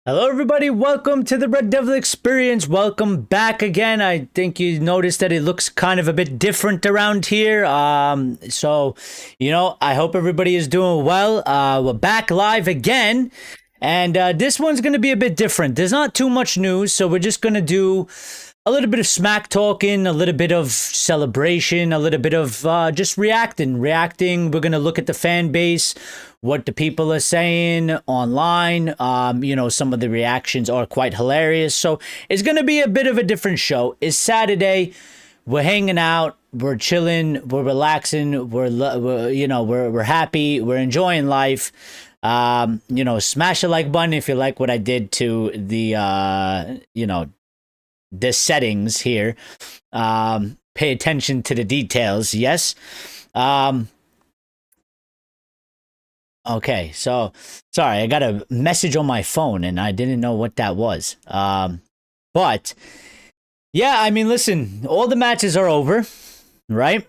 Hello, everybody. Welcome to the Red Devil Experience. Welcome back again. I think you noticed that it looks kind of a bit different around here. I hope everybody is doing well. We're back live again. And this one's going to be a bit different. There's not too much news, so we're just going to do a little bit of smack talking, a little bit of celebration, a little bit of just reacting. We're going to look at the fan base, what the people are saying online. Some of the reactions are quite hilarious. So it's going to be a bit of a different show. It's Saturday. We're hanging out. We're chilling. We're relaxing. We're happy. We're enjoying life. Smash the like button if you like what I did to the settings here. Pay attention to the details. Yes. Okay, so sorry, I got a message on my phone and I didn't know what that was. But yeah, I mean, listen, all the matches are over, right?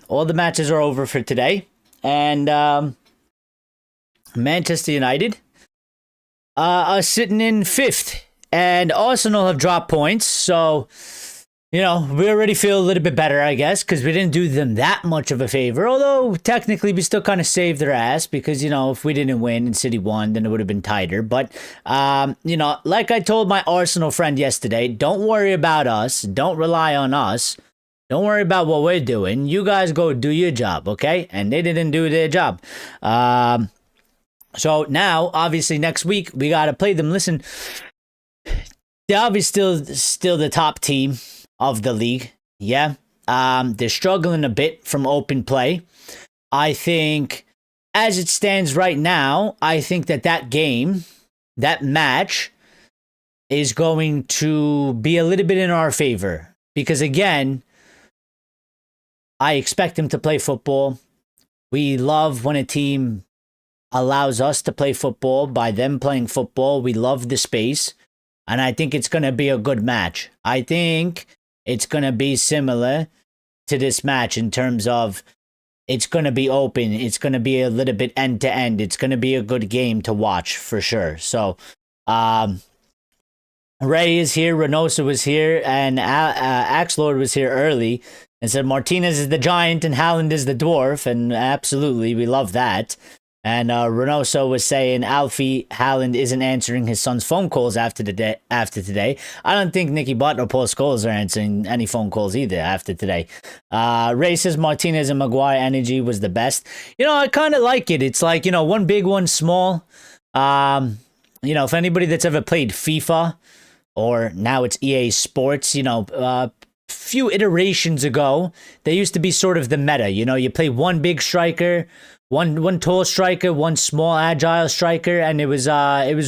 All the matches are over for today. And Manchester United are sitting in fifth. And Arsenal have dropped points, so, we already feel a little bit better, I guess, because we didn't do them that much of a favor. Although, technically, we still kind of saved their ass because, if we didn't win and City won, then it would have been tighter. But, like I told my Arsenal friend yesterday, don't worry about us. Don't rely on us. Don't worry about what we're doing. You guys go do your job, okay? And they didn't do their job. So now, obviously, next week, we got to play them. Listen, they're obviously still the top team of the league. Yeah. They're struggling a bit from open play. I think, as it stands right now, I think that game, that match, is going to be a little bit in our favor. Because, again, I expect them to play football. We love when a team allows us to play football by them playing football. We love the space. And I think it's going to be a good match. I think it's going to be similar to this match in terms of it's going to be open. It's going to be a little bit end to end. It's going to be a good game to watch for sure. So, Ray is here. Reynosa was here. And Axlord was here early and said Martinez is the giant and Haaland is the dwarf. And absolutely, we love that. And Reynoso was saying Alfie Haaland isn't answering his son's phone calls after today. I don't think Nicky Butt or Paul Scholes are answering any phone calls either after today. Ray says Martinez and Maguire energy was the best. I kind of like it. It's like, one big, one small. If anybody that's ever played FIFA or now it's EA Sports, few iterations ago, they used to be sort of the meta. You play one big striker, one tall striker, one small agile striker, and it was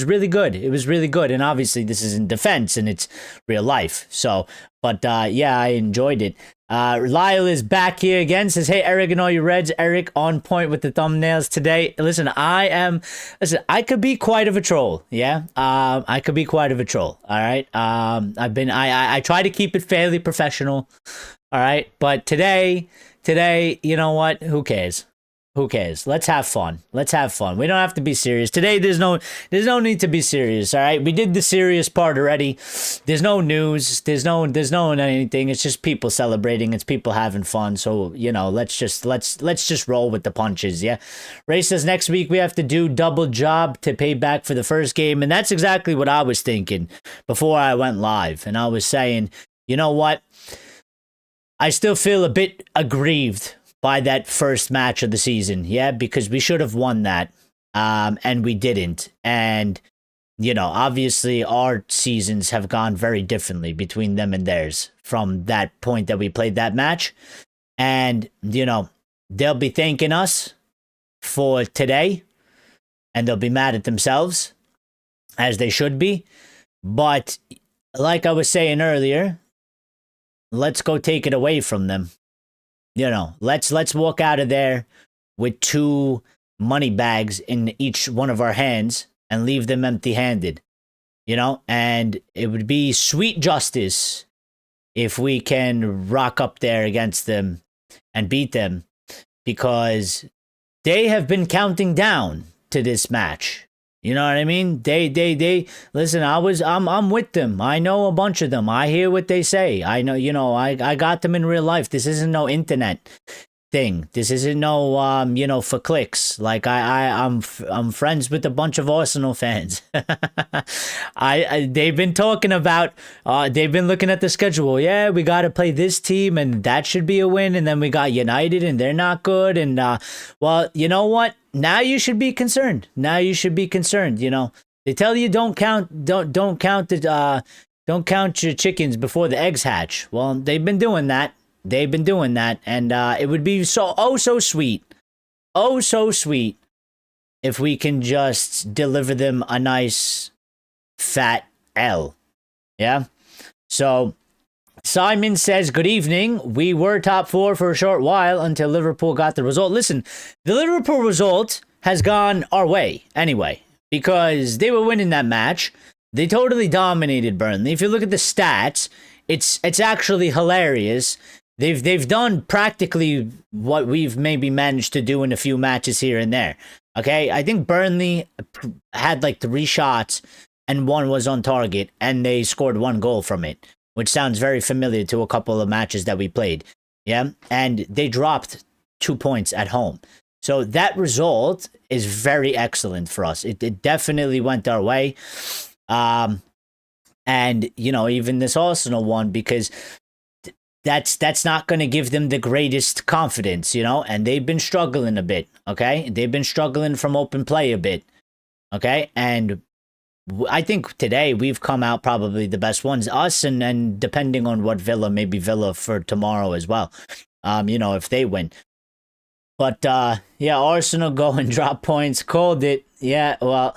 really good. It was really good, and obviously this is in defense and it's real life. So, but yeah, I enjoyed it. Lyle is back here again. Says, "Hey Eric and all your Reds. Eric on point with the thumbnails today. Listen, I could be quite of a troll. Yeah, I could be quite of a troll. All right. I try to keep it fairly professional. All right, but today, you know what? Who cares? Who cares? Let's have fun. We don't have to be serious. Today, there's no need to be serious, all right? We did the serious part already. There's no news. There's no anything. It's just people celebrating. It's people having fun. So, let's just roll with the punches, yeah? Ray says next week we have to do double job to pay back for the first game. And that's exactly what I was thinking before I went live. And I was saying, you know what? I still feel a bit aggrieved by that first match of the season, yeah, because we should have won that, and we didn't. And, obviously our seasons have gone very differently between them and theirs from that point that we played that match. And, they'll be thanking us for today, and they'll be mad at themselves, as they should be. But, like I was saying earlier, let's go take it away from them. Let's walk out of there with 2 money bags in each one of our hands and leave them empty-handed, and it would be sweet justice if we can rock up there against them and beat them, because they have been counting down to this match. You know what I mean? They listen. I'm with them. I know a bunch of them. I hear what they say. I know, I got them in real life. This isn't no internet thing. This isn't no for clicks. Like I'm friends with a bunch of Arsenal fans. They've been talking about they've been looking at the schedule. Yeah, we got to play this team and that should be a win, and then we got United and they're not good, and well, you know what? Now you should be concerned. Now you should be concerned, They tell you don't count your chickens before the eggs hatch. Well, they've been doing that. And it would be so sweet if we can just deliver them a nice fat L. Yeah? So, Simon says, good evening. We were top 4 for a short while until Liverpool got the result. Listen, the Liverpool result has gone our way anyway, because they were winning that match. They totally dominated Burnley. If you look at the stats, it's actually hilarious. They've done practically what we've maybe managed to do in a few matches here and there. Okay, I think Burnley had like 3 shots and 1 was on target, and they scored 1 goal from it, which sounds very familiar to a couple of matches that we played. Yeah, and they dropped 2 points at home. So that result is very excellent for us. It definitely went our way. And, even this Arsenal one, because that's not going to give them the greatest confidence, and they've been struggling a bit, okay? They've been struggling from open play a bit, okay? And I think today we've come out probably the best ones, us, and depending on what maybe Villa for tomorrow as well, if they win. But, yeah, Arsenal go and drop points, called it, yeah, well...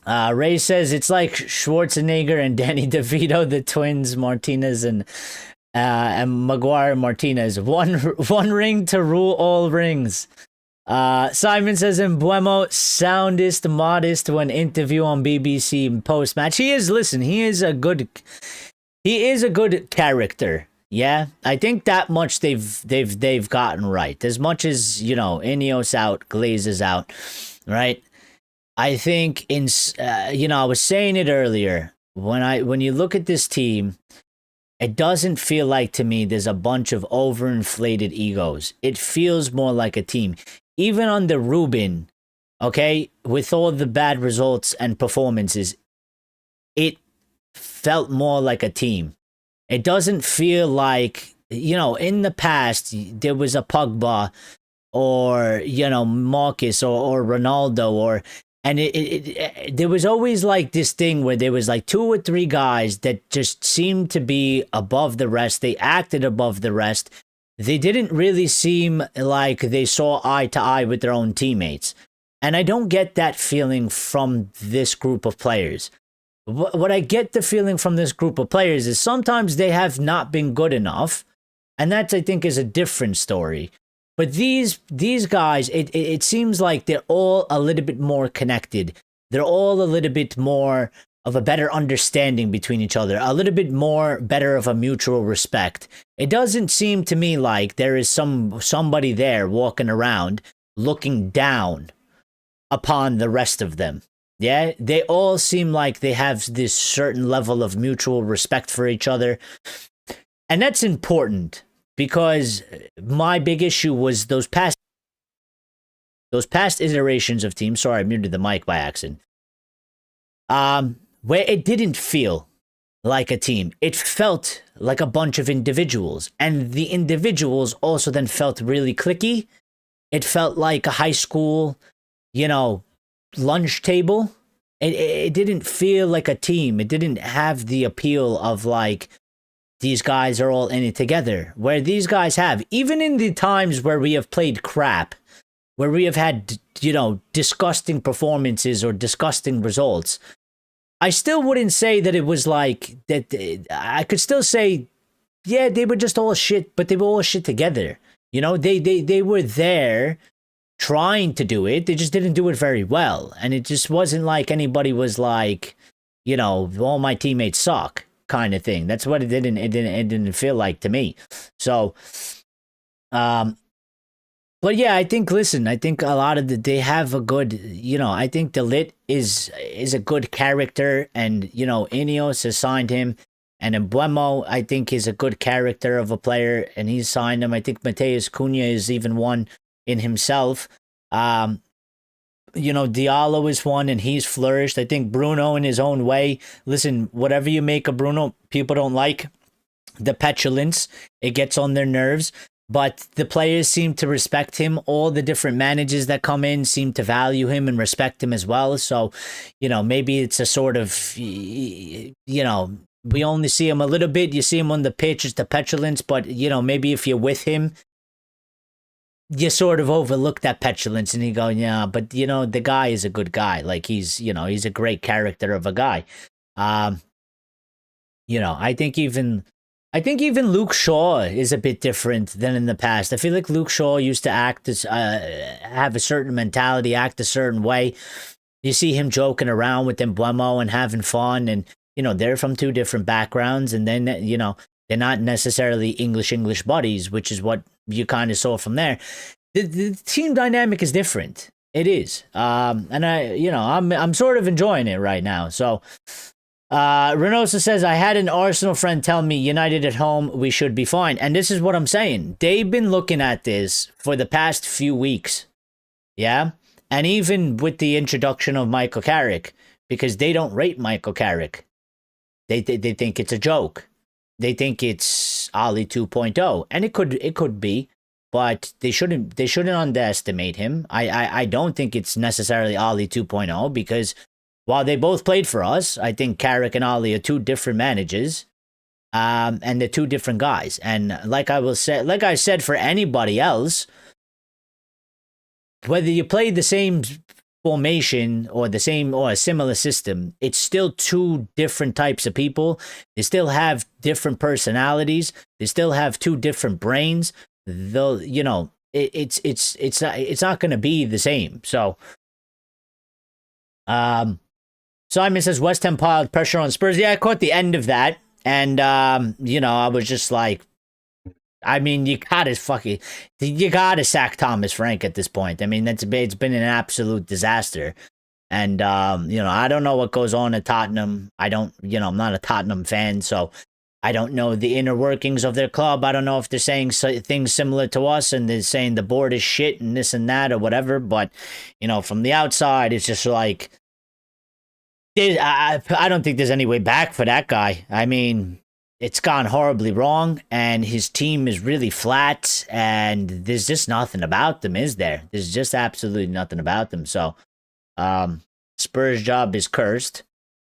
Ray says it's like Schwarzenegger and Danny DeVito, the twins, Martinez and Maguire Martinez. One ring to rule all rings. Simon says Mbuemo soundest modest when interview on BBC post match. He is a good character. Yeah, I think that much they've gotten right. As much as Ineos out, Glazes out, right? I think I was saying it earlier, when you look at this team, it doesn't feel like to me there's a bunch of overinflated egos. It feels more like a team. Even under Ruben, okay, with all the bad results and performances, it felt more like a team. It doesn't feel like, in the past, there was a Pogba or, Marcus or Ronaldo and there was always like this thing where there was like 2 or 3 guys that just seemed to be above the rest. They acted above the rest. They didn't really seem like they saw eye to eye with their own teammates. And I don't get that feeling from this group of players. What I get the feeling from this group of players is sometimes they have not been good enough. And that, I think, is a different story. But these guys, it seems like they're all a little bit more connected. They're all a little bit more of a better understanding between each other, a little bit more better of a mutual respect. It doesn't seem to me like there is somebody there walking around looking down upon the rest of them. Yeah, they all seem like they have this certain level of mutual respect for each other. And that's important. Because my big issue was those past iterations of teams. Sorry, I muted the mic by accident. Where it didn't feel like a team. It felt like a bunch of individuals. And the individuals also then felt really cliquey. It felt like a high school, lunch table. It didn't feel like a team. It didn't have the appeal of like, these guys are all in it together, where these guys have, even in the times where we have played crap, where we have had, disgusting performances or disgusting results, I still wouldn't say that it was like that. I could still say, yeah, they were just all shit, but they were all shit together. They were there trying to do it. They just didn't do it very well. And it just wasn't like anybody was like, all my teammates suck. Kind of thing. That's what it didn't feel like to me. So But yeah, I think listen, I think a lot of they have a good, I think Delit is a good character, and Ineos has signed him, and Embuemo I think is a good character of a player, and he's signed him. I think Mateus Cunha is even one in himself. Um, Diallo is one, and he's flourished. I think Bruno in his own way. Listen, whatever you make of Bruno, people don't like the petulance. It gets on their nerves. But the players seem to respect him. All the different managers that come in seem to value him and respect him as well. So, maybe it's a sort of, we only see him a little bit. You see him on the pitch, it's the petulance. But, maybe if you're with him, you sort of overlook that petulance and you go, yeah, but, the guy is a good guy. Like he's a great character of a guy. I think even Luke Shaw is a bit different than in the past. I feel like Luke Shaw used to act as have a certain mentality, act a certain way. You see him joking around with Embuemo and having fun, and they're from two different backgrounds, and then they're not necessarily English buddies, which is what you kind of saw from there. The team dynamic is different. It is, and I'm sort of enjoying it right now. So. Reynoso says, I had an Arsenal friend tell me United at home, we should be fine. And this is what I'm saying. They've been looking at this for the past few weeks. Yeah? And even with the introduction of Michael Carrick, because they don't rate Michael Carrick. They think it's a joke. They think it's Ali 2.0. And it could be, but they shouldn't underestimate him. I don't think it's necessarily Ali 2.0, because while they both played for us, I think Carrick and Ali are two different managers, and they're two different guys. And like I said, for anybody else, whether you play the same formation or the same or a similar system, it's still two different types of people. They still have different personalities. They still have two different brains. Though it's not going to be the same. So, Simon says West Ham piled pressure on Spurs. Yeah, I caught the end of that. And, I was just like, I mean, you gotta sack Thomas Frank at this point. I mean, it's been an absolute disaster. And, I don't know what goes on at Tottenham. I'm not a Tottenham fan, so I don't know the inner workings of their club. I don't know if they're saying things similar to us and they're saying the board is shit and this and that or whatever. But, from the outside, it's just like, I don't think there's any way back for that guy. I mean, it's gone horribly wrong, and his team is really flat, and there's just nothing about them, is there? There's just absolutely nothing about them. So, Spurs' job is cursed.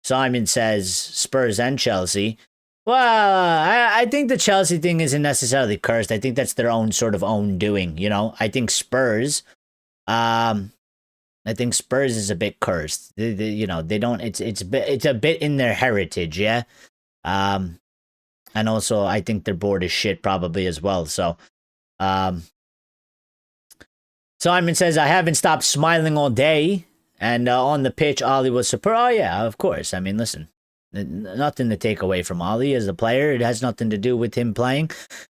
Simon says Spurs and Chelsea. Well, I think the Chelsea thing isn't necessarily cursed. I think that's their own sort of own doing, I think Spurs, I think Spurs is a bit cursed. They don't. It's a bit in their heritage, yeah. And also, I think their board is shit probably as well. So, Simon says I haven't stopped smiling all day, and on the pitch, Ali was superb. Oh yeah, of course. I mean, listen, nothing to take away from Ali as a player. It has nothing to do with him playing.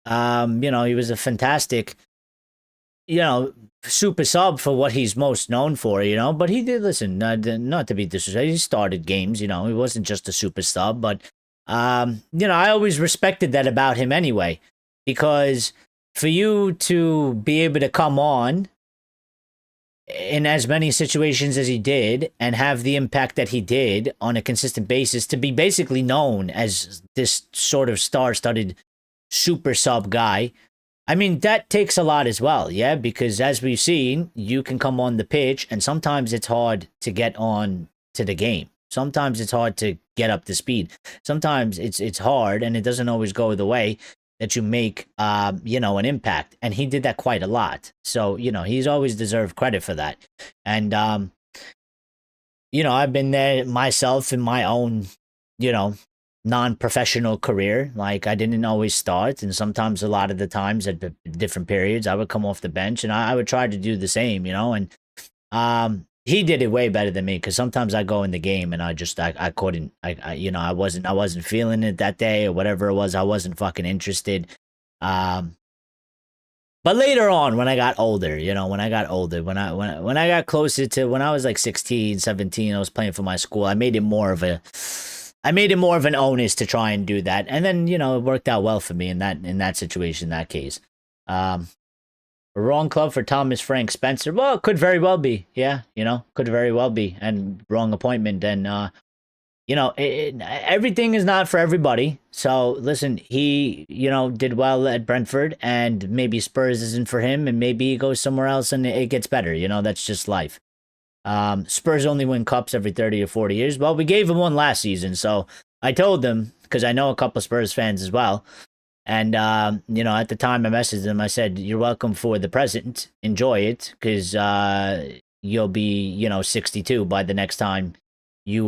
He was a fantastic, super sub for what he's most known for, but he did listen, not to be disrespectful. He started games, he wasn't just a super sub, but, I always respected that about him anyway, because for you to be able to come on in as many situations as he did and have the impact that he did on a consistent basis, to be basically known as this sort of star-studded super sub guy, I mean, that takes a lot as well, yeah? Because as we've seen, you can come on the pitch, and sometimes it's hard to get on to the game. Sometimes it's hard to get up to speed. Sometimes it's hard, and it doesn't always go the way that you make, an impact. And he did that quite a lot. So, he's always deserved credit for that. And, I've been there myself in my own, non-professional career. Like, I didn't always start, and sometimes a lot of the times at different periods I would come off the bench, and I would try to do the same, and he did it way better than me, because sometimes I go in the game and I couldn't, I wasn't feeling it that day or whatever it was. I wasn't fucking interested. But later on, when I got older, when I got older, when I got closer to when I was like 16, 17, I was playing for my school. I made it more of an onus to try and do that, and then it worked out well for me in that situation, in that case. Um, Wrong club for Thomas Frank Spencer. Well, it could very well be. Yeah, could very well be, and wrong appointment. And everything is not for everybody. So listen, he did well at Brentford, and maybe Spurs isn't for him, and maybe he goes somewhere else and it gets better. That's just life. Spurs only win cups every 30 or 40 years. Well, we gave him one last season, so I told them, because I know a couple Spurs fans as well. And, at the time I messaged them, I said, you're welcome for the present. Enjoy it, because you'll be, 62 by the next time you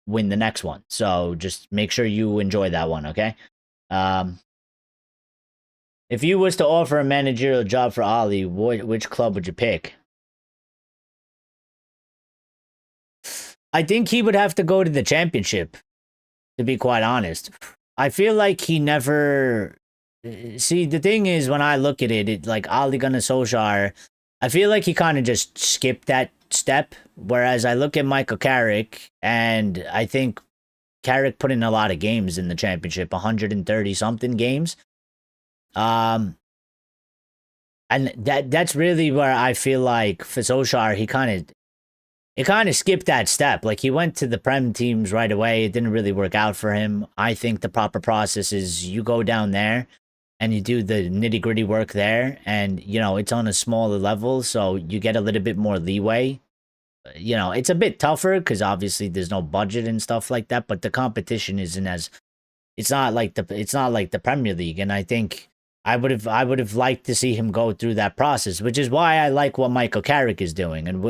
win the next one. So just make sure you enjoy that one, okay? If you was to offer a managerial job for Ali, which club would you pick? I think he would have to go to the championship, to be quite honest. I feel like he never. See, the thing is, when I look at it like Ole Gunnar Solskjaer, I feel like he kind of just skipped that step. Whereas I look at Michael Carrick, and I think Carrick put in a lot of games in the championship, 130 something games. And that's really where I feel like for Solskjaer, he kind of skipped that step. Like, he went to the Prem teams right away. It didn't really work out for him. I think the proper process is you go down there and you do the nitty gritty work there. And, it's on a smaller level, so you get a little bit more leeway. It's a bit tougher because obviously there's no budget and stuff like that, but the competition isn't as, it's not like the Premier League. And I think I would have liked to see him go through that process, which is why I like what Michael Carrick is doing. And,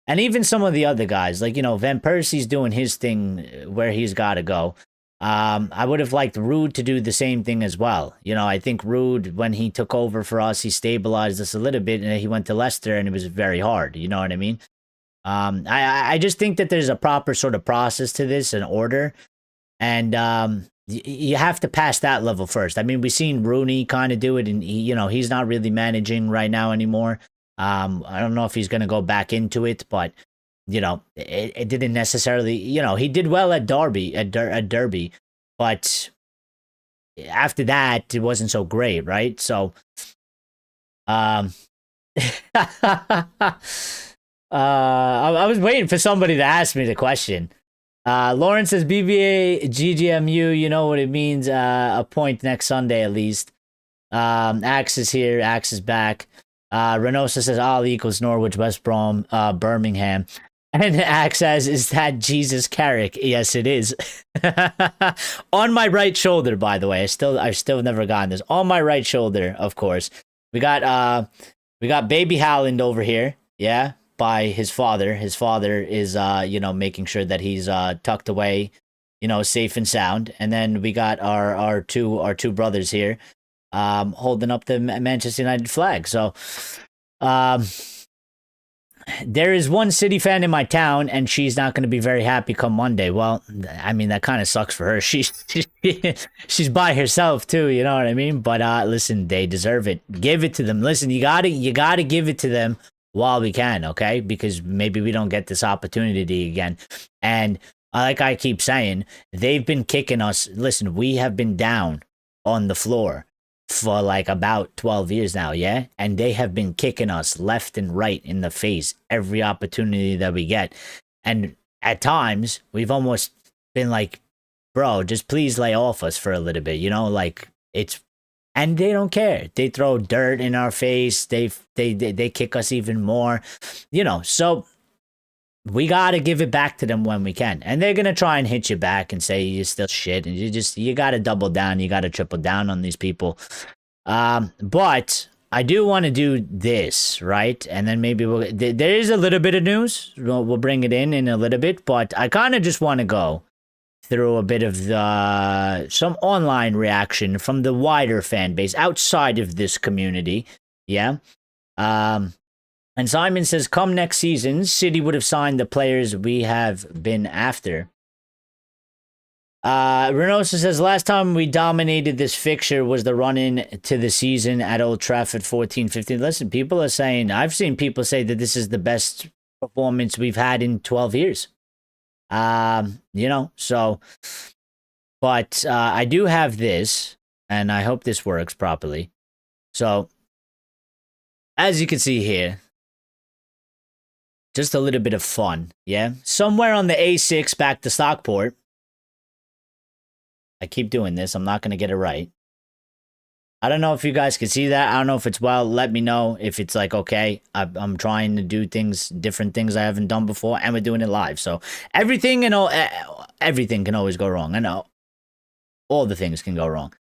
and even some of the other guys, like, Van Persie's doing his thing where he's got to go. I would have liked Ruud to do the same thing as well. I think Ruud, when he took over for us, he stabilized us a little bit, and he went to Leicester, and it was very hard. You know what I mean? I just think that there's a proper sort of process to this, an order, and you have to pass that level first. I mean, we've seen Rooney kind of do it, and he's not really managing right now anymore. I don't know if he's going to go back into it, but it didn't necessarily. He did well at Derby, but after that, it wasn't so great, right? So, I was waiting for somebody to ask me the question. Lawrence says BBA GGMU. You know what it means. A point next Sunday at least. Axe is here. Axe is back. Renosa says Ali equals Norwich, West Brom, Birmingham. And Axe says, is that Jesus Carrick? Yes, it is. On my right shoulder, by the way. I've still never gotten this. On my right shoulder, of course. We got baby Haaland over here, yeah, by his father. His father is making sure that he's tucked away, safe and sound. And then we got our two brothers here. Holding up the Manchester United flag. So, there is one City fan in my town, and she's not going to be very happy come Monday. Well, I mean, that kind of sucks for her. She's by herself too. You know what I mean? But listen, they deserve it. Give it to them. Listen, you gotta give it to them while we can, okay? Because maybe we don't get this opportunity again. And like I keep saying, they've been kicking us. Listen, we have been down on the floor for like about 12 years now, yeah? And they have been kicking us left and right in the face every opportunity that we get. And at times, we've almost been like, bro, just please lay off us for a little bit, and they don't care. They throw dirt in our face. They kick us even more, so we got to give it back to them when we can. And they're going to try and hit you back and say you're still shit. And you got to double down. You got to triple down on these people. But I do want to do this, right? And then maybe there is a little bit of news. We'll bring it in a little bit. But I kind of just want to go through a bit of some online reaction from the wider fan base outside of this community. Yeah. And Simon says, come next season, City would have signed the players we have been after. Renosa says last time we dominated this fixture was the run-in to the season at Old Trafford 14-15. Listen, people are saying, I've seen people say that this is the best performance we've had in 12 years. So, but I do have this, and I hope this works properly. So, as you can see here, just a little bit of fun, yeah? Somewhere on the A6 back to Stockport. I keep doing this. I'm not going to get it right. I don't know if you guys can see that. I don't know if it's well. Let me know if it's like, okay, I'm trying to do different things I haven't done before, and we're doing it live. So everything can always go wrong. I know. All the things can go wrong.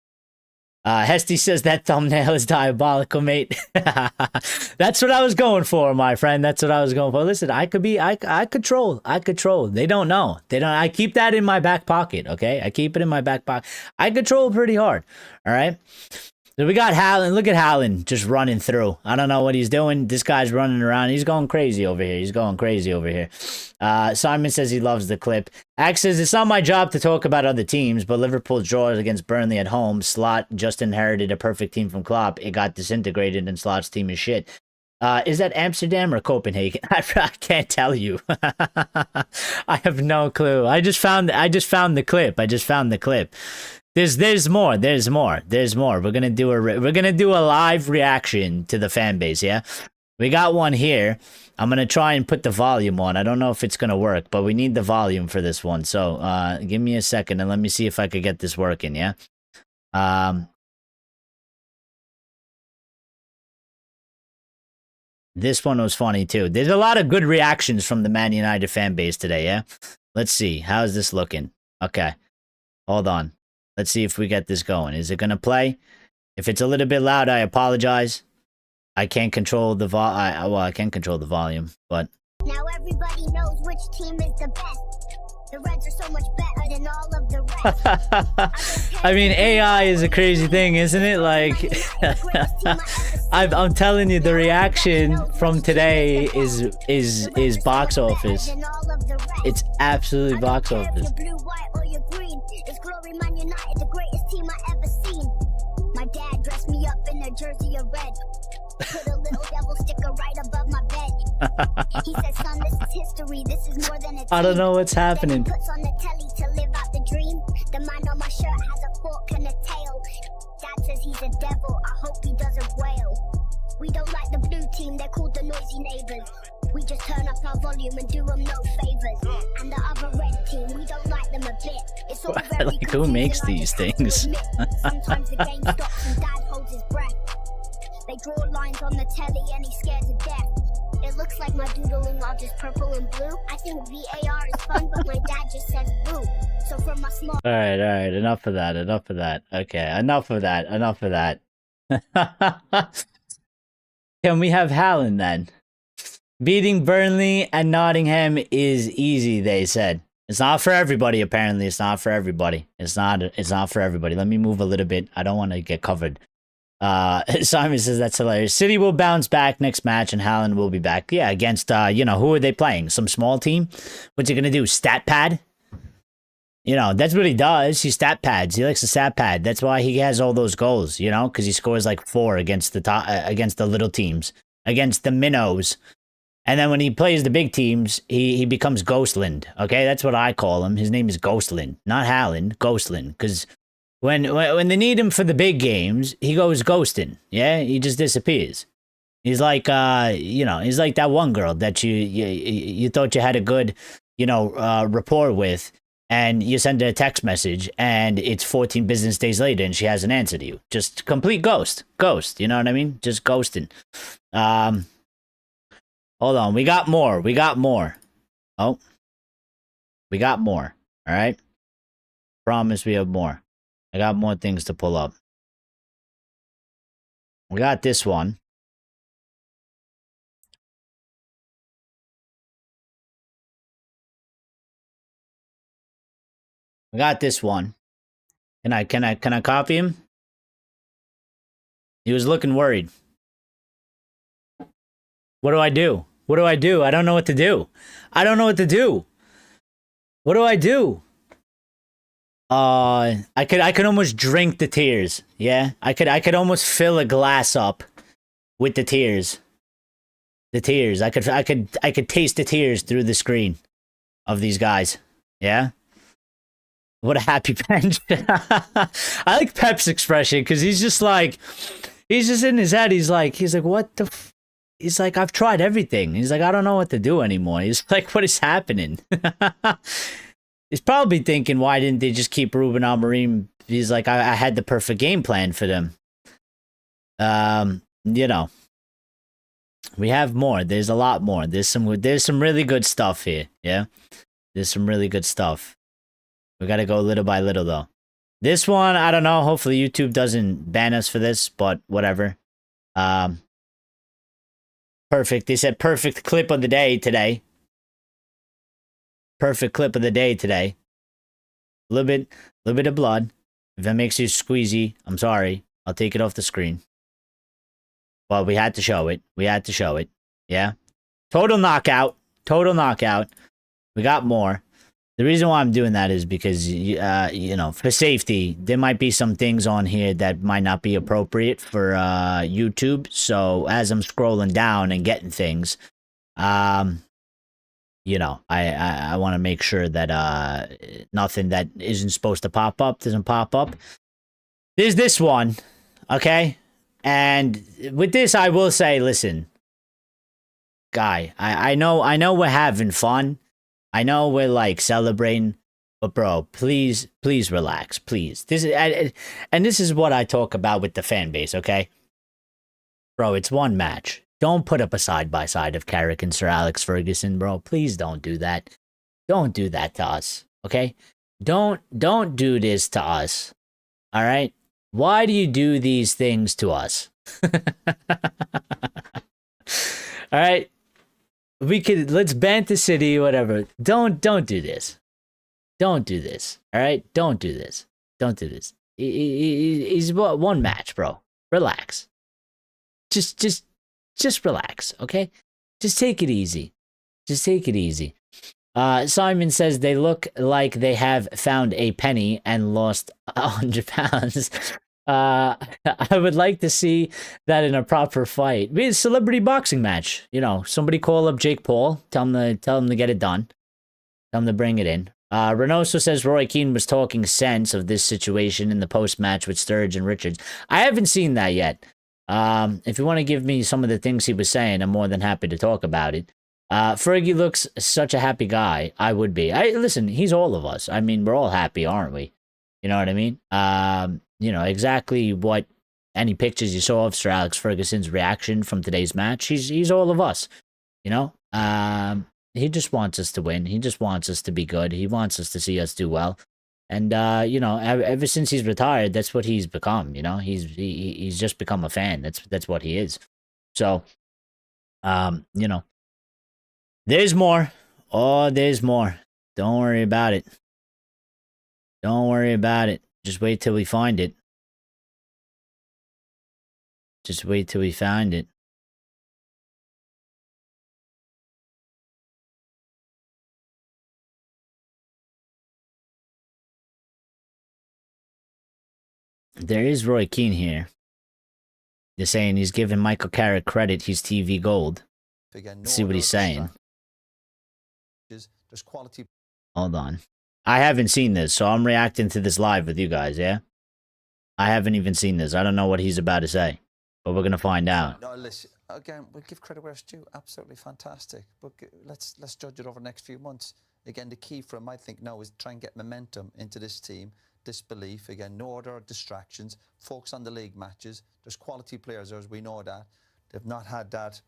Hesty says that thumbnail is diabolical, mate. That's what I was going for, my friend. That's what I was going for. Listen, I control. They don't know. I keep that in my back pocket, okay? I keep it in my back pocket. I control pretty hard, all right? So we got Hallen. Look at Hallen just running through. I don't know what he's doing. This guy's running around. He's going crazy over here. Simon says he loves the clip. Axe says, it's not my job to talk about other teams, but Liverpool's draws against Burnley at home. Slot just inherited a perfect team from Klopp. It got disintegrated and Slot's team is shit. Is that Amsterdam or Copenhagen? I can't tell you. I have no clue. I just found the clip. There's more. We're gonna do a live reaction to the fan base. Yeah, we got one here. I'm gonna try and put the volume on. I don't know if it's gonna work, but we need the volume for this one. So give me a second and let me see if I could get this working. Yeah. This one was funny too. There's a lot of good reactions from the Man United fan base today. Yeah. Let's see. How's this looking? Okay. Hold on. Let's see if we get this going. Is it going to play? If it's a little bit loud, I apologize. I can't control the I can control the volume, but now everybody knows which team is the best. The Reds are so much better than all of the rest. I mean, AI is a crazy thing, isn't it? Like, I'm telling you, the reaction from today is box office. It's absolutely box office. Man United, the greatest team I ever seen. My dad dressed me up in a jersey of red. Put a little devil sticker right above my bed. He said, son, this is history. This is more than a team. I don't know what's happening. Puts on the telly to live out the dream. The mind on my shirt has a fork and a tail. Dad says he's a devil. I hope he doesn't wail. We don't like the blue team. They're called the noisy neighbors. We just turn up our volume and do them no favors. And the other red team, we don't like them a bit. It's all very like, who makes these things? Sometimes the game stops and Dad holds his breath. They draw lines on the telly and he's scared to death. It looks like my doodling are just purple and blue. I think VAR is fun, but my dad just says boo. So from my small... All right. Enough of that. Okay, enough of that. Can we have Hallen then? Beating Burnley and Nottingham is easy, they said. It's not for everybody, apparently. It's not for everybody. It's not for everybody. Let me move a little bit. I don't want to get covered. Simon says that's hilarious. City will bounce back next match and Hallen will be back. Yeah, against, who are they playing? Some small team? What's he going to do? Stat pad? That's what he does. He stat pads. He likes to stat pad. That's why he has all those goals, because he scores like 4 against the little teams, against the minnows. And then when he plays the big teams, he becomes Ghostland. Okay, that's what I call him. His name is Ghostland, not Hallen. Ghostland, because when they need him for the big games, he goes ghosting. Yeah, he just disappears. He's like he's like that one girl that you thought you had a good rapport with, and you send her a text message, and it's 14 business days later, and she hasn't answered you. Just complete ghost. You know what I mean? Just ghosting. Hold on, we got more. Oh, we got more. All right, promise we have more. I got more things to pull up. We got this one. We got this one. Can I copy him? He was looking worried. What do I do? I don't know what to do. What do I do? I could almost drink the tears. Yeah, I could almost fill a glass up with the tears. The tears. I could taste the tears through the screen of these guys. Yeah. What a happy bench. I like Pep's expression because he's just in his head. He's like, what the? He's like, I've tried everything. He's like, I don't know what to do anymore. He's like, what is happening? He's probably thinking, why didn't they just keep Ruben Amorim? He's like, I had the perfect game plan for them. You know, we have more. There's a lot more. There's some really good stuff here. Yeah, there's some really good stuff. We got to go little by little, though. This one, I don't know. Hopefully YouTube doesn't ban us for this, but whatever. Perfect. They said perfect clip of the day today. Perfect clip of the day today. A little bit of blood. If that makes you squeezy, I'm sorry. I'll take it off the screen. Well, we had to show it. We had to show it. Yeah. Total knockout. Total knockout. We got more. The reason why I'm doing that is because, you know, for safety, there might be some things on here that might not be appropriate for YouTube. So as I'm scrolling down and getting things, you know, I want to make sure that nothing that isn't supposed to pop up doesn't pop up. There's this one, okay? And with this, I will say, listen, guy, I know we're having fun. I know we're like celebrating, but bro, please relax, please. This is what I talk about with the fan base, okay? Bro, it's one match. Don't put up a side-by-side of Carrick and Sir Alex Ferguson, bro. Please don't do that. Don't do that to us, okay? Don't do this to us, all right? Why do you do these things to us? All right? Let's ban the city, whatever. Don't do this. Don't do this, all right? Don't do this. Don't do this. It's one match, bro. Relax. Just relax, okay? Just take it easy. Just take it easy. Simon says they look like they have found a penny and lost 100 pounds. I would like to see that in a proper fight. Be a celebrity boxing match. You know, somebody call up Jake Paul. Tell him to get it done. Tell him to bring it in. Reynoso says Roy Keane was talking sense of this situation in the post-match with Sturridge and Richards. I haven't seen that yet. If you want to give me some of the things he was saying, I'm more than happy to talk about it. Fergie looks such a happy guy. I would be. Listen, he's all of us. I mean, we're all happy, aren't we? You know what I mean? You know, exactly what any pictures you saw of Sir Alex Ferguson's reaction from today's match. He's all of us. You know? He just wants us to win. He just wants us to be good. He wants us to see us do well. And, you know, ever since he's retired, that's what he's become, you know? He's just become a fan. That's what he is. So, you know, there's more. Oh, there's more. Don't worry about it. Don't worry about it. Just wait till we find it. Just wait till we find it. There is Roy Keane here. They're saying he's giving Michael Carrick credit. He's TV gold. Let's see what he's saying. There's quality. Hold on. I haven't seen this, so I'm reacting to this live with you guys, yeah? I haven't even seen this. I don't know what he's about to say, but we're going to find out. No, listen, again, we'll give credit where it's due. Absolutely fantastic. But let's judge it over the next few months. Again, the key for him, I think, now is try and get momentum into this team. Disbelief, again, no other distractions, focus on the league matches. There's quality players there, as we know that. They've not had that,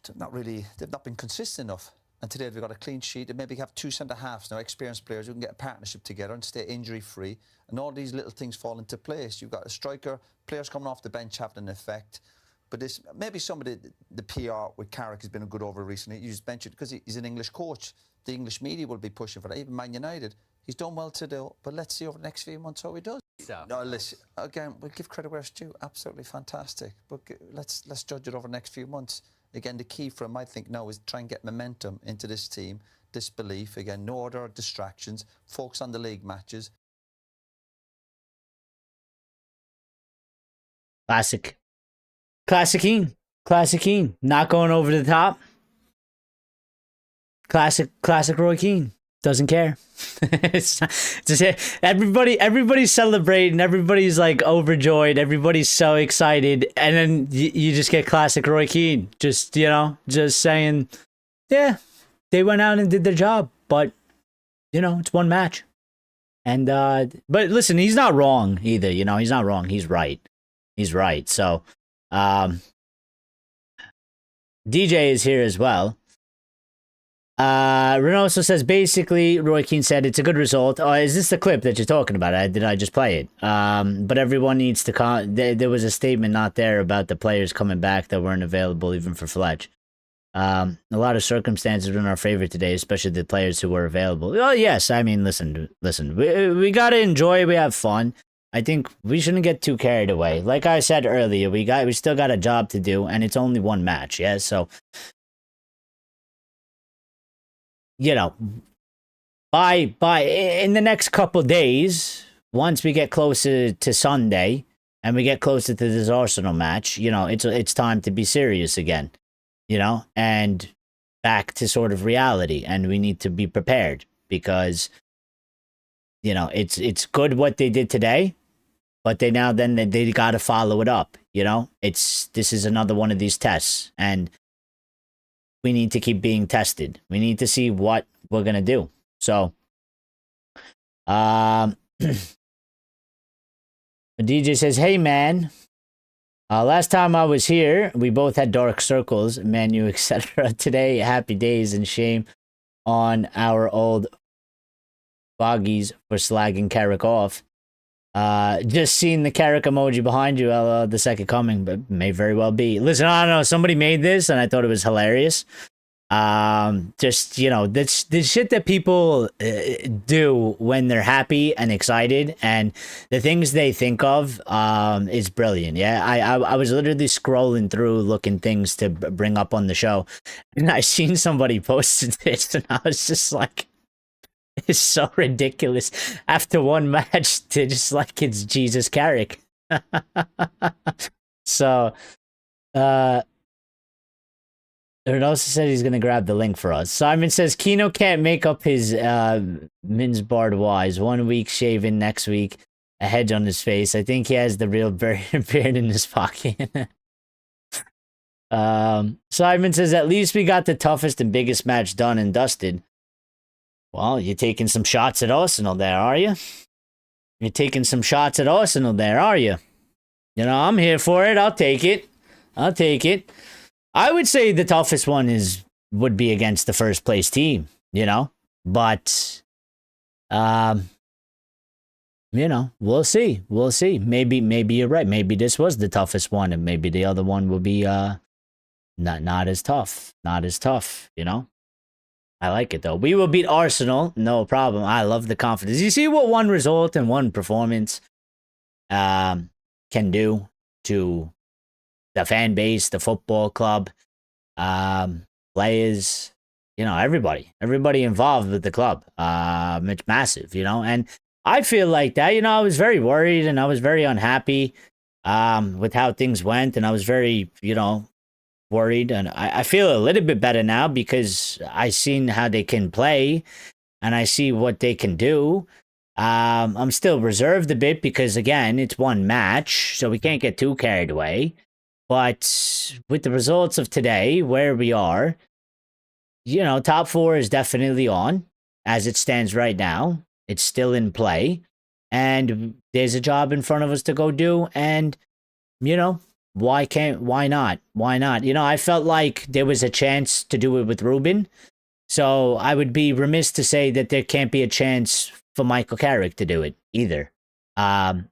they've not been consistent enough. And today they've got a clean sheet. They maybe have two centre-halves now, experienced players who can get a partnership together and stay injury-free. And all these little things fall into place. You've got a striker, players coming off the bench having an effect. But this, maybe some of the PR with Carrick has been a good over recently. You just mentioned because he's an English coach. The English media will be pushing for that. Even Man United. He's done well today, but let's see over the next few months how he does. No, listen, again, we'll give credit where it's due. Absolutely fantastic. But let's judge it over the next few months. Again, the key for him, I think, now is try and get momentum into this team. disbelief. Again, no other distractions. Focus on the league matches. Classic. Classic Keane. Not going over the top. Classic Roy Keane. Doesn't care. It's just, everybody's celebrating. Everybody's like overjoyed. Everybody's so excited. And then you just get classic Roy Keane. Just saying, yeah, they went out and did their job. But, it's one match. And, but listen, he's not wrong either. He's not wrong. He's right. So, DJ is here as well. Reynoso says, basically, Roy Keane said it's a good result. Oh, is this the clip that you're talking about? Did I just play it? But everyone needs to there was a statement not there about the players coming back that weren't available even for Fletch. A lot of circumstances were in our favor today, especially the players who were available. Oh, yes. I mean, listen. We got to enjoy. We have fun. I think we shouldn't get too carried away. Like I said earlier, we still got a job to do, and it's only one match. Yeah, so by in the next couple days, once we get closer to Sunday and we get closer to this Arsenal match, it's time to be serious again, and back to sort of reality, and we need to be prepared because it's good what they did today, but they got to follow it up. This is another one of these tests, and we need to keep being tested. We need to see what we're gonna do. So, DJ says, "Hey man, last time I was here, we both had dark circles, menu, etc. Today, happy days and shame on our old foggies for slagging Carrick off. Just seeing the Carrick emoji behind you, the second coming, but may very well be. Listen, I don't know. Somebody made this, and I thought it was hilarious. Just the shit that people do when they're happy and excited, and the things they think of is brilliant. Yeah, I was literally scrolling through looking things to bring up on the show, and I seen somebody posted this, and I was just like, it's so ridiculous. After one match, to just like it's Jesus Carrick. So, it also said he's gonna grab the link for us. Simon says Keno can't make up his Mins Bard wise. 1 week shaving, next week a hedge on his face. I think he has the real beard in his pocket. Simon says at least we got the toughest and biggest match done and dusted. Well, you're taking some shots at Arsenal there, are you? You're taking some shots at Arsenal there, are you? I'm here for it. I'll take it. I would say the toughest one would be against the first place team, but, we'll see. Maybe you're right. Maybe this was the toughest one, and maybe the other one will be, not as tough, I like it though. We will beat Arsenal, no problem. I love the confidence. You see what one result and one performance can do to the fan base, the football club, players, everybody involved with the club. It's massive, and I feel like that. I was very worried and I was very unhappy with how things went, and I was very, worried, and I feel a little bit better now because I seen how they can play and I see what they can do. I'm still reserved a bit because again, it's one match, so we can't get too carried away. But with the results of today, where we are, top four is definitely on as it stands right now. It's still in play, and there's a job in front of us to go do, and why not? I felt like there was a chance to do it with Ruben. So I would be remiss to say that there can't be a chance for Michael Carrick to do it either. And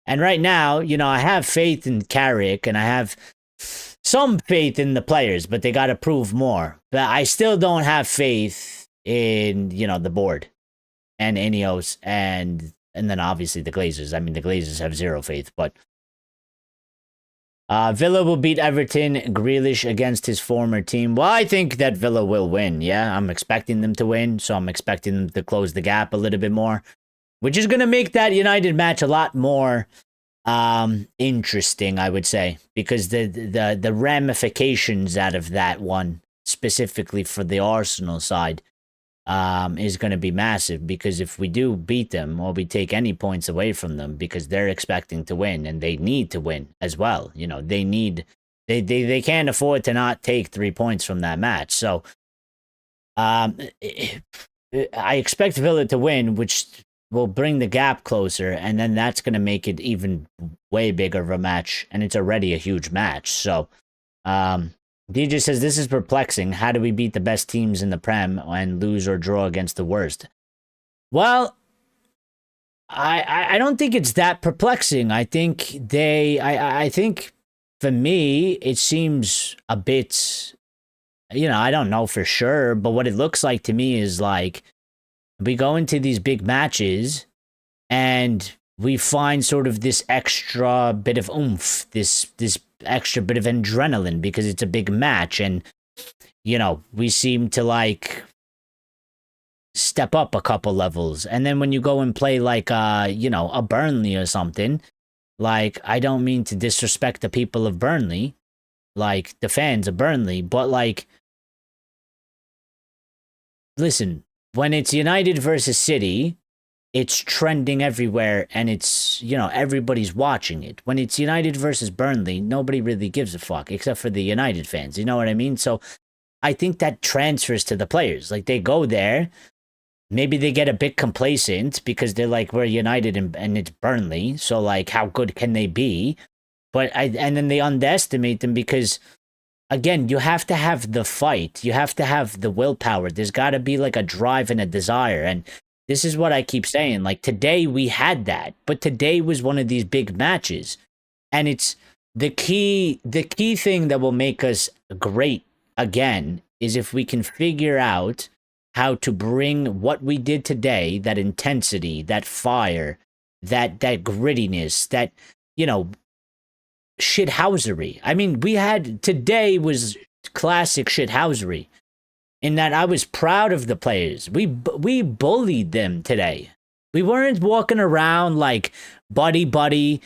right now, I have faith in Carrick and I have some faith in the players, but they got to prove more. But I still don't have faith in, the board and Ineos and then obviously the Glazers. I mean, the Glazers have zero faith, but Villa will beat Everton. Grealish against his former team. Well, I think that Villa will win. Yeah, I'm expecting them to win, so I'm expecting them to close the gap a little bit more, which is going to make that United match a lot more interesting, I would say, because the ramifications out of that one, specifically for the Arsenal side, is going to be massive, because if we do beat them or we take any points away from them, because they're expecting to win and they need to win as well. You know, they can't afford to not take 3 points from that match. So I expect Villa to win, which will bring the gap closer, and then that's going to make it even way bigger of a match, and it's already a huge match. So DJ says, this is perplexing. How do we beat the best teams in the Prem and lose or draw against the worst? Well, I don't think it's that perplexing. I think I think for me, it seems a bit, I don't know for sure, but what it looks like to me is like we go into these big matches and we find sort of this extra bit of oomph, this extra bit of adrenaline, because it's a big match, and we seem to like step up a couple levels. And then when you go and play like a Burnley or something, like, I don't mean to disrespect the people of Burnley, like the fans of Burnley, but like, listen, when it's United versus City, it's trending everywhere, and it's, everybody's watching it. When it's United versus Burnley, nobody really gives a fuck, except for the United fans. You know what I mean? So I think that transfers to the players. Like, they go there, maybe they get a bit complacent because they're like, we're United and it's Burnley, so like, how good can they be? And then they underestimate them because, again, you have to have the fight. You have to have the willpower. There's got to be like a drive and a desire. And this is what I keep saying. Like, today we had that, but today was one of these big matches. And it's the key thing that will make us great again is if we can figure out how to bring what we did today, that intensity, that fire, that grittiness, that, shithousery. I mean, today was classic shithousery, in that I was proud of the players. We bullied them today. We weren't walking around like buddy. Bruno,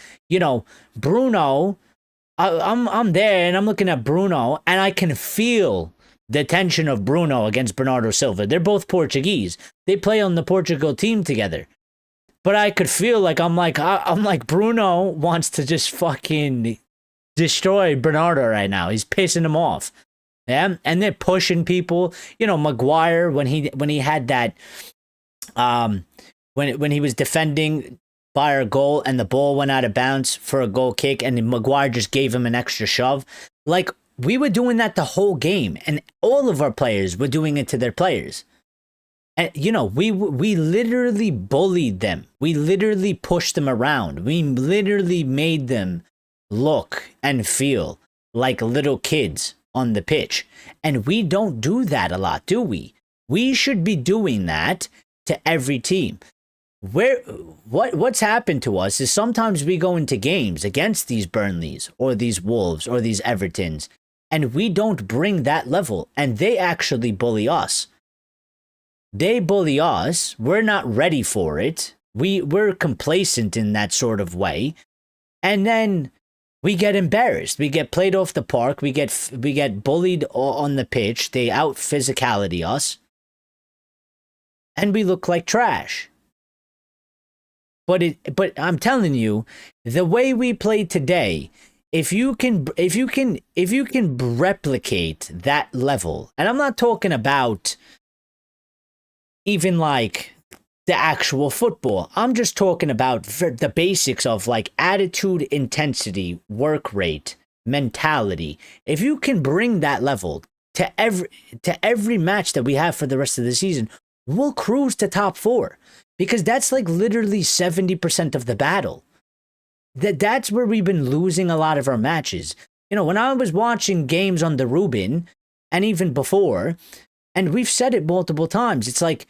I'm there and I'm looking at Bruno and I can feel the tension of Bruno against Bernardo Silva. They're both Portuguese. They play on the Portugal team together. But I could feel like I'm like Bruno wants to just fucking destroy Bernardo right now. He's pissing him off. Yeah, and they're pushing people. Maguire, when he had that, when he was defending by our goal and the ball went out of bounds for a goal kick, and Maguire just gave him an extra shove. Like, we were doing that the whole game, and all of our players were doing it to their players. And we literally bullied them. We literally pushed them around. We literally made them look and feel like little kids on the pitch. And we don't do that a lot, do we? We should be doing that to every team. What's happened to us is sometimes we go into games against these Burnleys or these Wolves or these Evertons, and we don't bring that level, and they actually bully us. They bully us. We're not ready for it. We're complacent in that sort of way. And then we get embarrassed. We get played off the park. We get bullied on the pitch. They out physicality us. And we look like trash. But I'm telling you, the way we play today, if you can replicate that level, and I'm not talking about even like the actual football. I'm just talking about the basics of like attitude, intensity, work rate, mentality. If you can bring that level to every match that we have for the rest of the season, we'll cruise to top 4, because that's like literally 70% of the battle. That's where we've been losing a lot of our matches. When I was watching games on the Rubin, and even before, and we've said it multiple times, it's like,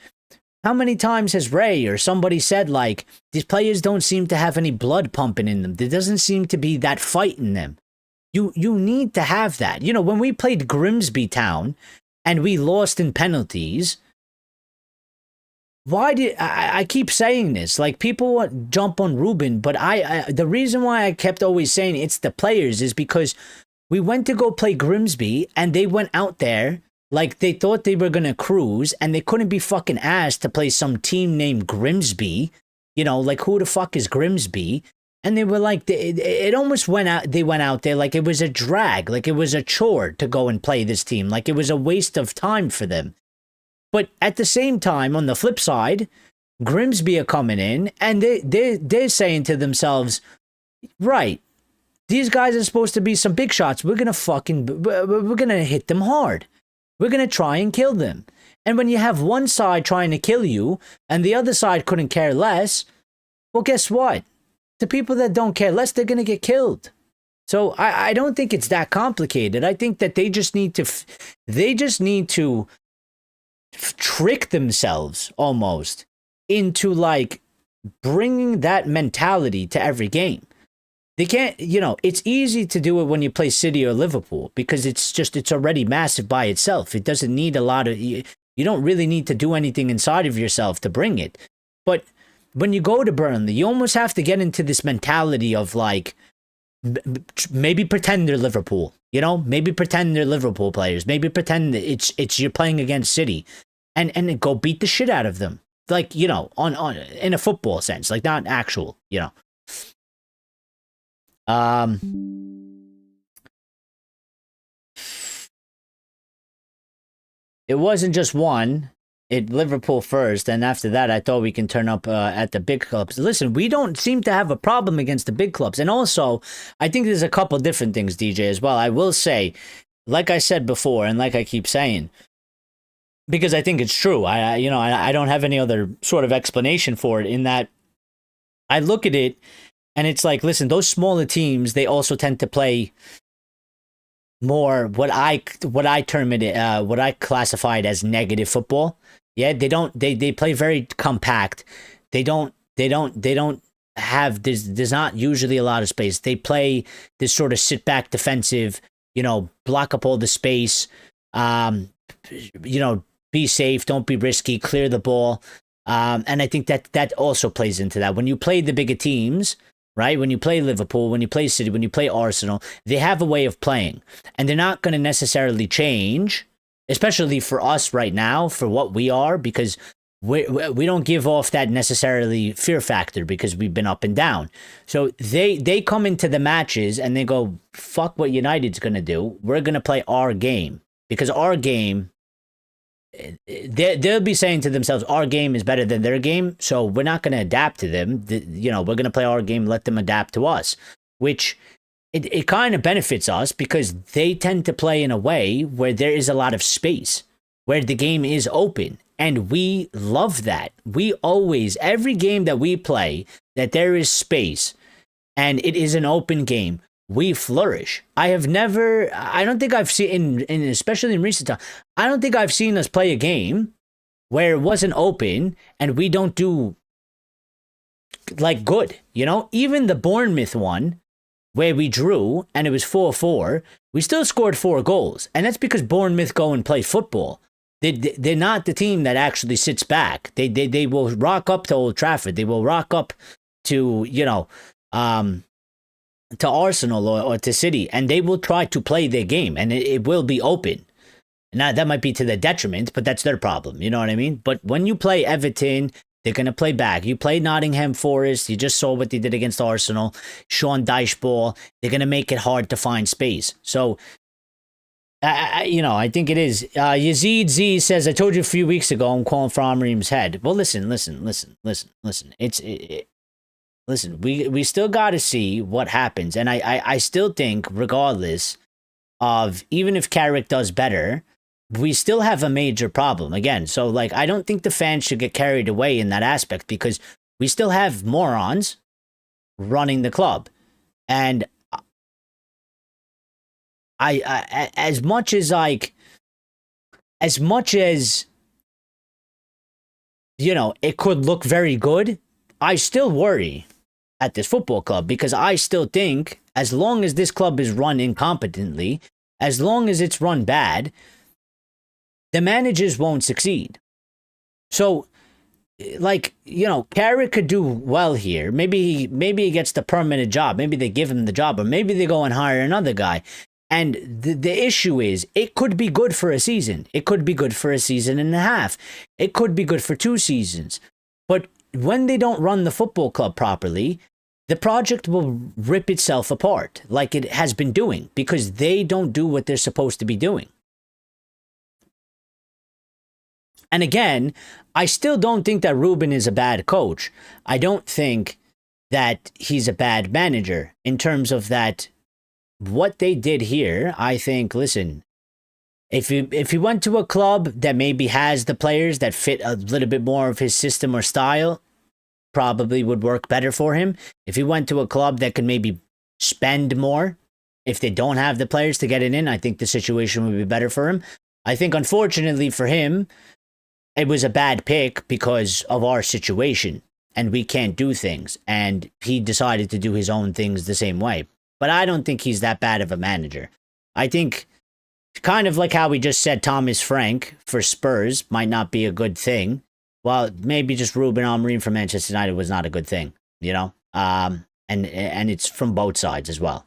how many times has Ray or somebody said, like, these players don't seem to have any blood pumping in them. There doesn't seem to be that fight in them. You need to have that. You know, when we played Grimsby Town and we lost in penalties, why did I keep saying this? Like, people jump on Ruben, but the reason why I kept always saying it's the players is because we went to go play Grimsby and they went out there like they thought they were gonna cruise and they couldn't be fucking asked to play some team named Grimsby. You know, like, who the fuck is Grimsby? And they were like, it almost went out. They went out there like it was a drag, like it was a chore to go and play this team, like it was a waste of time for them. But at the same time, on the flip side, Grimsby are coming in and they're saying to themselves, right, these guys are supposed to be some big shots. We're gonna hit them hard. We're gonna try and kill them. And when you have one side trying to kill you and the other side couldn't care less, well, guess what? The people that don't care less, they're going to get killed. So I don't think it's that complicated. I think that they just need to trick themselves almost into like bringing that mentality to every game. They can't, you know, it's easy to do it when you play City or Liverpool because it's already massive by itself. It doesn't need a lot of, you don't really need to do anything inside of yourself to bring it. But when you go to Burnley, you almost have to get into this mentality of like, maybe pretend they're Liverpool, you know, maybe pretend they're Liverpool players, maybe pretend it's you're playing against City, and go beat the shit out of them, like, you know, on in a football sense, like not actual, you know. It wasn't just one. It Liverpool first, and after that, I thought we can turn up at the big clubs. Listen, we don't seem to have a problem against the big clubs, and also, I think there's a couple different things, DJ, as well. I will say, like I said before, and like I keep saying, because I think it's true. I don't have any other sort of explanation for it. In that, I look at it, and it's like, listen, those smaller teams, they also tend to play more what I term it, what I classify it as negative football. Yeah, they play very compact. They don't have, there's not usually a lot of space. They play this sort of sit back defensive, you know, block up all the space, you know, be safe, don't be risky, clear the ball. And I think that also plays into that. When you play the bigger teams, right? When you play Liverpool, when you play City, when you play Arsenal, they have a way of playing, and they're not going to necessarily change, especially for us right now, for what we are, because we don't give off that necessarily fear factor because we've been up and down. So they come into the matches and they go, fuck what United's going to do. We're going to play our game, because our game, they'll be saying to themselves, our game is better than their game, so we're not going to adapt to them. You know, we're going to play our game, let them adapt to us, which it kind of benefits us because they tend to play in a way where there is a lot of space, where the game is open, and we love that. We always, every game that we play, that there is space and it is an open game, we flourish. I don't think I've seen, especially in recent time, I don't think I've seen us play a game where it wasn't open and we don't do like good, you know? Even the Bournemouth one, where we drew and it was 4-4, we still scored 4 goals. And that's because Bournemouth go and play football. They're not the team that actually sits back. They will rock up to Old Trafford. They will rock up to, you know, to Arsenal or to City, and they will try to play their game, and it will be open. Now, that might be to their detriment, but that's their problem. You know what I mean? But when you play Everton, they're going to play back. You play Nottingham Forest, you just saw what they did against Arsenal. Sean Dyche ball, they're going to make it hard to find space. So, I think it is. Yazid Z says, I told you a few weeks ago I'm calling for Amrim's head. Well, listen. Listen, we still got to see what happens. And I still think, regardless of, even if Carrick does better, we still have a major problem. Again, so, like, I don't think the fans should get carried away in that aspect, because we still have morons running the club. And I as much as, you know, it could look very good, I still worry at this football club, because I still think as long as this club is run incompetently, as long as it's run bad, the managers won't succeed. So, like, Carrick could do well here. Maybe he gets the permanent job. Maybe they give him the job, or maybe they go and hire another guy. And the issue is, it could be good for a season. It could be good for a season and a half. It could be good for 2 seasons. But when they don't run the football club properly, the project will rip itself apart like it has been doing, because they don't do what they're supposed to be doing. And again, I still don't think that Ruben is a bad coach. I don't think that he's a bad manager in terms of that. What they did here, I think, listen, if he went to a club that maybe has the players that fit a little bit more of his system or style, probably would work better for him. If he went to a club that could maybe spend more, if they don't have the players to get it in, I think the situation would be better for him. I think, unfortunately for him, it was a bad pick because of our situation, and we can't do things, and he decided to do his own things the same way. But I don't think he's that bad of a manager. I think, kind of like how we just said Thomas Frank for Spurs might not be a good thing. Well, maybe just Ruben Amorim for Manchester United was not a good thing, and it's from both sides as well.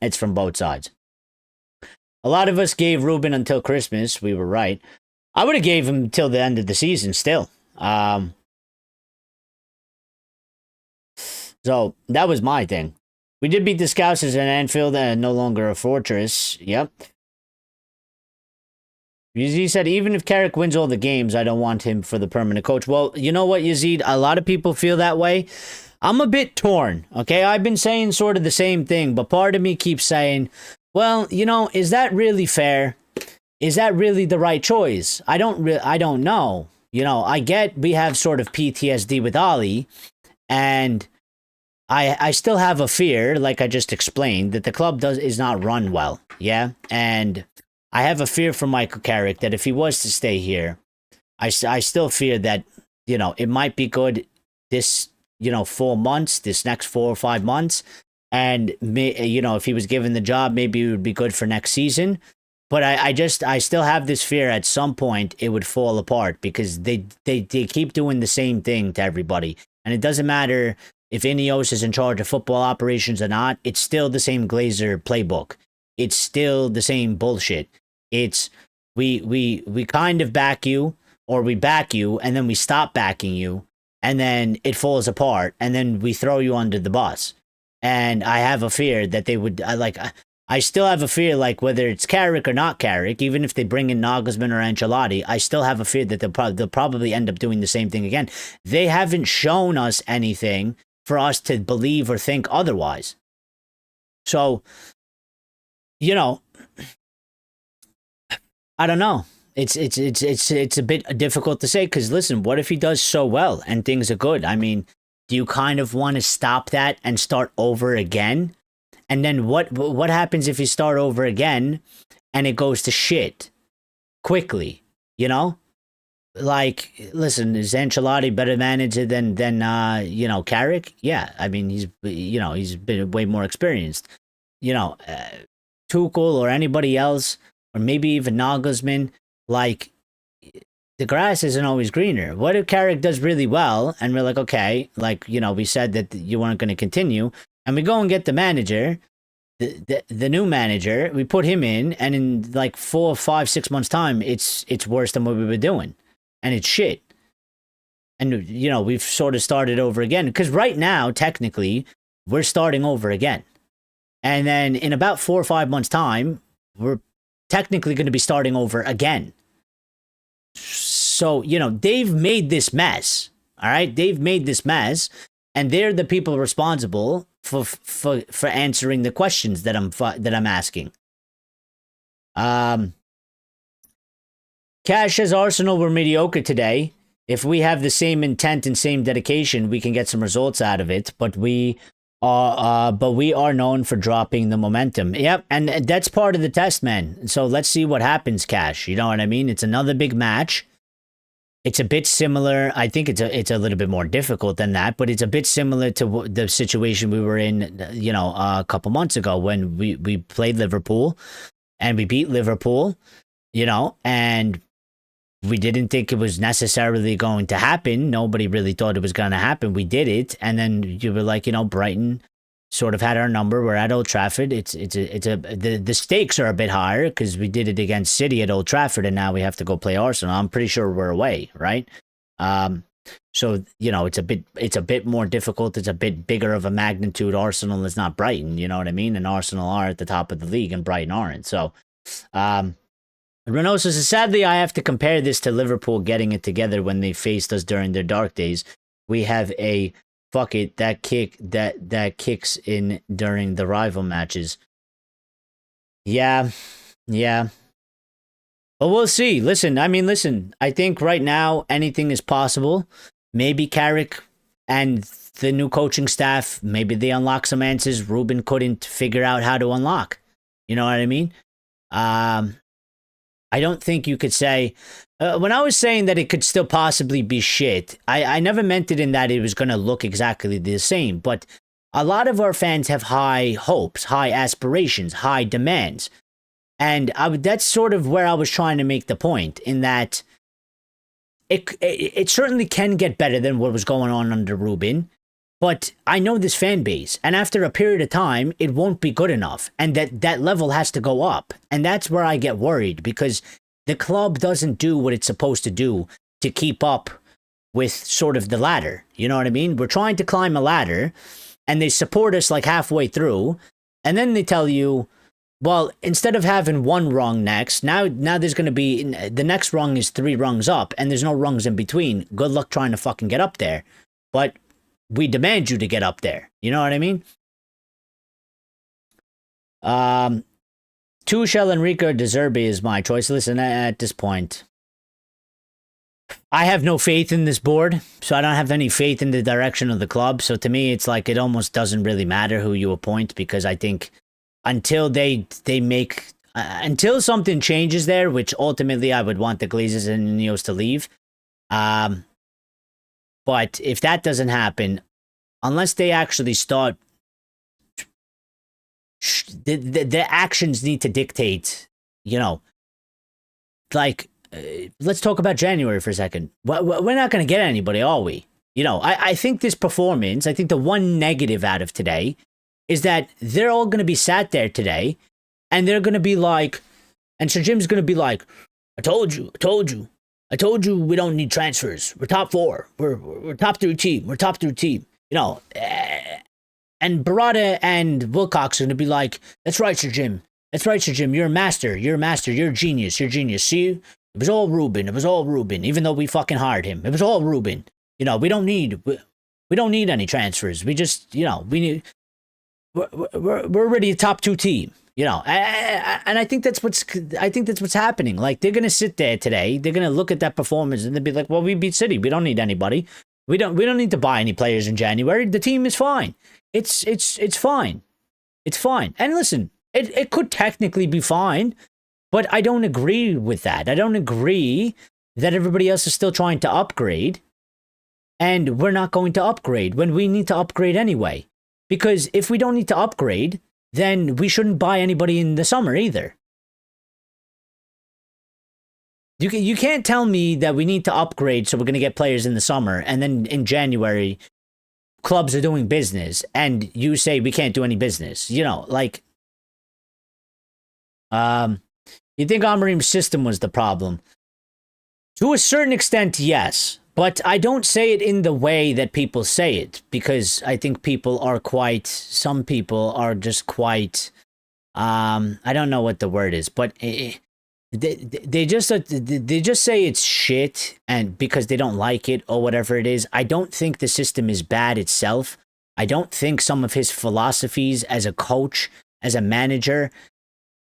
It's from both sides. A lot of us gave Ruben until Christmas. We were right. I would have gave him till the end of the season still. So that was my thing. We did beat the Scousers in Anfield and no longer a fortress. Yep. Yazid said, even if Carrick wins all the games, I don't want him for the permanent coach. Well, you know what, Yazid? A lot of people feel that way. I'm a bit torn, okay? I've been saying sort of the same thing, but part of me keeps saying, well, is that really fair? Is that really the right choice? I don't know. I get we have sort of PTSD with Ali, and I still have a fear, like I just explained, that the club is not run well, yeah? And I have a fear for Michael Carrick that if he was to stay here, I still fear that, it might be good this, 4 months, this next 4 or 5 months, and, if he was given the job, maybe it would be good for next season. But I still have this fear at some point it would fall apart, because they keep doing the same thing to everybody. And it doesn't matter if Ineos is in charge of football operations or not, it's still the same Glazer playbook. It's still the same bullshit. It's we kind of back you, or we back you, and then we stop backing you, and then it falls apart, and then we throw you under the bus. And I have a fear that they would I still have a fear, like, whether it's Carrick or not Carrick, even if they bring in Nagelsmann or Ancelotti, I still have a fear that they'll probably end up doing the same thing again. They haven't shown us anything for us to believe or think otherwise. So, I don't know. It's a bit difficult to say, because listen, what if he does so well and things are good? I mean, do you kind of want to stop that and start over again? And then what happens if you start over again and it goes to shit quickly? Like, listen, is Ancelotti better manager than Carrick? Yeah, I mean, he's been way more experienced. Tuchel or anybody else, or maybe even Nagelsmann, like, the grass isn't always greener. What if Carrick does really well and we're like, okay, like, we said that you weren't going to continue, and we go and get the manager, the new manager, we put him in, and in like 4, 5, 6 months time, it's worse than what we were doing, and it's shit. And we've sort of started over again, because right now, technically, we're starting over again. And then in about 4 or 5 months time, we're technically going to be starting over again. So, they've made this mess. All right. They've made this mess, and they're the people responsible for answering the questions that I'm asking. Cash says Arsenal were mediocre today. If we have the same intent and same dedication, we can get some results out of it. But we are known for dropping the momentum. Yep, and that's part of the test, man. So let's see what happens, Cash. You know what I mean? It's another big match. It's a bit similar. I think it's a little bit more difficult than that, but it's a bit similar to the situation we were in, a couple months ago when we played Liverpool and we beat Liverpool, and we didn't think it was necessarily going to happen. Nobody really thought it was going to happen. We did it, and then you were like, Brighton sort of had our number. We're at Old Trafford. The stakes are a bit higher because we did it against City at Old Trafford, and now we have to go play Arsenal. I'm pretty sure we're away, right? So it's a bit more difficult. It's a bit bigger of a magnitude. Arsenal is not Brighton, you know what I mean? And Arsenal are at the top of the league, and Brighton aren't. So, Reynoso says, sadly, I have to compare this to Liverpool getting it together when they faced us during their dark days. We have a fuck it, that kicks in during the rival matches. Yeah. But we'll see. Listen, I think right now anything is possible. Maybe Carrick and the new coaching staff, maybe they unlock some answers Ruben couldn't figure out how to unlock. You know what I mean? I don't think you could say, when I was saying that it could still possibly be shit, I never meant it in that it was going to look exactly the same, but a lot of our fans have high hopes, high aspirations, high demands. And that's sort of where I was trying to make the point, in that it certainly can get better than what was going on under Ruben. But I know this fan base, and after a period of time, it won't be good enough, and that level has to go up. And that's where I get worried, because the club doesn't do what it's supposed to do to keep up with sort of the ladder. You know what I mean? We're trying to climb a ladder, and they support us like halfway through, and then they tell you, well, instead of having one rung next, now there's going to be, the next rung is 3 rungs up, and there's no rungs in between. Good luck trying to fucking get up there. But we demand you to get up there. You know what I mean? Tuchel, Enrique, De Zerbi is my choice. Listen, at this point, I have no faith in this board, so I don't have any faith in the direction of the club. So to me, it's like it almost doesn't really matter who you appoint, because I think until they make until something changes there, which ultimately I would want the Glazers and Neos to leave. But if that doesn't happen, unless they actually start, the actions need to dictate, let's talk about January for a second. We're not going to get anybody, are we? I think this performance, I think the one negative out of today is that they're all going to be sat there today, and they're going to be like, and Sir Jim's going to be like, I told you we don't need transfers. We're top 4. We're top 3 team. We're top 3 team. And Barada and Wilcox are going to be like, that's right, Sir Jim. You're a master. You're a genius. See, it was all Ruben. Even though we fucking hired him, it was all Ruben. We don't need any transfers. We just, we're already a top 2 team. And I think that's what's happening. Like, they're gonna sit there today, they're gonna look at that performance, and they'll be like, well, we beat City. We don't need anybody. We don't need to buy any players in January. The team is fine. It's fine. It's fine. And listen, it could technically be fine, but I don't agree with that. I don't agree that everybody else is still trying to upgrade, and we're not going to upgrade when we need to upgrade anyway. Because if we don't need to upgrade, then we shouldn't buy anybody in the summer either. You can't tell me that we need to upgrade so we're going to get players in the summer, and then in January, clubs are doing business, and you say we can't do any business. You think Amorim's system was the problem? To a certain extent, yes. But I don't say it in the way that people say it, because I think some people are just quite, I don't know what the word is, but they just say it's shit, and because they don't like it or whatever it is. I don't think the system is bad itself. I don't think some of his philosophies as a coach, as a manager,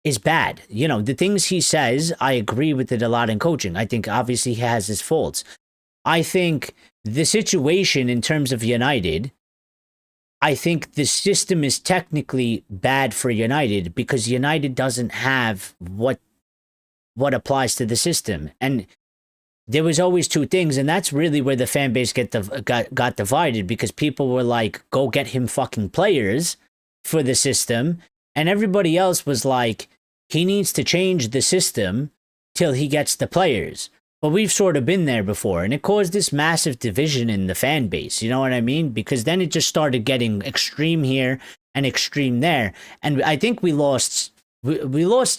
is bad. The things he says, I agree with it a lot in coaching. I think obviously he has his faults. I think the situation in terms of United, I think the system is technically bad for United, because United doesn't have what applies to the system. And there was always two things, and that's really where the fan base got divided, because people were like, go get him fucking players for the system, and everybody else was like, he needs to change the system till he gets the players. But we've sort of been there before, and it caused this massive division in the fan base, you know what I mean? Because then it just started getting extreme here and extreme there, and I think we lost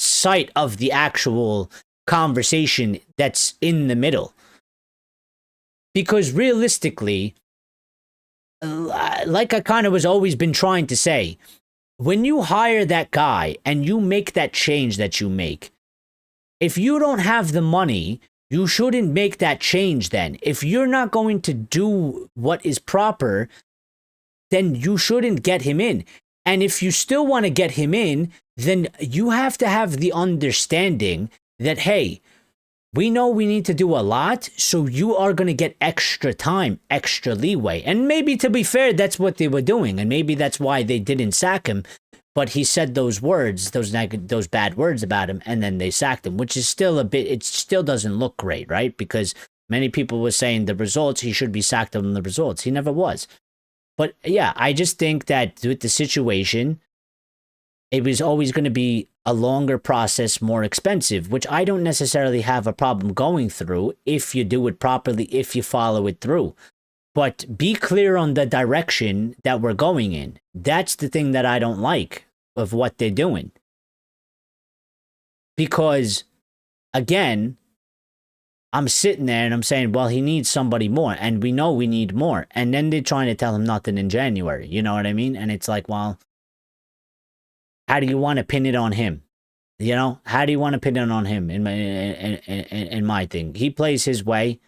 sight of the actual conversation that's in the middle. Because realistically, like I kind of was always been trying to say, when you hire that guy and you make that change that you make, if you don't have the money, you shouldn't make that change then. If you're not going to do what is proper, then you shouldn't get him in. And if you still want to get him in, then you have to have the understanding that, hey, we know we need to do a lot, so you are going to get extra time, extra leeway. And maybe, to be fair, that's what they were doing, and maybe that's why they didn't sack him. But he said those words, those bad words about him, and then they sacked him, which is still it still doesn't look great, right? Because many people were saying the results, he should be sacked on the results. He never was. But yeah, I just think that with the situation, it was always going to be a longer process, more expensive, which I don't necessarily have a problem going through if you do it properly, if you follow it through. But be clear on the direction that we're going in. That's the thing that I don't like of what they're doing. Because, again, I'm sitting there and I'm saying, well, he needs somebody more, and we know we need more. And then they're trying to tell him nothing in January. You know what I mean? And it's like, well, how do you want to pin it on him? You know, how do you want to pin it on him in my thing? He plays his way.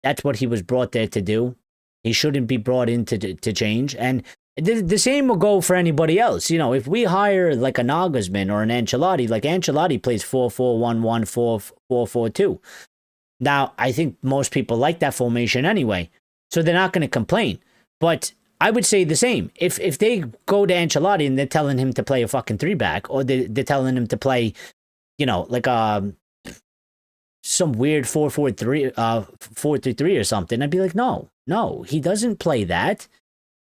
That's what he was brought there to do. He shouldn't be brought in to change. And the same will go for anybody else. You know, if we hire like a Nagelsmann or an Ancelotti, like Ancelotti plays 4-4-1-1, 4-4-2. Now, I think most people like that formation anyway, so they're not going to complain. But I would say the same. If they go to Ancelotti and they're telling him to play a fucking 3-back, or they're telling him to play, you know, like some weird 4-4-3, 4-3-3 or something, I'd be like, no, he doesn't play that.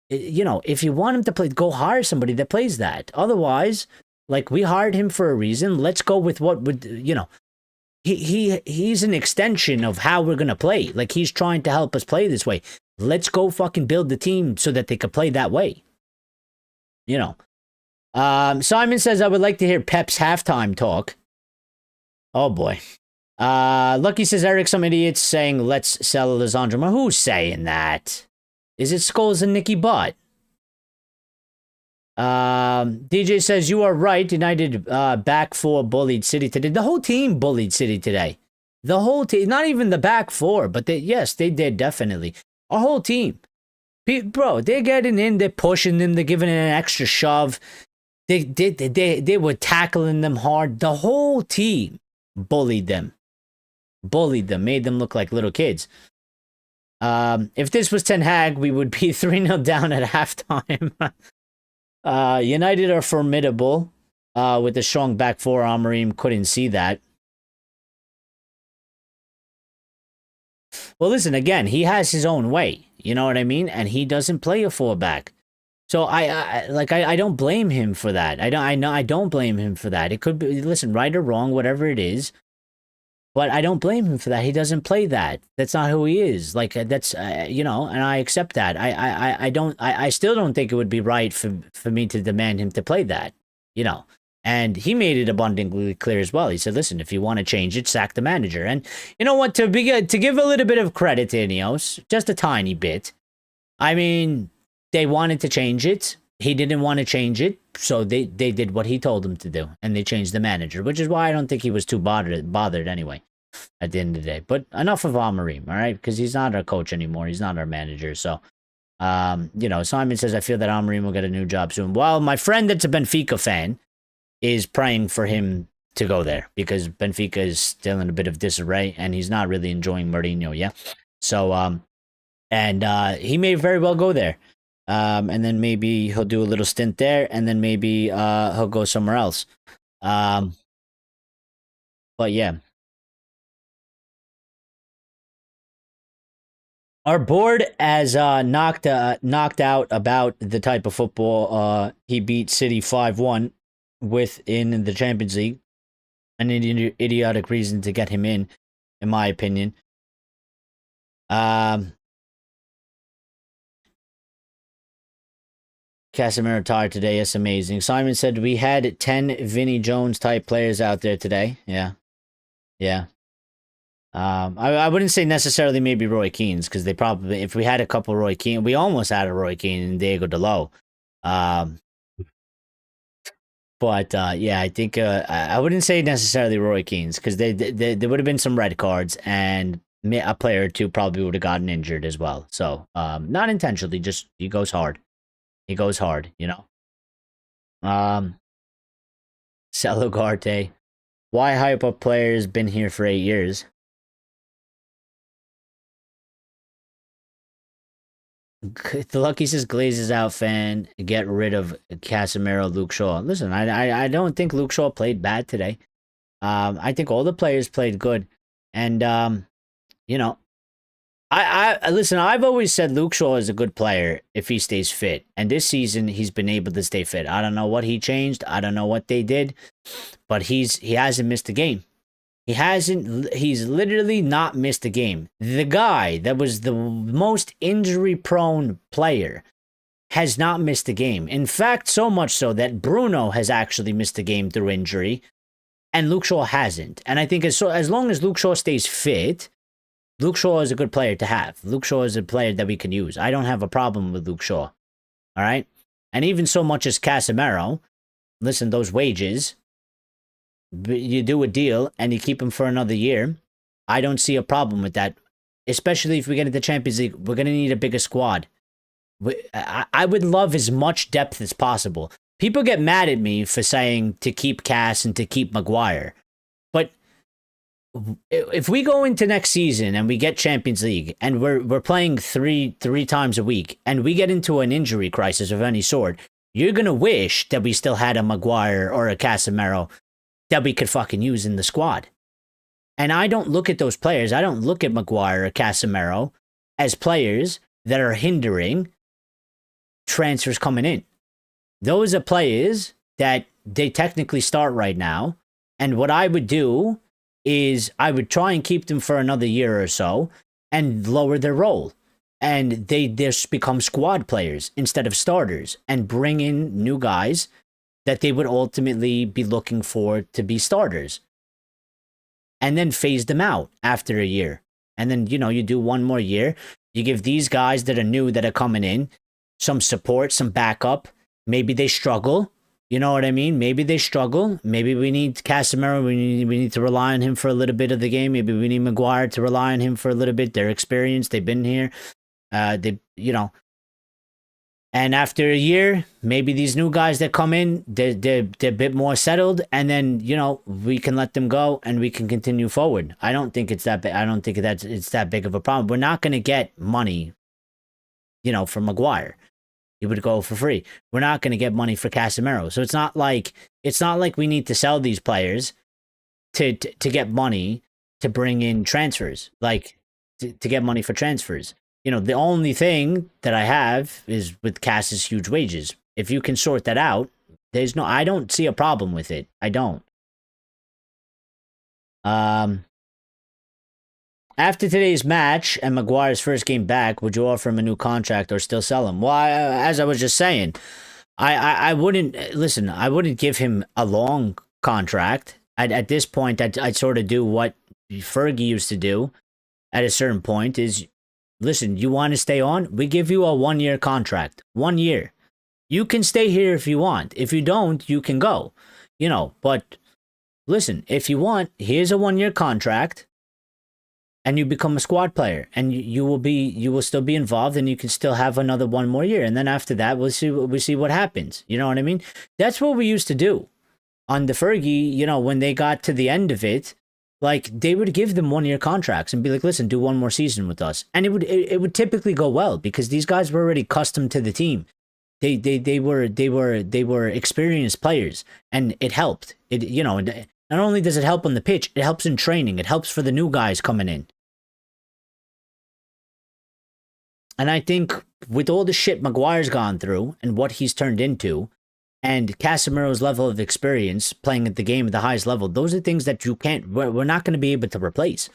You know, if you want him to play, go hire somebody that plays that. Otherwise, like, we hired him for a reason. Let's go with what would, you know. He's an extension of how we're going to play. Like, he's trying to help us play this way. Let's go fucking build the team so that they could play that way. You know. Simon says, I would like to hear Pep's halftime talk. Oh, boy. Lucky says, Eric, some idiots saying, let's sell Lisandro. Who's saying that? Is it Scholes and Nicky Butt? DJ says, you are right. United back four bullied City today. The whole team bullied City today. The whole team. Not even the back four, but yes, they did, definitely. Our whole team. Bro, they're getting in. They're pushing them. They're giving it an extra shove. They were tackling them hard. The whole team bullied them. Made them look like little kids. If this was Ten Hag, we would be 3-0 down at halftime. United are formidable with a strong back four. Amorim couldn't see that. Well, listen, again, he has his own way. You know what I mean? And he doesn't play a 4-back. So I don't blame him for that. I don't blame him for that. It could be, listen, right or wrong, whatever it is. But I don't blame him for that. He doesn't play that. That's not who he is. Like, that's, you know, and I accept that. I still don't think it would be right for me to demand him to play that, you know. And he made it abundantly clear as well. He said, listen, if you want to change it, sack the manager. And you know what, to give a little bit of credit to Ineos, just a tiny bit. I mean, they wanted to change it. He didn't want to change it, so they did what he told them to do, and they changed the manager, which is why I don't think he was too bothered anyway, at the end of the day. But enough of Amorim, all right? Because he's not our coach anymore. He's not our manager. So, you know, Simon says, I feel that Amorim will get a new job soon. Well, my friend that's a Benfica fan is praying for him to go there, because Benfica is still in a bit of disarray, and he's not really enjoying Mourinho, yeah? So, he may very well go there. And then maybe he'll do a little stint there, and then maybe he'll go somewhere else. But yeah. Our board has knocked out about the type of football he beat City 5-1 with in the Champions League. An idiotic reason to get him in my opinion. Casemiro retired today. It's amazing. Simon said we had 10 Vinnie Jones type players out there today. Yeah. Yeah. I wouldn't say necessarily maybe Roy Keane's because they probably, if we had a couple Roy Keane, we almost had a Roy Keane and Diego Dalot. But yeah, I think I wouldn't say necessarily Roy Keane's because there would have been some red cards and a player or two probably would have gotten injured as well. So not intentionally, just he goes hard. He goes hard, you know. Celugarte. Why hype up players been here for 8 years? The Lucky says Glazes out fan. Get rid of Casemiro, Luke Shaw. Listen, I don't think Luke Shaw played bad today. I think all the players played good. And you know, I listen, I've always said Luke Shaw is a good player if he stays fit. And this season he's been able to stay fit. I don't know what he changed. I don't know what they did. But he hasn't missed a game. He's literally not missed a game. The guy that was the most injury prone player has not missed a game. In fact, so much so that Bruno has actually missed a game through injury and Luke Shaw hasn't. And I think as long as Luke Shaw stays fit, Luke Shaw is a good player to have. Luke Shaw is a player that we can use. I don't have a problem with Luke Shaw. All right? And even so much as Casemiro, listen, those wages, you do a deal and you keep him for another year, I don't see a problem with that. Especially if we get into Champions League, we're going to need a bigger squad. I would love as much depth as possible. People get mad at me for saying to keep Cass and to keep Maguire. But if we go into next season and we get Champions League and we're playing three times a week and we get into an injury crisis of any sort, you're going to wish that we still had a Maguire or a Casemiro that we could fucking use in the squad. And I don't look at those players. I don't look at Maguire or Casemiro as players that are hindering transfers coming in. Those are players that they technically start right now. And what I would do is I would try and keep them for another year or so and lower their role. And they just become squad players instead of starters and bring in new guys that they would ultimately be looking for to be starters. And then phase them out after a year. And then, you know, you do one more year. You give these guys that are new, that are coming in, some support, some backup. Maybe they struggle. You know what I mean? Maybe they struggle. Maybe we need Casemiro. We need to rely on him for a little bit of the game. Maybe we need Maguire to rely on him for a little bit. They're experienced. They've been here. You know. And after a year, maybe these new guys that come in, they're a bit more settled, and then, you know, we can let them go and we can continue forward. I don't think it's that big. I don't think it's that big of a problem. We're not going to get money, you know, from Maguire. He would go for free. We're not going to get money for Casemiro. So it's not like we need to sell these players to get money to bring in transfers, like to get money for transfers. You know, the only thing that I have is with Cass's huge wages. If you can sort that out, I don't see a problem with it. I don't. After today's match and Maguire's first game back, would you offer him a new contract or still sell him? Well, as I was just saying, I wouldn't, listen, I wouldn't give him a long contract. At this point, I'd sort of do what Fergie used to do at a certain point is, listen, you want to stay on? We give you a 1-year contract. 1 year. You can stay here if you want. If you don't, you can go. You know, but listen, if you want, here's a 1-year contract and you become a squad player and you will still be involved and you can still have another 1 more year. And then after that, we'll see what happens. You know what I mean? That's what we used to do on the Fergie, you know, when they got to the end of it. Like, they would give them 1-year contracts and be like, listen, do 1 more season with us. And it would typically go well because these guys were already accustomed to the team. They were experienced players, and it helped. It, you know, not only does it help on the pitch, it helps in training. It helps for the new guys coming in. And I think with all the shit Maguire's gone through and what he's turned into, and Casemiro's level of experience playing at the game at the highest level, those are things that we're not going to be able to replace.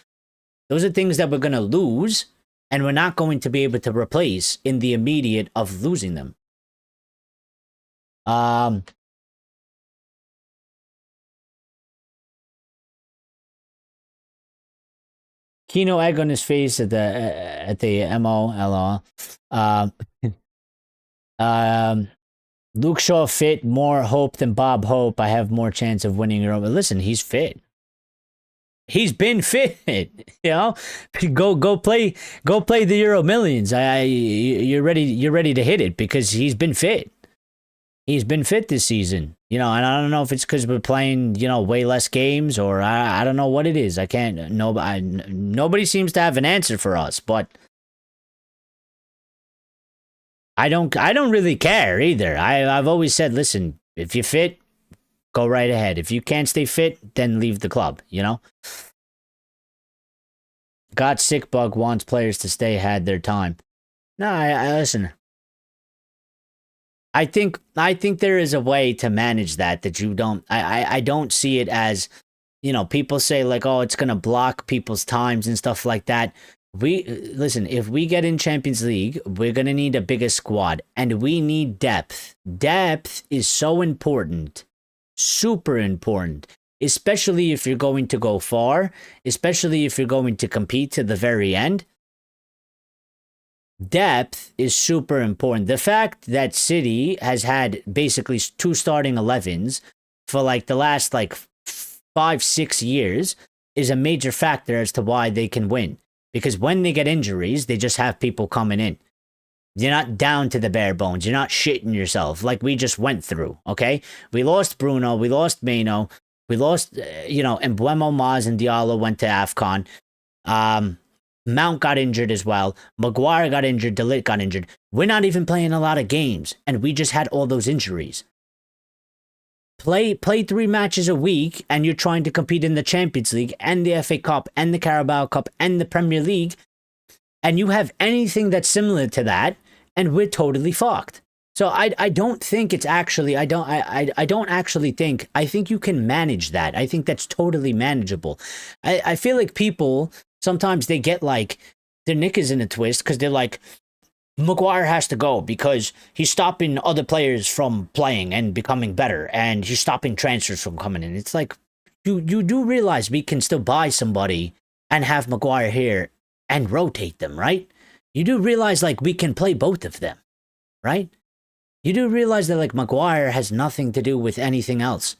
Those are things that we're going to lose, and we're not going to be able to replace in the immediate of losing them. Kino egg on his face at the MOLO. Luke Shaw fit, more hope than Bob Hope. I have more chance of winning Europa. Listen, he's fit. He's been fit. You know, go play the Euro Millions. You're ready to hit it because he's been fit. He's been fit this season. You know, and I don't know if it's because we're playing, you know, way less games, or I don't know what it is. Nobody seems to have an answer for us, but I don't really care either. I've always said, listen, if you're fit, go right ahead. If you can't stay fit, then leave the club, you know? God Sick Bug wants players to stay had their time. No, I listen. I think there is a way to manage that you don't. I don't see it as, you know, people say like, oh, it's gonna block people's times and stuff like that. Listen, if we get in Champions League, we're gonna need a bigger squad, and we need depth. Depth is so important, super important, especially if you're going to go far, especially if you're going to compete to the very end. Depth is super important. The fact that City has had basically 2 starting 11s for like the last like 5-6 years is a major factor as to why they can win. Because when they get injuries, they just have people coming in. You're not down to the bare bones. You're not shitting yourself like we just went through, okay? We lost Bruno. We lost Mano. We lost, Embuemo, Maz, and Diallo went to AFCON. Mount got injured as well. Maguire got injured. De Ligt got injured. We're not even playing a lot of games, and we just had all those injuries. Play 3 matches a week, and you're trying to compete in the Champions League and the FA Cup and the Carabao Cup and the Premier League, and you have anything that's similar to that, and we're totally fucked. So I don't think it's actually, I don't actually think, I think you can manage that. I think that's totally manageable. I feel like people, sometimes they get like, their knickers in a twist because they're like, Maguire has to go because he's stopping other players from playing and becoming better, and he's stopping transfers from coming in. It's like, you do realize we can still buy somebody and have Maguire here and rotate them, right? You do realize like we can play both of them, right? You do realize that like Maguire has nothing to do with anything else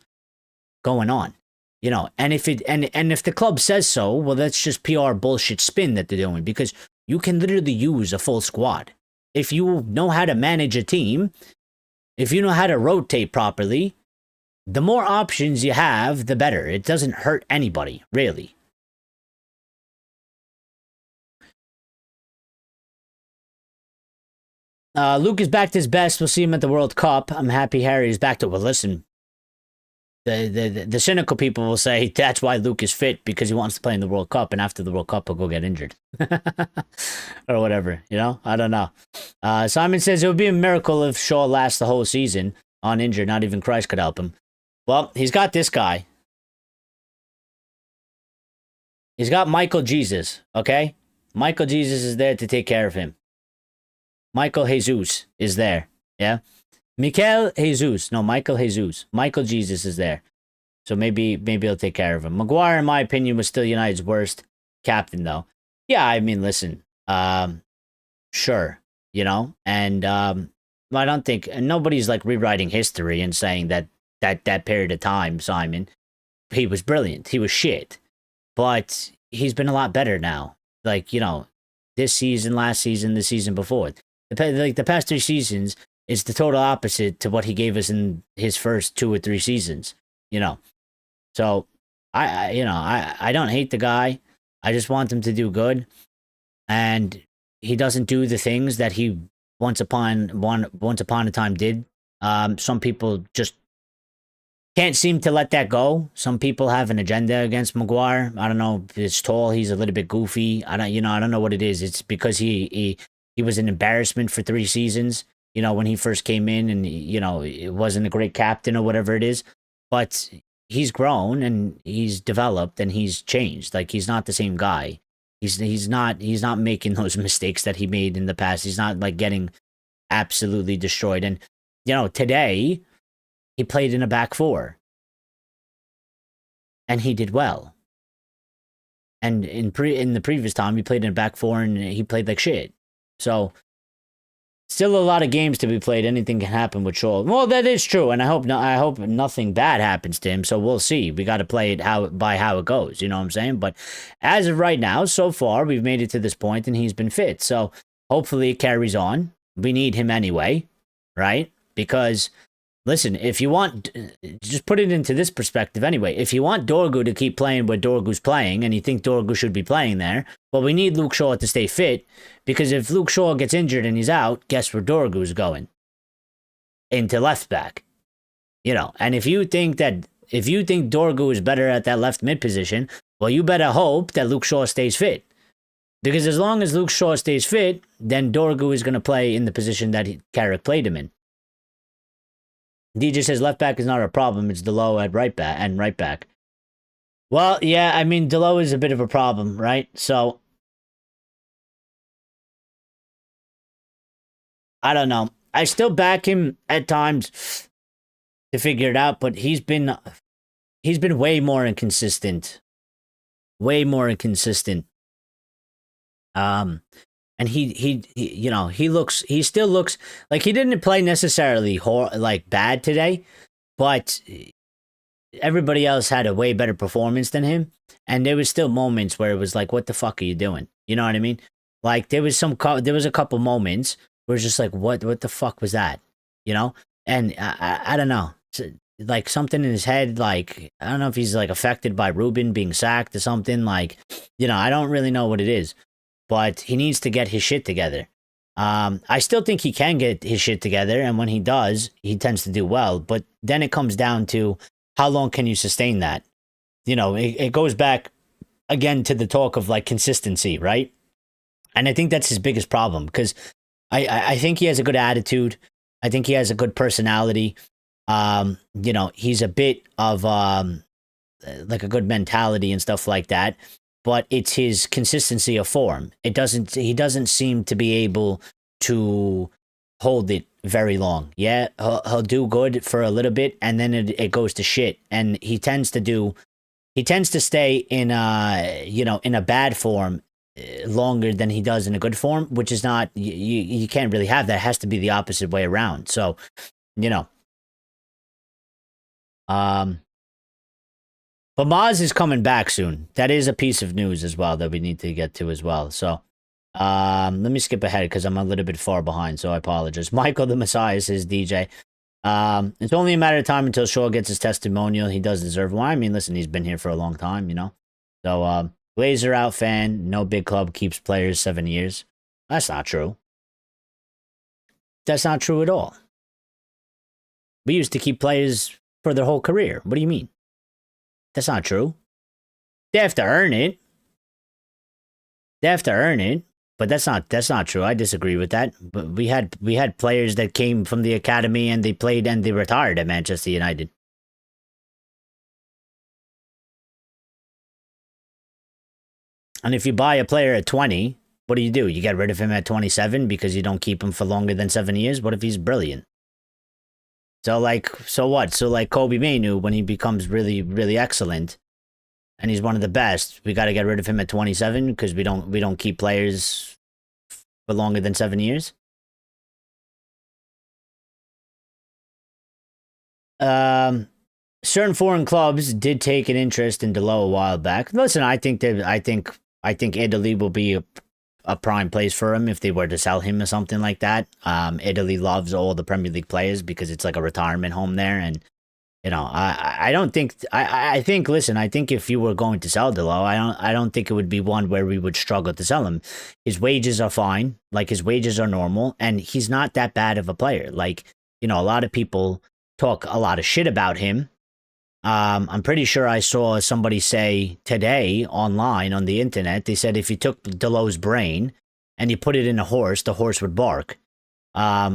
going on, you know. And if the club says so, well, that's just PR bullshit spin that they're doing, because you can literally use a full squad. If you know how to manage a team, if you know how to rotate properly, the more options you have, the better. It doesn't hurt anybody, really. Luke is back to his best. We'll see him at the World Cup. I'm happy Harry is back to... Well, listen, the cynical people will say that's why Luke is fit, because he wants to play in the World Cup, and after the World Cup he'll go get injured. Or whatever, you know? I don't know. Simon says it would be a miracle if Shaw lasts the whole season uninjured. Not even Christ could help him. Well, he's got this guy. He's got Michael Jesus, okay? Michael Jesus is there to take care of him. Michael Jesus is there, yeah? Michael Jesus. No, Michael Jesus. Michael Jesus is there. So maybe he'll take care of him. Maguire, in my opinion, was still United's worst captain, though. Yeah, I mean, listen. Sure, you know? And I don't think... Nobody's, like, rewriting history and saying that period of time, Simon, he was brilliant. He was shit. But he's been a lot better now. Like, you know, this season, last season, the season before. The past 3 seasons is the total opposite to what he gave us in his first 2 or 3 seasons, you know. So I don't hate the guy. I just want him to do good, and he doesn't do the things that he once upon a time did. Some people just can't seem to let that go. Some people have an agenda against Maguire. I don't know if it's tall. He's a little bit goofy. I don't know what it is. It's because he He was an embarrassment for 3 seasons, you know, when he first came in, and, you know, it wasn't a great captain or whatever it is. But he's grown and he's developed and he's changed. Like, he's not the same guy. He's not making those mistakes that he made in the past. He's not like getting absolutely destroyed. And, you know, today he played in a back four and he did well. And in the previous time he played in a back four and he played like shit. So still a lot of games to be played. Anything can happen with Shaw. Well, that is true, and I hope nothing bad happens to him. So we'll see. We got to play it by how it goes. You know what I'm saying? But as of right now, so far we've made it to this point, and he's been fit. So hopefully it carries on. We need him anyway, right? Because listen, if you want, just put it into this perspective anyway. If you want Dorgu to keep playing where Dorgu's playing, and you think Dorgu should be playing there, well, we need Luke Shaw to stay fit, because if Luke Shaw gets injured and he's out, guess where Dorgu's going? Into left back. You know, and if you think Dorgu is better at that left mid position, well, you better hope that Luke Shaw stays fit. Because as long as Luke Shaw stays fit, then Dorgu is going to play in the position that Carrick played him in. DJ says left back is not a problem. It's Delo at right back. Well, yeah, I mean, Delo is a bit of a problem, right? So, I don't know. I still back him at times to figure it out, but he's been way more inconsistent. Way more inconsistent. And he you know, he still looks like he didn't play necessarily like bad today, but everybody else had a way better performance than him. And there was still moments where it was like, what the fuck are you doing? You know what I mean? Like there was a couple moments where it's just like, what the fuck was that? You know? And I don't know. Like something in his head, like, I don't know if he's like affected by Ruben being sacked or something. Like, you know, I don't really know what it is. But he needs to get his shit together. I still think he can get his shit together, and when he does, he tends to do well. But then it comes down to how long can you sustain that? You know, it goes back again to the talk of like consistency, right? And I think that's his biggest problem, because I think he has a good attitude. I think he has a good personality. You know, he's a bit of like a good mentality and stuff like that. But it's his consistency of form. He doesn't seem to be able to hold it very long. Yeah, he'll do good for a little bit, and then it goes to shit. And he tends to stay in a bad form longer than he does in a good form, which is not, you can't really have that. It has to be the opposite way around. So, you know. But Maz is coming back soon. That is a piece of news as well that we need to get to as well. So, let me skip ahead because I'm a little bit far behind, so I apologize. Michael the Messiah says, DJ, it's only a matter of time until Shaw gets his testimonial. He does deserve one. I mean, listen, he's been here for a long time, you know. So, Blazer out fan, no big club keeps players 7 years. That's not true. That's not true at all. We used to keep players for their whole career. What do you mean? That's not true. They have to earn it. But that's not true. I disagree with that. But we had players that came from the academy and they played and they retired at Manchester United. And if you buy a player at 20, what do? You get rid of him at 27 because you don't keep him for longer than 7 years? What if he's brilliant? So what? So like Kobe Mainu, when he becomes really, really excellent, and he's one of the best, we got to get rid of him at 27 because we don't keep players for longer than 7 years. Certain foreign clubs did take an interest in Delo a while back. Listen, I think Italy will be a prime place for him if they were to sell him or something like that. Italy loves all the Premier League players because it's like a retirement home there. And, you know, I think if you were going to sell Delo, I don't think it would be one where we would struggle to sell him. His wages are fine. Like, his wages are normal, and he's not that bad of a player. Like, you know, a lot of people talk a lot of shit about him. I'm pretty sure I saw somebody say today online on the internet, they said if you took Delo's brain and you put it in a horse, the horse would bark.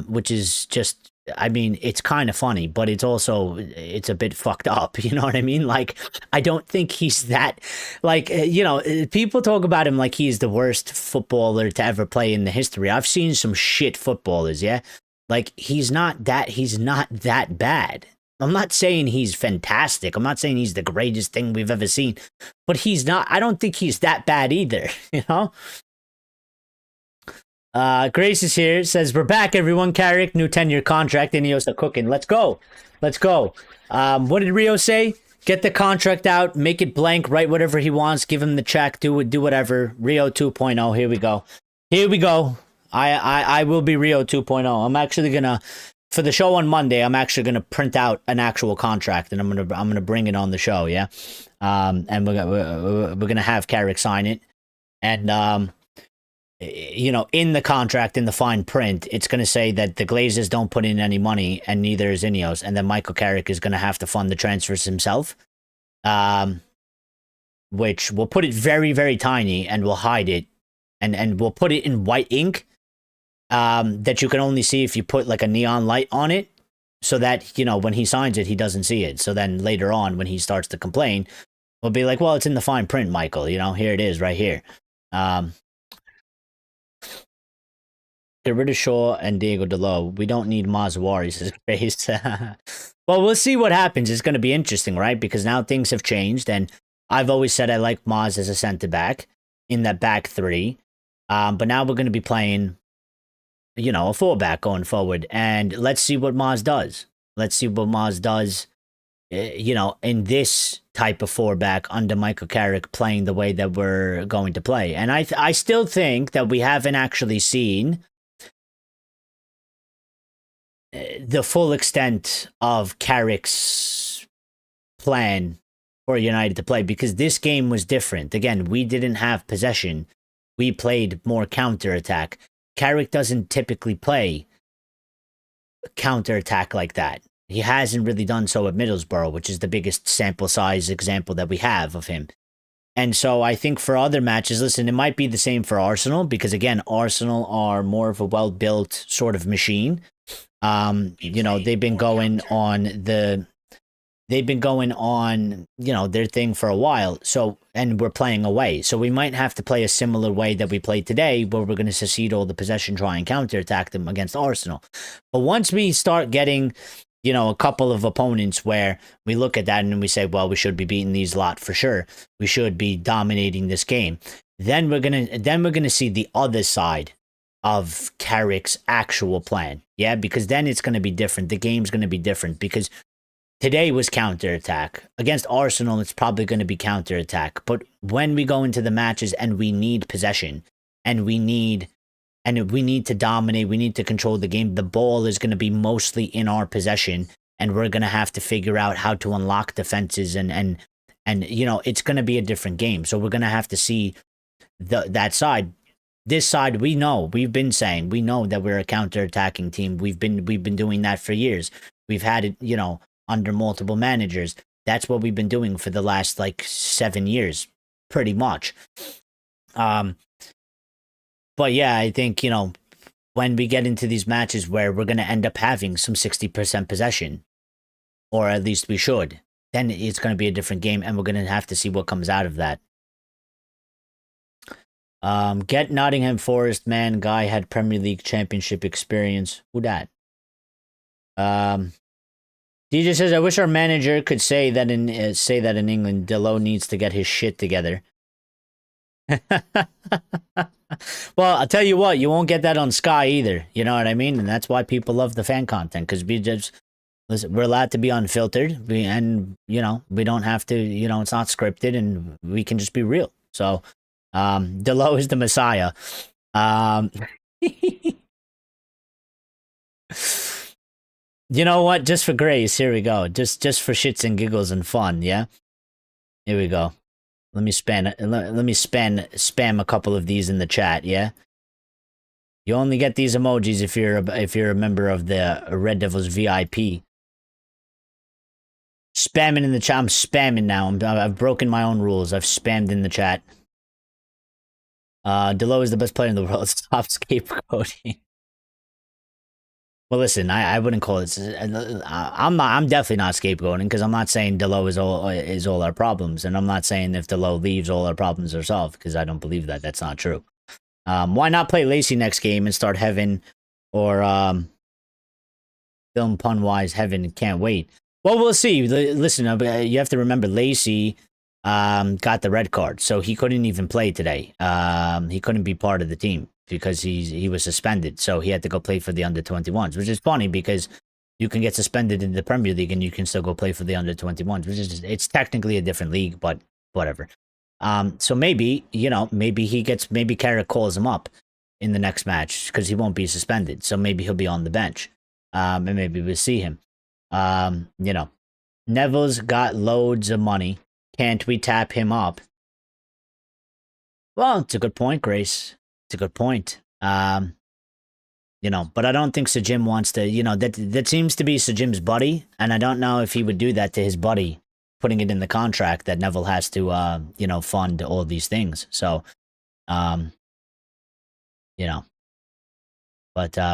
Which is just, I mean, it's kind of funny, but it's also, it's a bit fucked up. You know what I mean? Like, I don't think he's that, like, people talk about him like he's the worst footballer to ever play in the history. I've seen some shit footballers, yeah? Like, he's not that bad. I'm not saying he's fantastic. I'm not saying he's the greatest thing we've ever seen, but I don't think he's that bad either, you know? Grace is here, says, we're back, everyone. Carrick, new 10-year contract. Ineos are cooking. Let's go. Let's go. What did Rio say? Get the contract out, make it blank, write whatever he wants, give him the check, do whatever. Rio 2.0, here we go. Here we go. I will be Rio 2.0. I'm actually gonna, for the show on Monday, I'm actually gonna print out an actual contract, and I'm gonna bring it on the show, yeah? And we're gonna have Carrick sign it. And in the contract, in the fine print, it's going to say that the Glazers don't put in any money, and neither is Ineos, and then Michael Carrick is going to have to fund the transfers himself, which we'll put it very, very tiny, and we'll hide it, and we'll put it in white ink that you can only see if you put like a neon light on it, so that, when he signs it, he doesn't see it. So then later on, when he starts to complain, we'll be like, well, it's in the fine print, Michael, here it is right here. Get rid of Shaw and Diego Dalot. We don't need Mazuari, says Grace. Well, we'll see what happens. It's going to be interesting, right? Because now things have changed, and I've always said I like Maz as a centre-back in that back three. But now we're going to be playing, a fullback going forward. And let's see what Maz does. Let's see what Maz does, in this type of fullback under Michael Carrick, playing the way that we're going to play. And I still think that we haven't actually seen the full extent of Carrick's plan for United to play, because this game was different. Again, we didn't have possession. We played more counter-attack. Carrick doesn't typically play counter-attack like that. He hasn't really done so at Middlesbrough, which is the biggest sample size example that we have of him. And so I think for other matches, listen, it might be the same for Arsenal, because again, Arsenal are more of a well-built sort of machine. They've been going on their thing for a while. So, and we're playing away. So we might have to play a similar way that we played today, where we're going to secede all the possession, try and counterattack them against Arsenal. But once we start getting, a couple of opponents where we look at that and we say, well, we should be beating these lot for sure. We should be dominating this game. Then we're going to see the other side of Carrick's actual plan. Yeah, because then it's going to be different. The game's going to be different, because today was counterattack. Against Arsenal, it's probably going to be counterattack. But when we go into the matches and we need possession, and we need to dominate, we need to control the game, the ball is going to be mostly in our possession, and we're going to have to figure out how to unlock defenses, and it's going to be a different game. So we're going to have to see that side. This side, we know that we're a counter-attacking team. We've been doing that for years. We've had it, under multiple managers. That's what we've been doing for the last 7 years, pretty much. But yeah, I think, when we get into these matches where we're going to end up having some 60% possession, or at least we should, then it's going to be a different game, and we're going to have to see what comes out of that. Get Nottingham Forest, man. Guy had Premier League Championship experience. Who dat? DJ says, I wish our manager could say that in England, Delo needs to get his shit together. Well, I'll tell you what, you won't get that on Sky either. You know what I mean? And that's why people love the fan content, because we're allowed to be unfiltered, we don't have to, it's not scripted, and we can just be real. So, Delo is the Messiah. You know what? Just for grace, here we go. Just for shits and giggles and fun, yeah? Here we go. Let me spam a couple of these in the chat, yeah? You only get these emojis if you're a member of the Red Devils VIP. Spamming in the chat. I'm spamming now. I've broken my own rules. I've spammed in the chat. Delo is the best player in the world. Stop scapegoating. Well, listen, I wouldn't call it. I'm definitely not scapegoating because I'm not saying Delo is all our problems, and I'm not saying if Delo leaves, all our problems are solved because I don't believe that. That's not true. Why not play Lacey next game and start Heaven or film pun wise Heaven? Can't wait. Well, we'll see. Listen, you have to remember Lacey got the red card, so he couldn't even play today. He couldn't be part of the team because he was suspended, so he had to go play for the under-21s, which is funny because you can get suspended in the Premier League and you can still go play for the under-21s, which is it's technically a different league, but whatever. So maybe maybe Carrick calls him up in the next match because he won't be suspended, so maybe he'll be on the bench, and maybe we'll see him. Neville's got loads of money. Can't we tap him up? Well, it's a good point, Grace. It's a good point. But I don't think Sir Jim wants to, that seems to be Sir Jim's buddy, and I don't know if he would do that to his buddy, putting it in the contract that Neville has to, fund all these things. So, but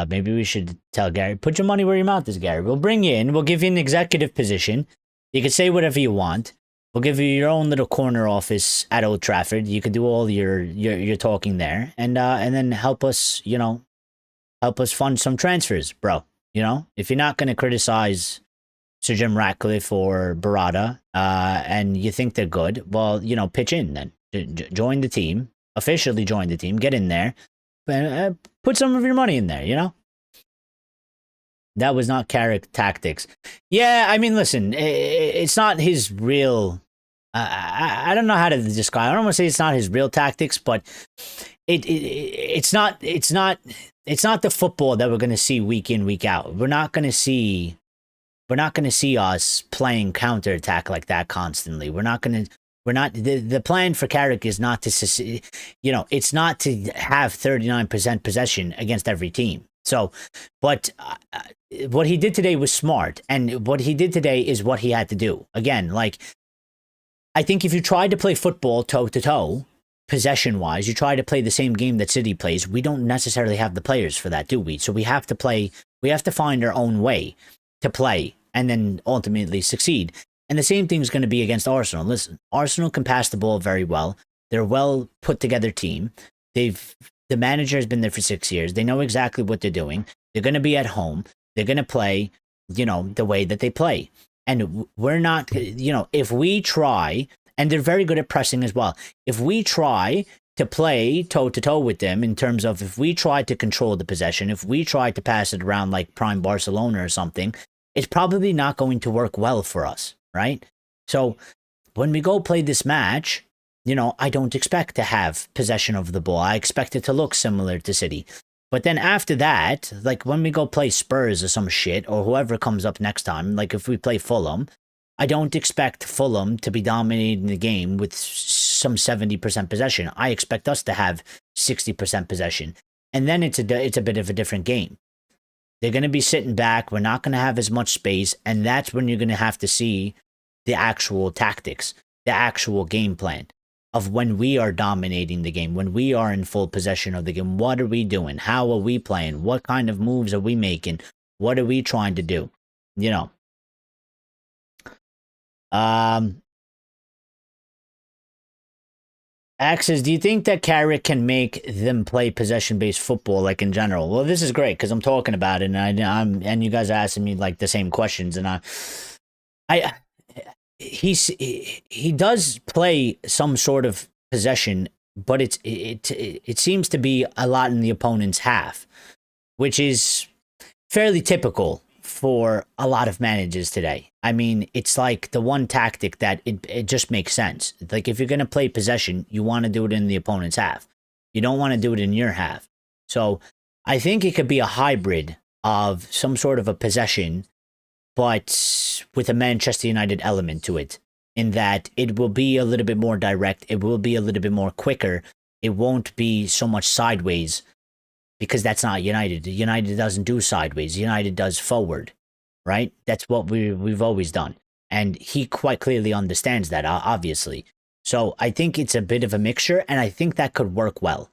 maybe we should tell Gary, put your money where your mouth is, Gary. We'll bring you in. We'll give you an executive position. You can say whatever you want. We'll give you your own little corner office at Old Trafford. You can do all your talking there, and then help us fund some transfers, bro. If you're not gonna criticize Sir Jim Ratcliffe or Barada, and you think they're good, well, pitch in then. Join the team, officially join the team, get in there, and put some of your money in there. That was not Carrick tactics. Yeah, I mean, listen, it's not his real. I don't know how to describe. I don't want to say it's not his real tactics, but it's not the football that we're going to see week in, week out. We're not going to see us playing counterattack like that constantly. The plan for Carrick is not to, it's not to have 39% possession against every team. So, but what he did today was smart, and what he did today is what he had to do. Again, I think if you tried to play football toe-to-toe, possession-wise, you try to play the same game that City plays, we don't necessarily have the players for that, do we? So we have to find our own way to play and then ultimately succeed. And the same thing is going to be against Arsenal. Listen, Arsenal can pass the ball very well. They're a well put together team. The manager has been there for 6 years. They know exactly what they're doing. They're going to be at home. They're going to play, the way that they play. And we're not, if we try, and they're very good at pressing as well. If we try to play toe-to-toe with them in terms of if we try to control the possession, if we try to pass it around like prime Barcelona or something, it's probably not going to work well for us, right? So when we go play this match, I don't expect to have possession of the ball. I expect it to look similar to City. But then after that, like when we go play Spurs or some shit, or whoever comes up next time, like if we play Fulham, I don't expect Fulham to be dominating the game with some 70% possession. I expect us to have 60% possession. And then it's a bit of a different game. They're going to be sitting back. We're not going to have as much space. And that's when you're going to have to see the actual tactics, the actual game plan of when we are dominating the game, when we are in full possession of the game. What are we doing? How are we playing? What kind of moves are we making? What are we trying to do? Axe says, do you think that Carrick can make them play possession-based football, like in general? Well, this is great because I'm talking about it, and you guys are asking me like the same questions, and he does play some sort of possession, but it seems to be a lot in the opponent's half, which is fairly typical for a lot of managers today. I mean, it's like the one tactic that it just makes sense. Like if you're going to play possession, you want to do it in the opponent's half. You don't want to do it in your half. So I think it could be a hybrid of some sort of a possession, but with a Manchester United element to it, in that it will be a little bit more direct. It will be a little bit more quicker. It won't be so much sideways, because that's not United. United doesn't do sideways. United does forward, right? That's what we've always done. And he quite clearly understands that, obviously. So I think it's a bit of a mixture, and I think that could work well.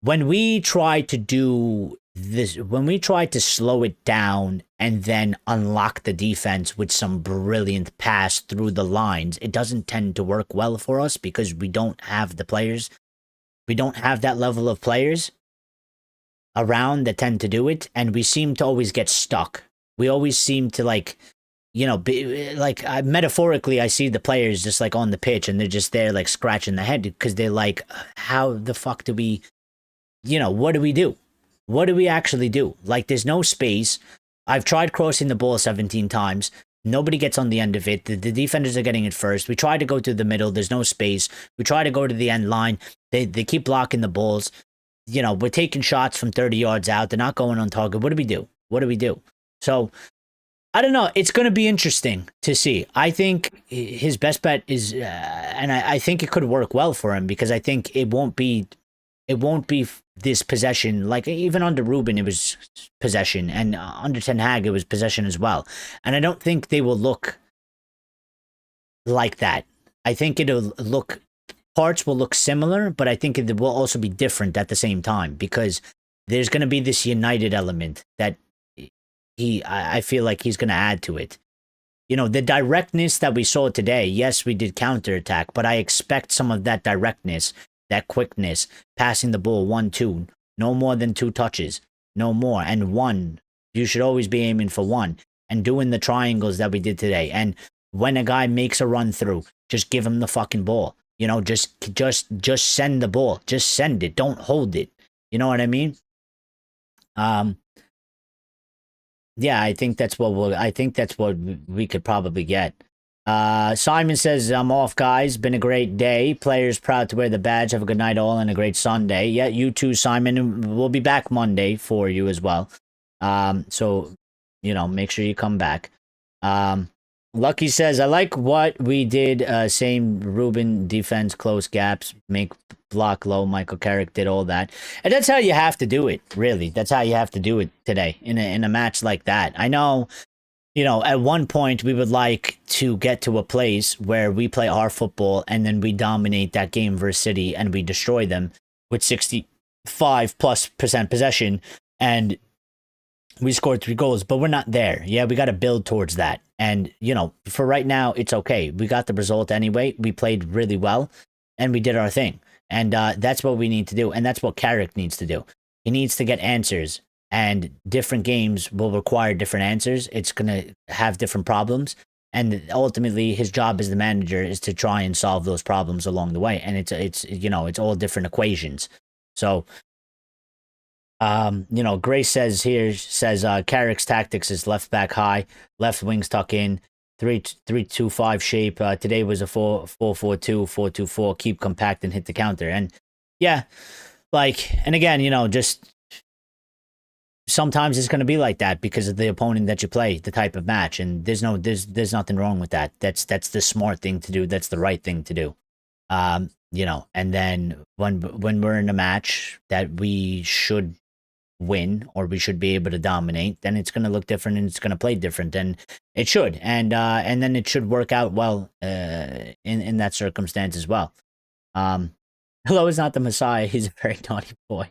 when we try to do this, when we try to slow it down and then unlock the defense with some brilliant pass through the lines, it doesn't tend to work well for us because we don't have the players. We don't have that level of players around that tend to do it, and we seem to always get stuck. We always seem to metaphorically, I see the players just like on the pitch and they're just there like scratching their head because they're like, how the fuck do we, what do we do? What do we actually do? Like, there's no space. I've tried crossing the ball 17 times. Nobody gets on the end of it. The defenders are getting it first. We try to go to the middle. There's no space. We try to go to the end line. They keep blocking the balls. We're taking shots from 30 yards out. They're not going on target. What do we do? What do we do? So, I don't know. It's going to be interesting to see. I think his best bet is, and I think it could work well for him because I think it won't be this possession. Like even under Ruben, it was possession, and under Ten Hag, it was possession as well. And I don't think they will look like that. I think parts will look similar, but I think it will also be different at the same time because there's going to be this united element that I feel like he's going to add to it. The directness that we saw today, yes, we did counterattack, but I expect some of that directness, that quickness, passing the ball 1-2, no more than 2 touches, no more. And 1, you should always be aiming for 1 and doing the triangles that we did today. And when a guy makes a run through, just give him the fucking ball. Just send the ball. Just send it. Don't hold it. You know what I mean? Yeah, I think that's what we could probably get. Simon says, I'm off, guys. Been a great day. Players proud to wear the badge. Have a good night all and a great Sunday. Yeah, you too, Simon. We'll be back Monday for you as well. So, make sure you come back. Lucky says, I like what we did. Same Ruben defense, close gaps, make block low. Michael Carrick did all that. And that's how you have to do it, really. That's how you have to do it today in a match like that. I know, at one point we would like to get to a place where we play our football and then we dominate that game versus City and we destroy them with 65+% possession and we scored 3 goals, but we're not there. Yeah, we got to build towards that. And, for right now, it's okay. We got the result anyway. We played really well and we did our thing. And that's what we need to do. And that's what Carrick needs to do. He needs to get answers. And different games will require different answers. It's going to have different problems. And ultimately, his job as the manager is to try and solve those problems along the way. And it's all different equations. So, Grace says Carrick's tactics is left back high, left wings tuck in, 3-2-5 shape. Today was a 4-4-2, 4-2-4, keep compact and hit the counter. And yeah, and again, just sometimes it's going to be like that because of the opponent that you play, the type of match. And there's nothing wrong with that. That's the smart thing to do. That's the right thing to do. And then when we're in a match that we should win or we should be able to dominate, then it's going to look different and it's going to play different, and it should, and then it should work out well in that circumstance as well. Hello is not the Messiah. He's a very naughty boy.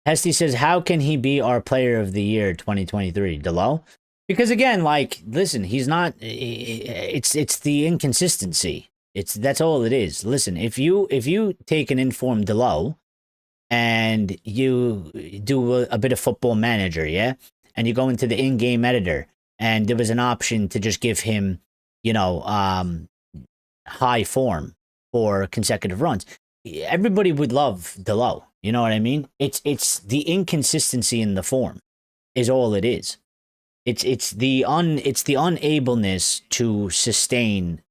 Hesty says, how can he be our player of the year 2023? Delo? Because again, listen, he's not. It's the inconsistency. That's all it is. Listen, if you take an informed Delo and you do a bit of Football Manager, yeah, and you go into the in-game editor, and there was an option to just give him, high form for consecutive runs, everybody would love Delo. You know what I mean? It's the inconsistency in the form is all it is. It's the unableness to sustain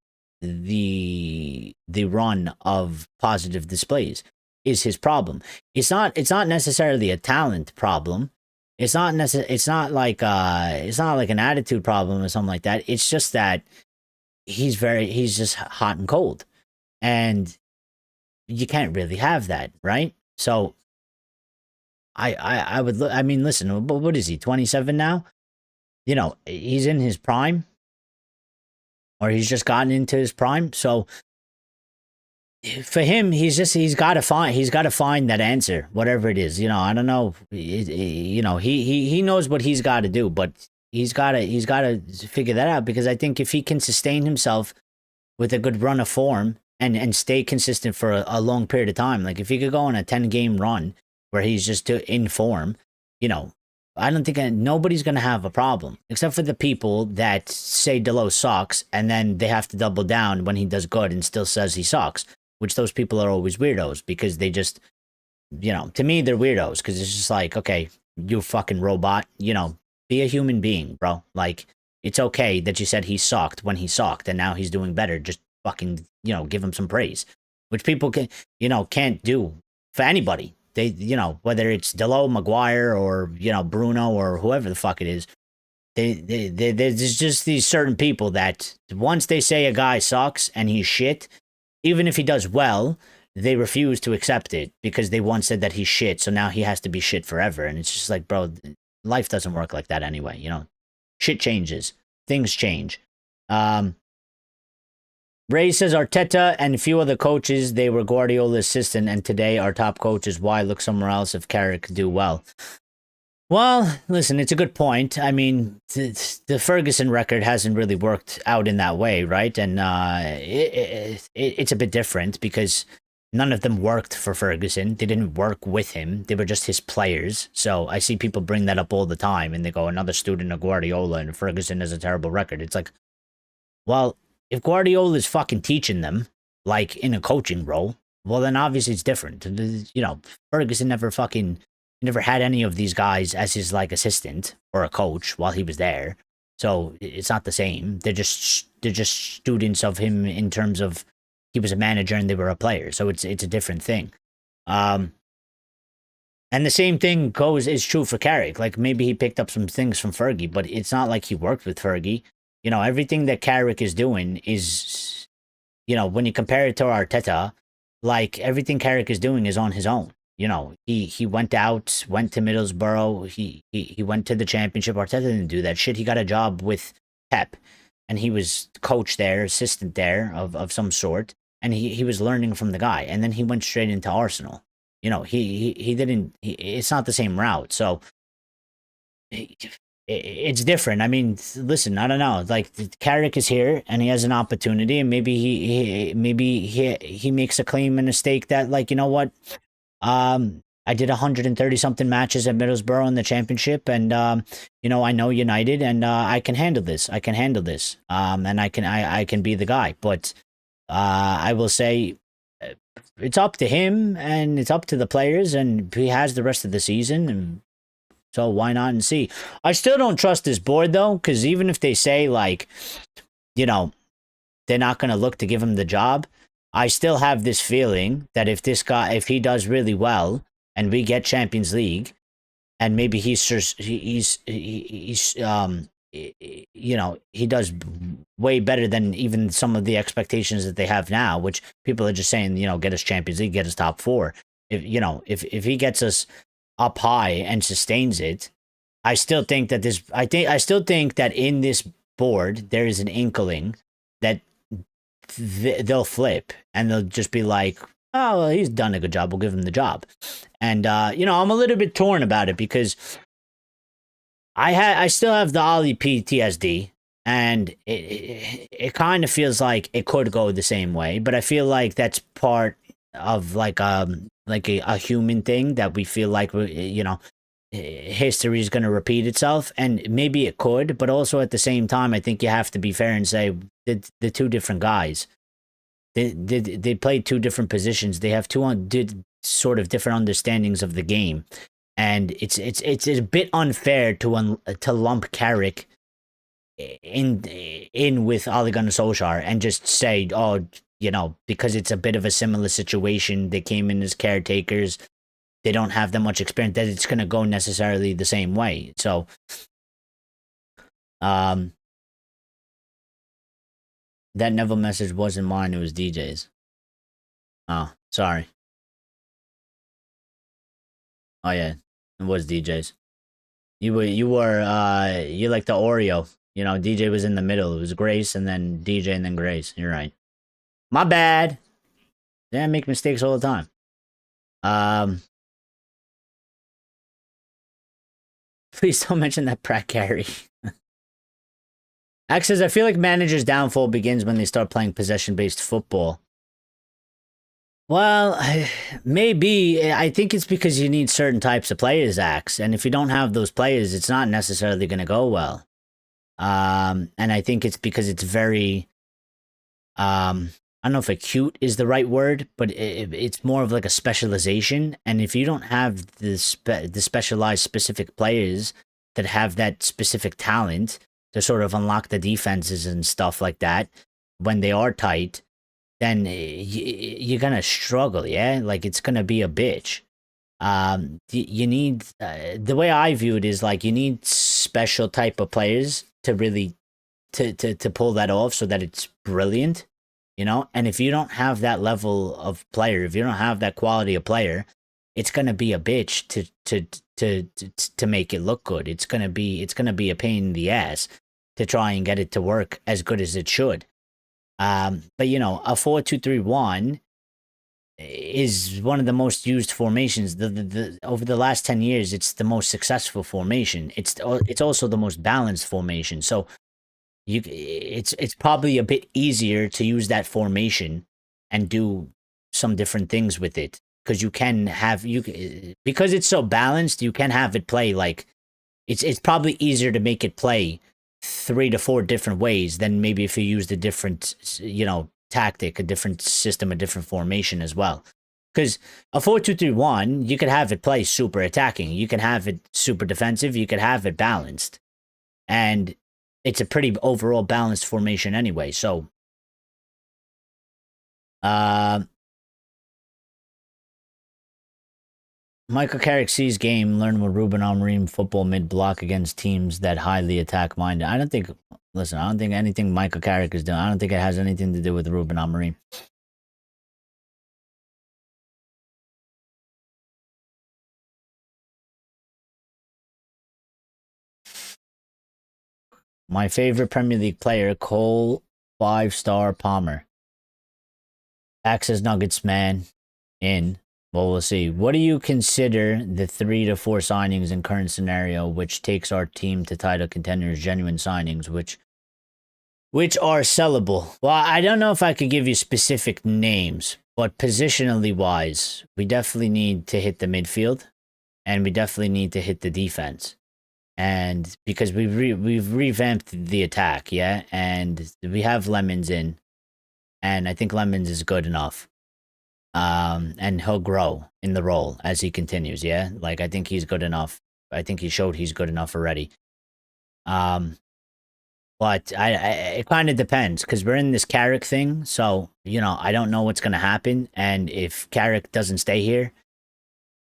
the run of positive displays is his problem. It's not necessarily a talent problem. It's not like an attitude problem or something like that. It's just that he's just hot and cold, and you can't really have that, right? So I would look. I mean, listen, what is he? 27 now? He's in his prime, or he's just gotten into his prime. So for him, he's got to find that answer, whatever it is. I don't know. He knows what he's got to do, but he's got to figure that out, because I think if he can sustain himself with a good run of form and stay consistent for a long period of time, like if he could go on a 10-game run where he's just in form, I don't think nobody's going to have a problem, except for the people that say Delo sucks and then they have to double down when he does good and still says he sucks, which those people are always weirdos, because they just, to me, they're weirdos, because it's just like, okay, you fucking robot, be a human being, bro. Like, it's okay that you said he sucked when he sucked and now he's doing better. Just fucking, give him some praise, which people can't do for anybody. They, whether it's Delo, Maguire, or, Bruno, or whoever the fuck it is, there's just these certain people that once they say a guy sucks and he's shit, even if he does well, they refuse to accept it because they once said that he's shit, so now he has to be shit forever. And it's just like, bro, life doesn't work like that anyway, Shit changes. Things change. Ray says Arteta and a few other coaches, they were Guardiola's assistant, and today our top coaches. Why look somewhere else if Carrick do well? Well, listen, it's a good point. I mean, the Ferguson record hasn't really worked out in that way, right? And it's a bit different because none of them worked for Ferguson. They didn't work with him. They were just his players. So I see people bring that up all the time, and they go, another student of Guardiola, and Ferguson has a terrible record. It's like, well, if Guardiola is fucking teaching them, like in a coaching role, well, then obviously it's different. Ferguson never had any of these guys as his like assistant or a coach while he was there. So it's not the same. They're just students of him in terms of he was a manager and they were a player. So it's a different thing. And the same thing is true for Carrick. Like maybe he picked up some things from Fergie, but it's not like he worked with Fergie. Everything that Carrick is doing is, when you compare it to Arteta, like everything Carrick is doing is on his own. He went to Middlesbrough. He went to the championship. Arteta didn't do that shit. He got a job with Pep, and he was coach there, assistant there of some sort, and he was learning from the guy. And then he went straight into Arsenal. He didn't. It's not the same route. So it's different. I mean, listen, I don't know. Like Carrick is here and he has an opportunity, and maybe he makes a claim and a stake that, like, you know what? I did 130 something matches at Middlesbrough in the championship, and I know United, and I can handle this. And I can be the guy. But I will say it's up to him and it's up to the players, and he has the rest of the season, and so why not and see. I still don't trust this board though, because even if they say like, they're not going to look to give him the job, I still have this feeling that if he does really well and we get Champions League, and maybe he does way better than even some of the expectations that they have now, which people are just saying, get us Champions League, get us top four. If he gets us up high and sustains it, I still think that in this board there is an inkling that they'll flip and they'll just be like, oh, well, he's done a good job, we'll give him the job. And I'm a little bit torn about it because I still have the Ollie PTSD, and it kind of feels like it could go the same way, but I feel like that's part of like a human thing, that we feel like history is going to repeat itself, and maybe it could, but also at the same time, I think you have to be fair and say the two different guys. They played two different positions. They have did sort of different understandings of the game, and it's a bit unfair to lump Carrick in with Ole Gunnar Solskjaer and just say, oh, because it's a bit of a similar situation. They came in as caretakers. They don't have that much experience, that it's going to go necessarily the same way. So, that Neville message wasn't mine. It was DJ's. Oh, sorry. Oh yeah, it was DJ's. You like the Oreo. DJ was in the middle. It was Grace and then DJ and then Grace. You're right. My bad. Yeah, I make mistakes all the time. Please don't mention that Pratt Carey. Axe says, I feel like managers' downfall begins when they start playing possession-based football. Well, maybe. I think it's because you need certain types of players, Axe. And if you don't have those players, it's not necessarily going to go well. And I think it's because it's very... I don't know if acute is the right word, but it's more of like a specialization. And if you don't have the specialized specific players that have that specific talent to sort of unlock the defenses and stuff like that when they are tight, then you're going to struggle, yeah? Like, it's going to be a bitch. You need, the way I view it is like you need special type of players to really, to pull that off so that it's brilliant, you know? And if you don't have that level of player, if you don't have that quality of player, it's going to be a bitch to make it look good. It's going to be a pain in the ass to try and get it to work as good as it should. But you know, a 4-2-3-1 is one of the most used formations. Over the last 10 years, it's the most successful formation. It's also the most balanced formation. So it's probably a bit easier to use that formation and do some different things with it, because you can have because it's so balanced, you can have it play like it's probably easier to make it play 3 to 4 different ways than maybe if you used a different, you know, tactic, a different system, a different formation as well. Because a 4-2-3-1, you could have it play super attacking, you can have it super defensive, you could have it balanced, and it's a pretty overall balanced formation anyway. So, Michael Carrick sees game, learn with Ruben Amorim football mid-block against teams that highly attack-minded. I don't think anything Michael Carrick is doing, I don't think it has anything to do with Ruben Amorim. My favorite Premier League player, Cole 5-star Palmer. Access Nuggets man in. Well, we'll see. What do you consider the 3 to 4 signings in current scenario, which takes our team to title contenders, genuine signings, which are sellable? Well, I don't know if I could give you specific names, but positionally wise, we definitely need to hit the midfield, and we definitely need to hit the defense. And because we've revamped the attack, yeah, and we have Lemons in, and I think Lemons is good enough. And he'll grow in the role as he continues, yeah? Like, I think he's good enough. I think he showed he's good enough already. But it kind of depends, because we're in this Carrick thing, so, you know, I don't know what's going to happen, and if Carrick doesn't stay here,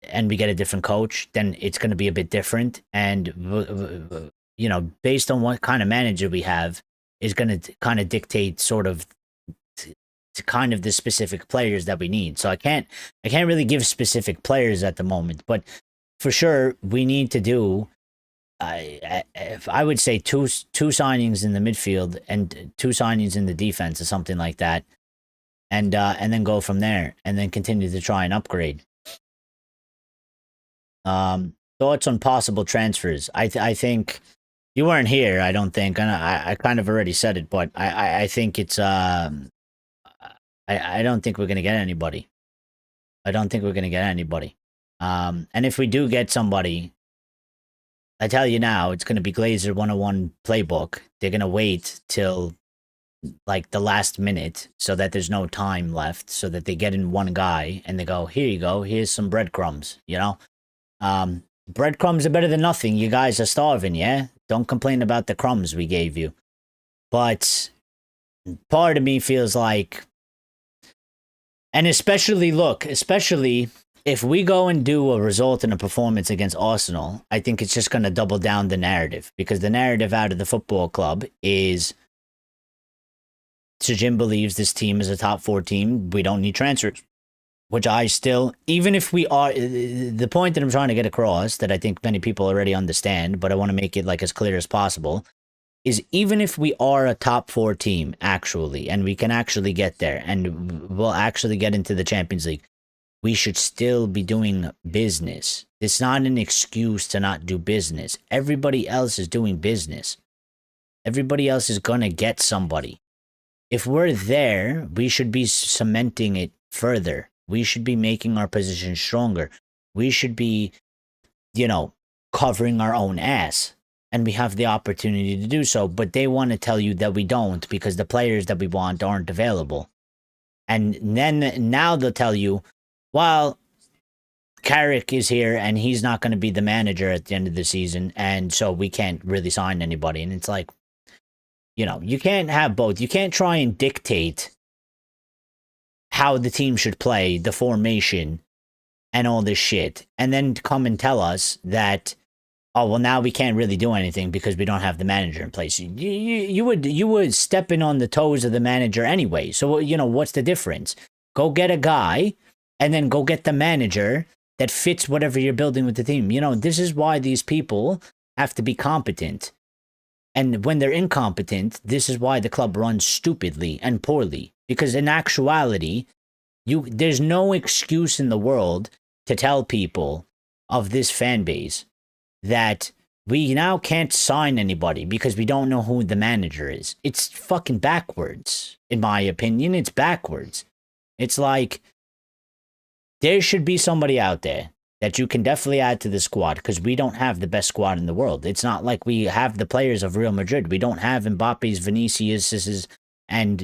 and we get a different coach, then it's going to be a bit different, and, you know, based on what kind of manager we have, is going to kind of dictate sort of kind of the specific players that we need. So I can't really give specific players at the moment, but for sure we need to do I would say two signings in the midfield and 2 signings in the defense or something like that, and then go from there, and then continue to try and upgrade. Thoughts on possible transfers? I think you weren't here, I don't think, and I kind of already said it, but I think it's I don't think we're going to get anybody. And if we do get somebody, I tell you now, it's going to be Glazer 101 playbook. They're going to wait till like the last minute so that there's no time left, so that they get in one guy and they go, here you go, here's some breadcrumbs, you know? Breadcrumbs are better than nothing. You guys are starving, yeah? Don't complain about the crumbs we gave you. But part of me feels like, and especially if we go and do a result and a performance against Arsenal, I think it's just going to double down the narrative, because the narrative out of the football club is Sir Jim believes this team is a top 4 team. We don't need transfers, which I still, even if we are, the point that I'm trying to get across, that I think many people already understand, but I want to make it like as clear as possible, is even if we are a top 4 team, actually, and we can actually get there, and we'll actually get into the Champions League, we should still be doing business. It's not an excuse to not do business. Everybody else is doing business. Everybody else is going to get somebody. If we're there, we should be cementing it further. We should be making our position stronger. We should be, covering our own ass. And we have the opportunity to do so. But they want to tell you that we don't because the players that we want aren't available. And then now they'll tell you, well, Carrick is here and he's not going to be the manager at the end of the season. And so we can't really sign anybody. And it's like, you can't have both. You can't try and dictate how the team should play, the formation, and all this shit, and then come and tell us that, oh, well, now we can't really do anything because we don't have the manager in place. You would step in on the toes of the manager anyway. So, what's the difference? Go get a guy and then go get the manager that fits whatever you're building with the team. This is why these people have to be competent. And when they're incompetent, this is why the club runs stupidly and poorly. Because in actuality, there's no excuse in the world to tell people of this fan base that we now can't sign anybody because we don't know who the manager is. It's fucking backwards. In my opinion, it's backwards. It's like there should be somebody out there that you can definitely add to the squad because we don't have the best squad in the world. It's not like we have the players of Real Madrid. We don't have Mbappe's, Vinicius's, and,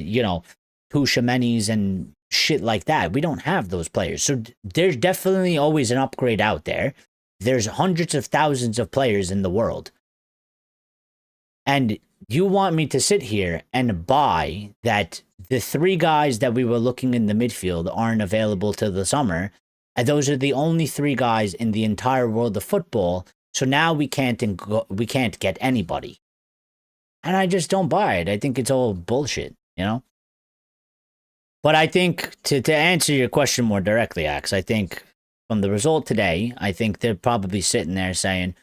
Pushameni's and shit like that. We don't have those players. So there's definitely always an upgrade out there. There's hundreds of thousands of players in the world. And you want me to sit here and buy that the 3 guys that we were looking in the midfield aren't available till the summer. And those are the only 3 guys in the entire world of football. So now we can't get anybody. And I just don't buy it. I think it's all bullshit, But I think to answer your question more directly, Axe, I think from the result today, I think they're probably sitting there saying,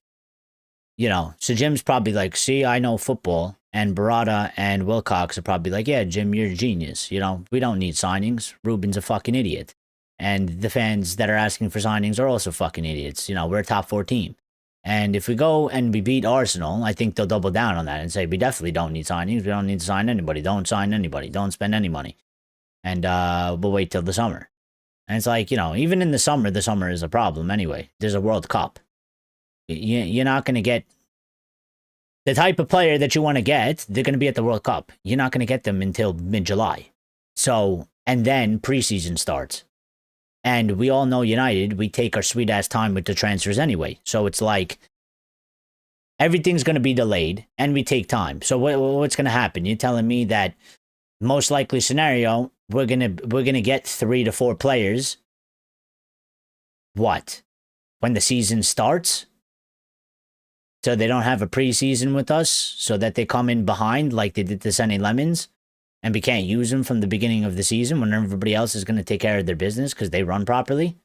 so Jim's probably like, see, I know football. And Barada and Wilcox are probably like, yeah, Jim, you're a genius. We don't need signings. Ruben's a fucking idiot. And the fans that are asking for signings are also fucking idiots. We're a top 4 team. And if we go and we beat Arsenal, I think they'll double down on that and say, we definitely don't need signings. We don't need to sign anybody. Don't sign anybody. Don't spend any money. And we'll wait till the summer. And it's like, even in the summer is a problem anyway. There's a World Cup. You're not going to get the type of player that you want to get. They're going to be at the World Cup. You're not going to get them until mid-July. So, and then preseason starts. And we all know United, we take our sweet ass time with the transfers anyway. So it's like everything's going to be delayed and we take time. So what's going to happen? You're telling me that most likely scenario, we're gonna get 3 to 4 players. What? When the season starts? So they don't have a preseason with us, so that they come in behind like they did to Senny Lemons, and we can't use them from the beginning of the season when everybody else is going to take care of their business because they run properly.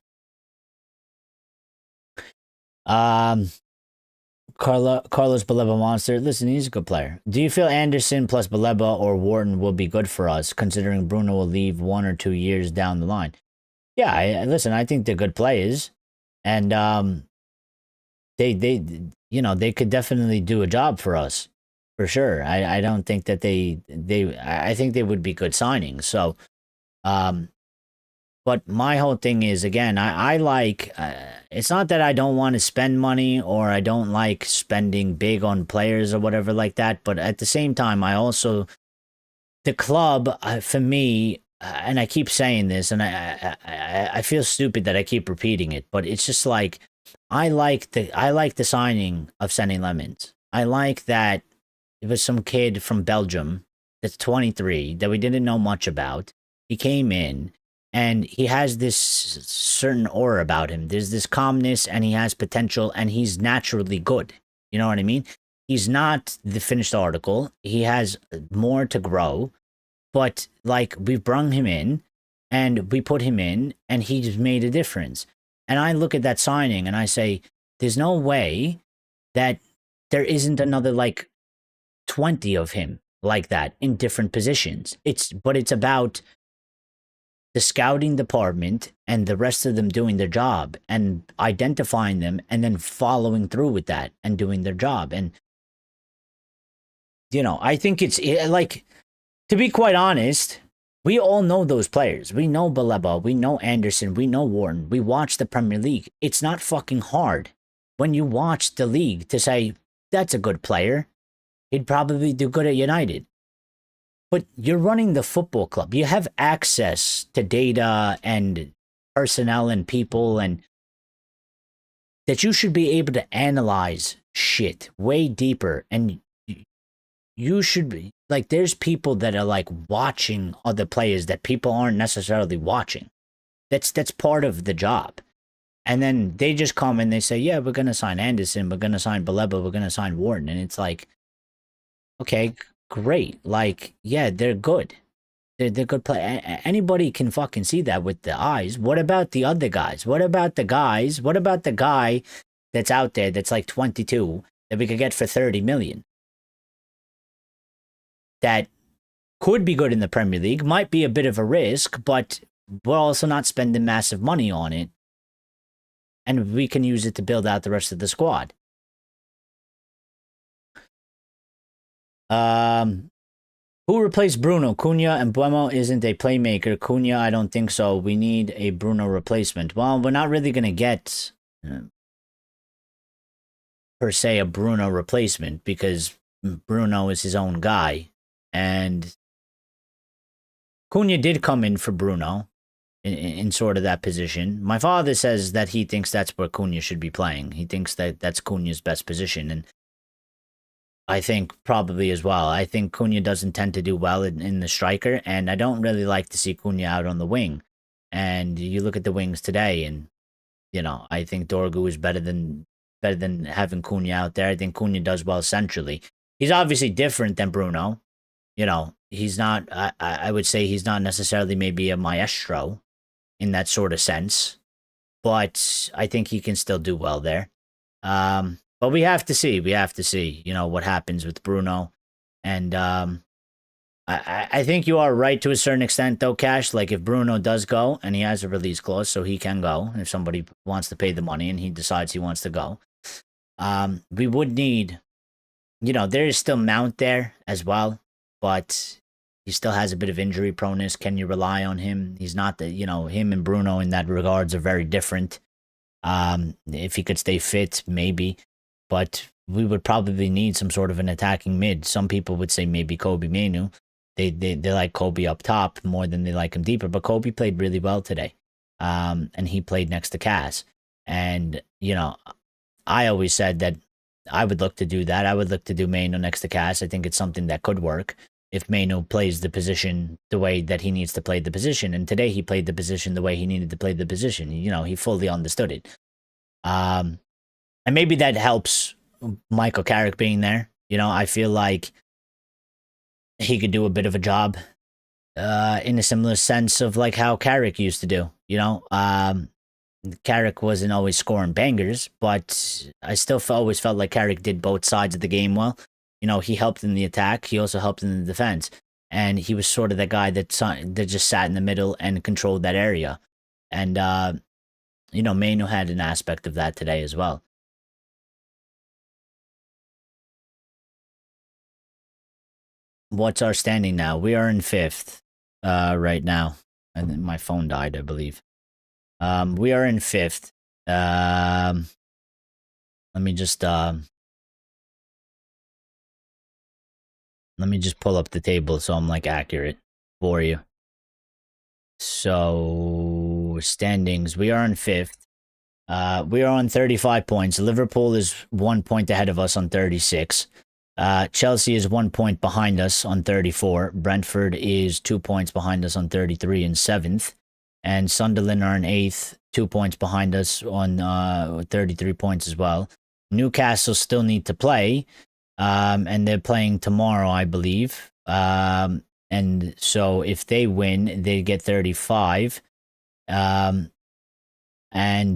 Carlos Baleba Monster, listen, he's a good player. Do you feel Anderson plus Baleba or Wharton will be good for us, considering Bruno will leave 1 or 2 years down the line? Yeah, listen, I think they're good players, and they could definitely do a job for us, for sure. I don't think that I think they would be good signings. So, but my whole thing is, again, I like, it's not that I don't want to spend money or I don't like spending big on players or whatever like that. But at the same time, I also, the club, for me, and I keep saying this and I feel stupid that I keep repeating it, but it's just like, I like the signing of Senny Lemons. I like that it was some kid from Belgium that's 23 that we didn't know much about. He came in. And he has this certain aura about him. There's this calmness and he has potential and he's naturally good. You know what I mean? He's not the finished article. He has more to grow. But like we've brung him in and we put him in and he's made a difference. And I look at that signing and I say, there's no way that there isn't another like 20 of him like that in different positions. But it's about the scouting department and the rest of them doing their job and identifying them and then following through with that and doing their job. And, I think it's like, to be quite honest, we all know those players. We know Baleba, we know Anderson, we know Wharton. We watch the Premier League. It's not fucking hard when you watch the league to say, that's a good player. He'd probably do good at United. But you're running the football club. You have access to data and personnel and people, and that you should be able to analyze shit way deeper. And you should be like, there's people that are like watching other players that people aren't necessarily watching. That's part of the job. And then they just come and they say, yeah, we're going to sign Anderson. We're going to sign Baleba. We're going to sign Wharton. And it's like, okay, great. Like, yeah, they're good. They're good players. Anybody can fucking see that with the eyes. What about the other guys? What about the guy that's out there that's like 22 that we could get for 30 million? That could be good in the Premier League, might be a bit of a risk, but we're also not spending massive money on it. And we can use it to build out the rest of the squad. Who replaced Bruno? Cunha and Buemo isn't a playmaker. Cunha, I don't think so. We need a Bruno replacement. Well, we're not really going to get, per se, a Bruno replacement because Bruno is his own guy. And Cunha did come in for Bruno in sort of that position. My father says that he thinks that's where Cunha should be playing. He thinks that that's Cunha's best position. And I think probably as well. I think Cunha doesn't tend to do well in the striker. And I don't really like to see Cunha out on the wing. And you look at the wings today and, I think Dorgu is better than having Cunha out there. I think Cunha does well centrally. He's obviously different than Bruno. He's not, I would say he's not necessarily maybe a maestro in that sort of sense, but I think he can still do well there. But we have to see, what happens with Bruno. And I think you are right to a certain extent though, Cash. Like if Bruno does go and he has a release clause, so he can go if somebody wants to pay the money and he decides he wants to go. We would need, there is still Mount there as well. But he still has a bit of injury proneness. Can you rely on him? He's not him and Bruno in that regards are very different. If he could stay fit, maybe. But we would probably need some sort of an attacking mid. Some people would say maybe Kobe Mainu. They like Kobe up top more than they like him deeper. But Kobe played really well today. And he played next to Cass. And, I always said that I would look to do that. I would look to do Mainu next to Cass. I think it's something that could work if Mainu plays the position the way that he needs to play the position. And today he played the position the way he needed to play the position. He fully understood it. And maybe that helps Michael Carrick being there. I feel like he could do a bit of a job in a similar sense of like how Carrick used to do. Carrick wasn't always scoring bangers, but I still always felt like Carrick did both sides of the game well. He helped in the attack. He also helped in the defense. And he was sort of the guy that just sat in the middle and controlled that area. And, Mainu had an aspect of that today as well. What's our standing now? We are in 5th right now. And then my phone died, I believe. We are in 5th. Let me just pull up the table so I'm like accurate for you. So standings, we are in 5th. We are on 35 points. Liverpool is 1 point ahead of us on 36. Chelsea is 1 point behind us on 34. Brentford is 2 points behind us on 33 and 7th. And Sunderland are in 8th, 2 points behind us on 33 points as well. Newcastle still need to play, and they're playing tomorrow, I believe. And so if they win, they get 35. And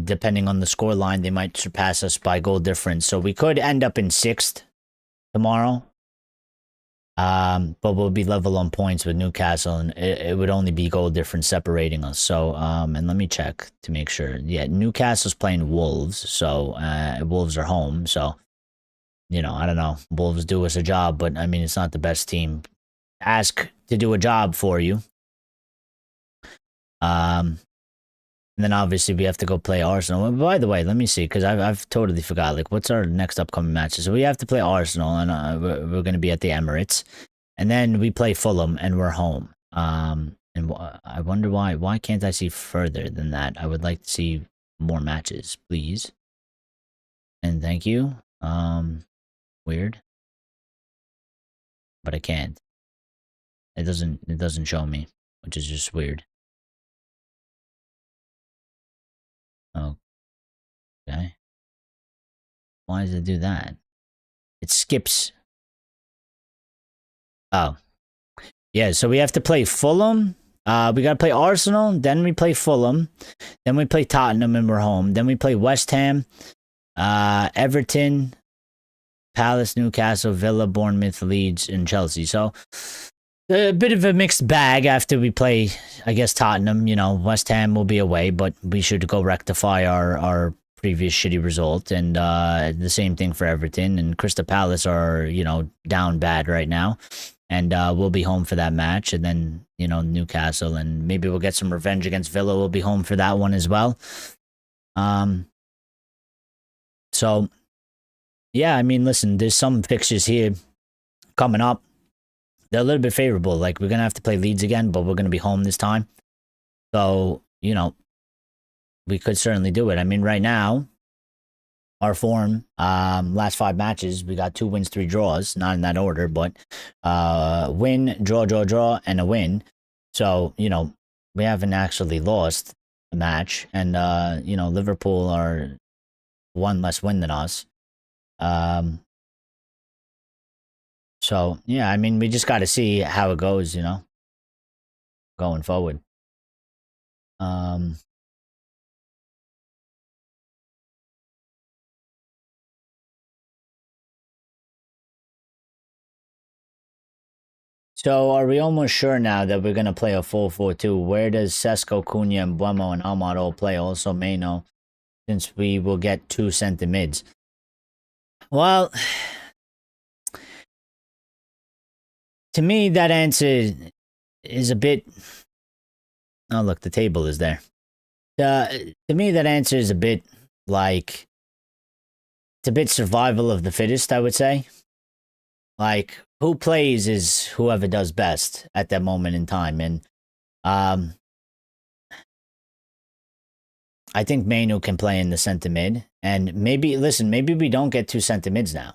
depending on the scoreline, they might surpass us by goal difference. So we could end up in 6th tomorrow. But we'll be level on points with Newcastle, and it would only be goal difference separating us. So, and let me check to make sure. Yeah, Newcastle's playing Wolves, so Wolves are home. So, you know, I don't know. Wolves do us a job, but I mean, it's not the best team. Ask to do a job for you. And then obviously we have to go play Arsenal. By the way, let me see, because I've totally forgot. Like, what's our next upcoming matches? So we have to play Arsenal, and we're going to be at the Emirates, and then we play Fulham, and we're home. And I wonder why. Why can't I see further than that? I would like to see more matches, please. And thank you. Weird, but I can't. It doesn't show me, which is just weird. Okay. Why does it do that? It skips. Oh. Yeah, so we have to play Fulham. We got to play Arsenal. Then we play Fulham. Then we play Tottenham and we're home. Then we play West Ham, Everton, Palace, Newcastle, Villa, Bournemouth, Leeds, and Chelsea. So a bit of a mixed bag after we play, I guess, Tottenham. You know, West Ham will be away, but we should go rectify our previous shitty result. And the same thing for Everton. And Crystal Palace are, you know, down bad right now. And we'll be home for that match. And then, you know, Newcastle. And maybe we'll get some revenge against Villa. We'll be home for that one as well. So, yeah, I mean, listen, there's some fixtures here coming up. They're a little bit favorable. Like, we're going to have to play Leeds again, but we're going to be home this time. So, you know, we could certainly do it. I mean, right now, our form, last 5 matches, we got 2 wins, 3 draws. Not in that order, but win, draw, and a win. So, you know, we haven't actually lost a match. And, you know, Liverpool are 1 less win than us. So, yeah, I mean, we just got to see how it goes, you know, going forward. So, are we almost sure now that we're going to play a 4-4-2? Where does Sesko, Cunha, Mbeumo, and Ahmad all play? Also, Mano, since we will get 2 center mids. Well, to me, that answer is a bit... Oh, look, the table is there. To me, that answer is a bit like... It's a bit survival of the fittest, I would say. Like, who plays is whoever does best at that moment in time. And I think Manu can play in the center mid. And maybe, listen, maybe we don't get 2 center mids now.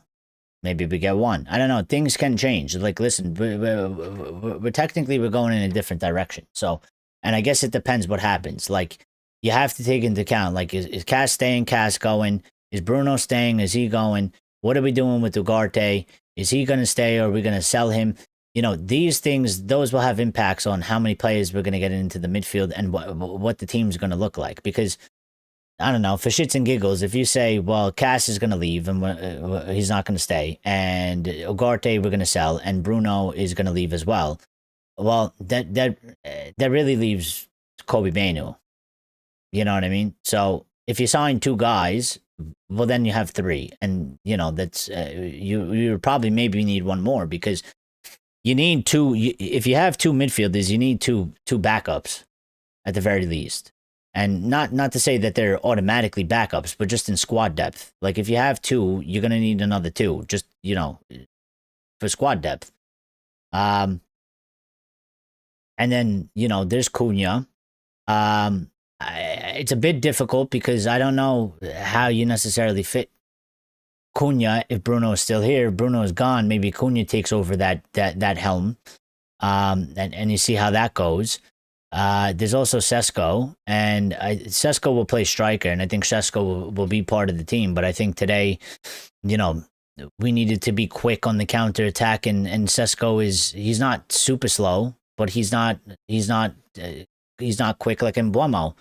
Maybe we get 1. I don't know. Things can change. Like, listen, we're technically we're going in a different direction. So, and I guess it depends what happens. Like, you have to take into account, like, is Cass staying, Cass going? Is Bruno staying? Is he going? What are we doing with Ugarte? Is he going to stay or are we going to sell him? You know, these things, those will have impacts on how many players we're going to get into the midfield and what the team's going to look like. Because, I don't know, for shits and giggles, if you say, well, Cass is going to leave and he's not going to stay, and Ugarte we're going to sell, and Bruno is going to leave as well, well, that really leaves Kobe Mainu. You know what I mean? So if you sign 2 guys, well, then you have 3, and you know that's you probably maybe need 1 more because you need 2. If you have 2 midfielders, you need two backups at the very least, and not to say that they're automatically backups, but just in squad depth. Like if you have 2, you're gonna need another 2, just you know, for squad depth. And then you know there's Cunha. It's a bit difficult because I don't know how you necessarily fit Cunha if Bruno is still here. Bruno is gone. Maybe Cunha takes over that helm, and you see how that goes. There's also Sesko, and Sesko will play striker, and I think Sesko will be part of the team. But I think today, you know, we needed to be quick on the counter attack, and Sesko he's not super slow, but he's not quick like Mbeumo.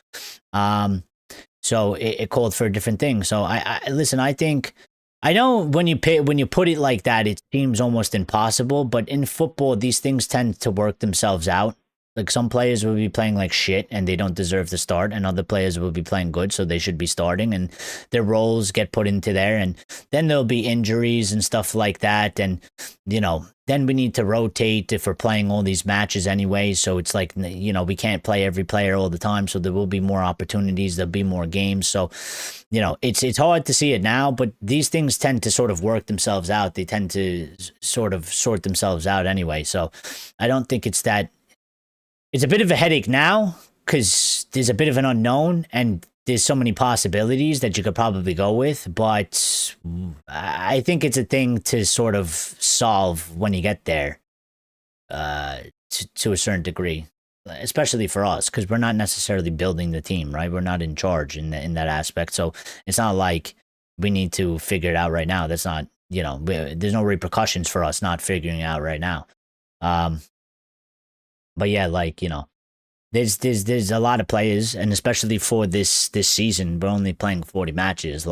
So it called for a different thing. So I listen, I think I know when you put it like that, it seems almost impossible. But in football, these things tend to work themselves out. Like some players will be playing like shit and they don't deserve to start, and other players will be playing good, so they should be starting, and their roles get put into there, and then there'll be injuries and stuff like that, and then we need to rotate if we're playing all these matches anyway. So it's like we can't play every player all the time, so there will be more opportunities, there'll be more games. So it's hard to see it now, but these things tend to sort of work themselves out. They tend to sort of sort themselves out anyway. So I don't think it's that. It's a bit of a headache now because there's a bit of an unknown and there's so many possibilities that you could probably go with. But I think it's a thing to sort of solve when you get there to a certain degree, especially for us, because we're not necessarily building the team, right? We're not in charge in that aspect. So it's not like we need to figure it out right now. That's not, there's no repercussions for us not figuring it out right now. But yeah, there's a lot of players, and especially for this season, we're only playing 40 matches.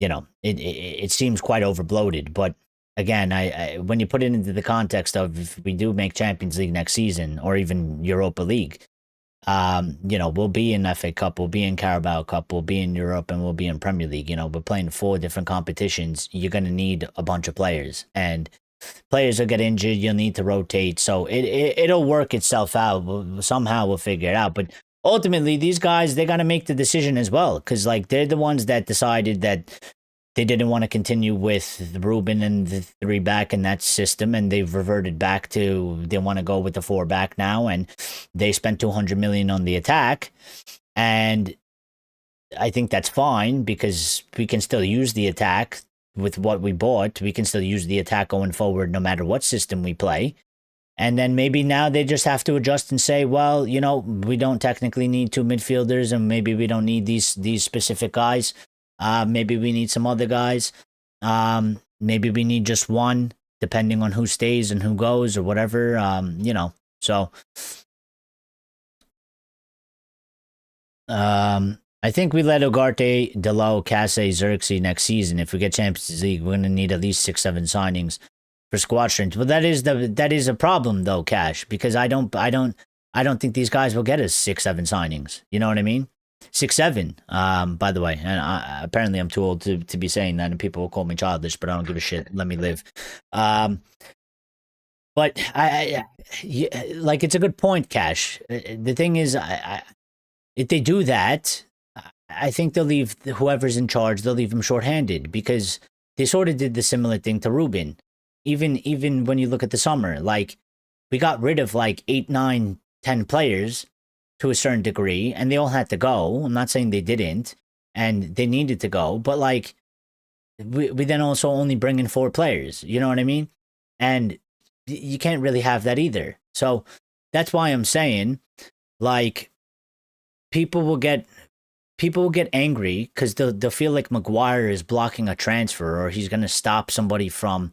It seems quite overbloated. But again, I when you put it into the context of if we do make Champions League next season or even Europa League, we'll be in FA Cup, we'll be in Carabao Cup, we'll be in Europe, and we'll be in Premier League. We're playing 4 different competitions. You're gonna need a bunch of players, and players will get injured. You'll need to rotate. So it'll work itself out. Somehow we'll figure it out. But ultimately, these guys, they got to make the decision as well. Because, they're the ones that decided that they didn't want to continue with Ruben and the 3 back in that system. And they've reverted back to, they want to go with the 4 back now. And they spent 200 million on the attack. And I think that's fine because we can still use the attack. With what we bought, we can still use the attack going forward no matter what system we play. And then maybe now they just have to adjust and say, well, we don't technically need 2 midfielders, and maybe we don't need these specific guys. Maybe we need some other guys. Maybe we need just one, depending on who stays and who goes or whatever. So I think we let Ugarte, Delo, Kase, Xerxes next season. If we get Champions League, we're gonna need at least 6-7 signings for squad strength. But that is a problem though, Cash, because I don't think these guys will get us 6-7 signings. You know what I mean? 6-7. By the way, and apparently I'm too old to be saying that, and people will call me childish, but I don't give a shit. Let me live. But it's a good point, Cash. The thing is, if they do that, I think they'll leave whoever's in charge, they'll leave him shorthanded, because they sort of did the similar thing to Ruben. Even when you look at the summer, we got rid of 8, 9, 10 players to a certain degree, and they all had to go. I'm not saying they didn't, and they needed to go, but we then also only bring in 4 players. You know what I mean? And you can't really have that either. So that's why I'm saying, people will get angry because they'll feel like Maguire is blocking a transfer, or he's going to stop somebody from,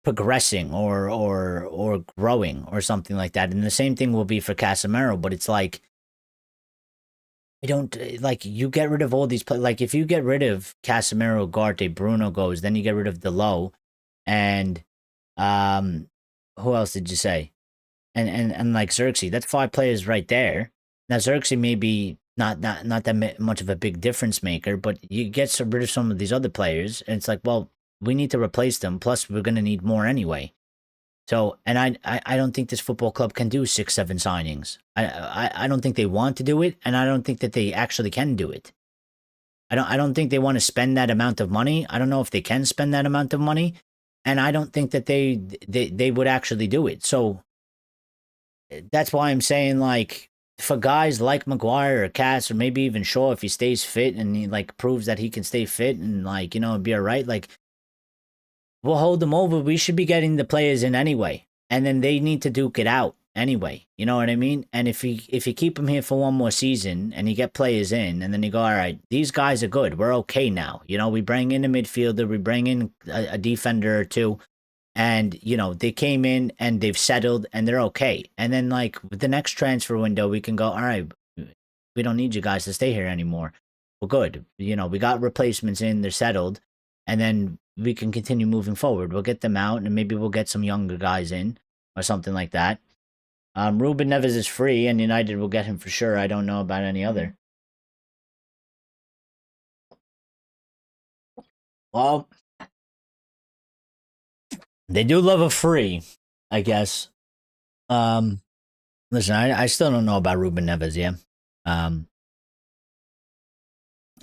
progressing or growing or something like that. And the same thing will be for Casemiro. But it's I don't you get rid of all these players. If you get rid of Casemiro, Ugarte, Bruno goes, then you get rid of Delo, and who else did you say? And Xerxes, that's 5 players right there. Now, Xerxes may be not that much of a big difference maker, but you get rid of some of these other players, and it's well, we need to replace them. Plus, we're going to need more anyway. So, and I don't think this football club can do 6-7 signings. I don't think they want to do it, and I don't think that they actually can do it. I don't think they want to spend that amount of money. I don't know if they can spend that amount of money, and I don't think that they would actually do it. So that's why I'm saying, for guys like Maguire or Cass, or maybe even Shaw, if he stays fit and he proves that he can stay fit and be all right, we'll hold them over. We should be getting the players in anyway, and then they need to duke it out anyway. You know what I mean? And if you keep them here for one more season and you get players in, and then you go, all right, these guys are good, we're okay now. We bring in a midfielder, we bring in a defender or 2. And, they came in and they've settled and they're okay. And then, with the next transfer window, we can go, all right, we don't need you guys to stay here anymore. we're good. You know, we got replacements in, they're settled, and then we can continue moving forward. We'll get them out, and maybe we'll get some younger guys in or something like that. Ruben Neves is free, and United will get him for sure. I don't know about any other. Well, they do love a free, I guess. Listen, I still don't know about Ruben Neves, yeah.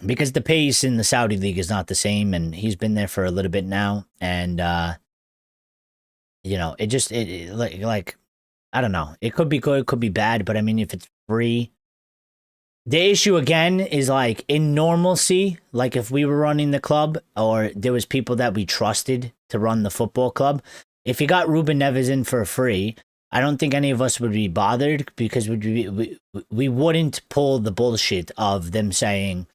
Because the pace in the Saudi league is not the same, and he's been there for a little bit now, and you know, like I don't know. It could be good, it could be bad, but I mean, if it's free, the issue again is like in normalcy, like if we were running the club or there was people that we trusted to run the football club, if you got Ruben Neves in for free, I don't think any of us would be bothered because we wouldn't pull the bullshit of them saying,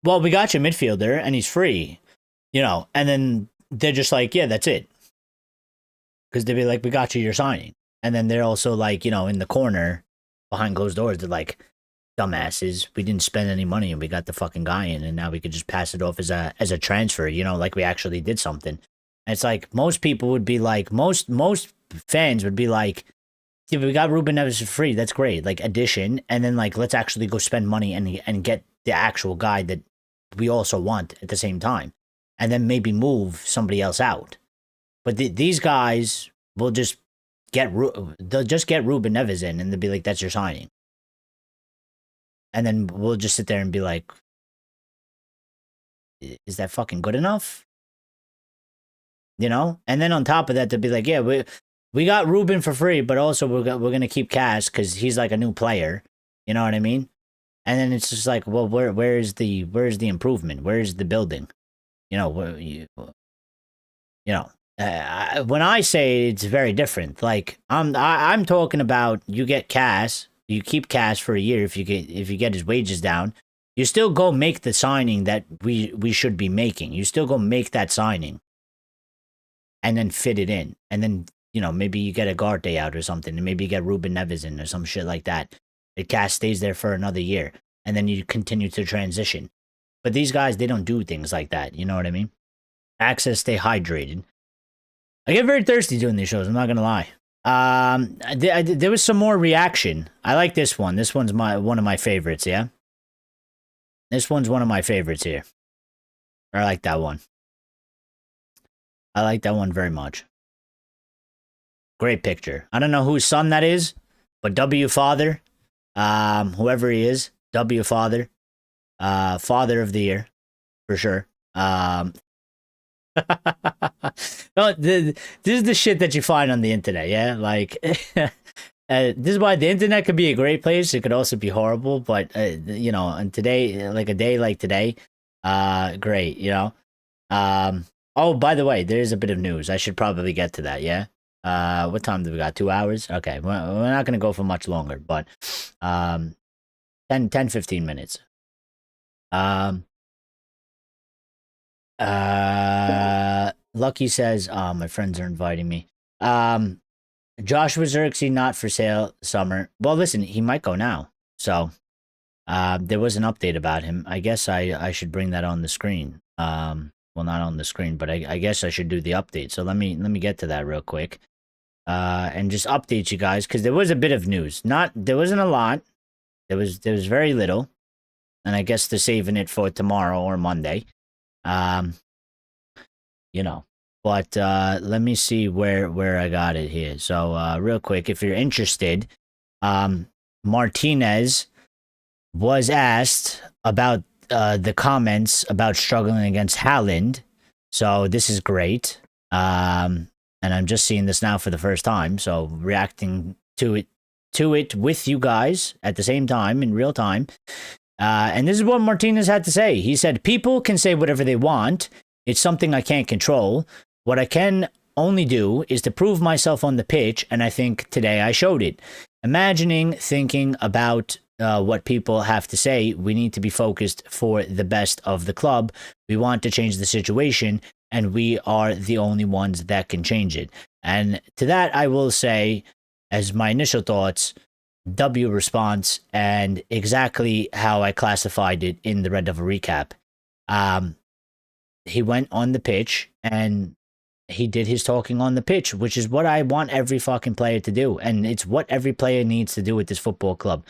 well, we got you a midfielder and he's free, you know, and then they're just like, yeah, that's it. Because they'd be like, we got you, you're signing. And then they're also like, you know, in the corner behind closed doors, they're like, dumbasses, we didn't spend any money and we got the fucking guy in, and now we could just pass it off as a transfer, you know, like we actually did something. And it's like most people would be like, most fans would be like, yeah, we got Ruben Neves for free, that's great, like addition, and then like let's actually go spend money and get the actual guy that we also want at the same time, and then maybe move somebody else out. But these guys will just they'll just get Ruben Neves in, and they'll be like, that's your signing. And then we'll just sit there and be like, is that fucking good enough? You know? And then on top of that, they'll be like, yeah, we got Ruben for free, but also we're going to keep Cass because he's like a new player. You know what I mean? And then it's just like, well, where's the improvement? Where's the building? You know, when I say it's very different, like I'm talking about you get Cass. You keep Cass for a year if you get his wages down. You still go make the signing that we should be making. You still go make that signing, and then fit it in. And then, you know, maybe you get a Garte out or something, and maybe you get Ruben Neves in or some shit like that. The Cass stays there for another year, and then you continue to transition. But these guys, they don't do things like that. You know what I mean? Access, stay hydrated. I get very thirsty doing these shows. I'm not gonna lie. There was some more reaction. I like this one. This one's one of my favorites, yeah? This one's one of my favorites here. I like that one. I like that one very much. Great picture. I don't know whose son that is, but W Father, whoever he is, W Father, Father of the Year, for sure. No, this is the shit that you find on the internet, yeah? Like, this is why the internet could be a great place. It could also be horrible, but, you know, and today, like a day like today, great, you know? Oh, by the way, there's a bit of news. I should probably get to that, yeah? What time do we got? 2 hours? Okay, we're not going to go for much longer, but 10, 15 minutes. Lucky says, my friends are inviting me. Joshua Xerxes not for sale summer. Well, listen, he might go now. So, there was an update about him. I guess I should bring that on the screen. Well, not on the screen, but I guess I should do the update. So let me get to that real quick. And just update you guys, because there was a bit of news. There wasn't a lot. There was very little. And I guess they're saving it for tomorrow or Monday. You know, but let me see where I got it here. So real quick, if you're interested, Martinez was asked about the comments about struggling against Haaland. So this is great. And I'm just seeing this now for the first time, so reacting to it with you guys at the same time in real time. And this is what Martinez had to say. He said, people can say whatever they want. It's something I can't control. What I can only do is to prove myself on the pitch, and I think today I showed it. Thinking about what people have to say, we need to be focused for the best of the club. We want to change the situation, and we are the only ones that can change it. And to that, I will say, as my initial thoughts, W response, and exactly how I classified it in the Red Devil recap. He went on the pitch and he did his talking on the pitch, which is what I want every fucking player to do. And it's what every player needs to do with this football club.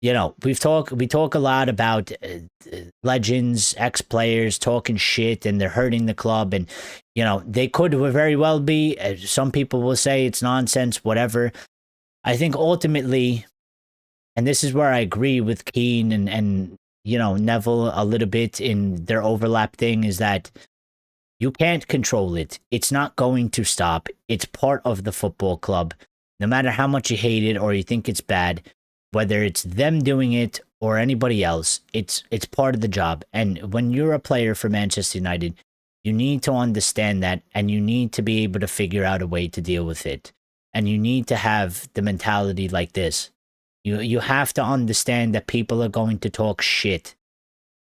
You know, we talk a lot about legends, ex-players talking shit and they're hurting the club. And, you know, they could very well be. Some people will say it's nonsense, whatever. I think ultimately, and this is where I agree with Keane and you know, Neville a little bit in their overlap thing, is that you can't control it. It's not going to stop. It's part of the football club. No matter how much you hate it or you think it's bad, whether it's them doing it or anybody else, it's part of the job. And when you're a player for Manchester United, you need to understand that, and you need to be able to figure out a way to deal with it. And you need to have the mentality like this. You have to understand that people are going to talk shit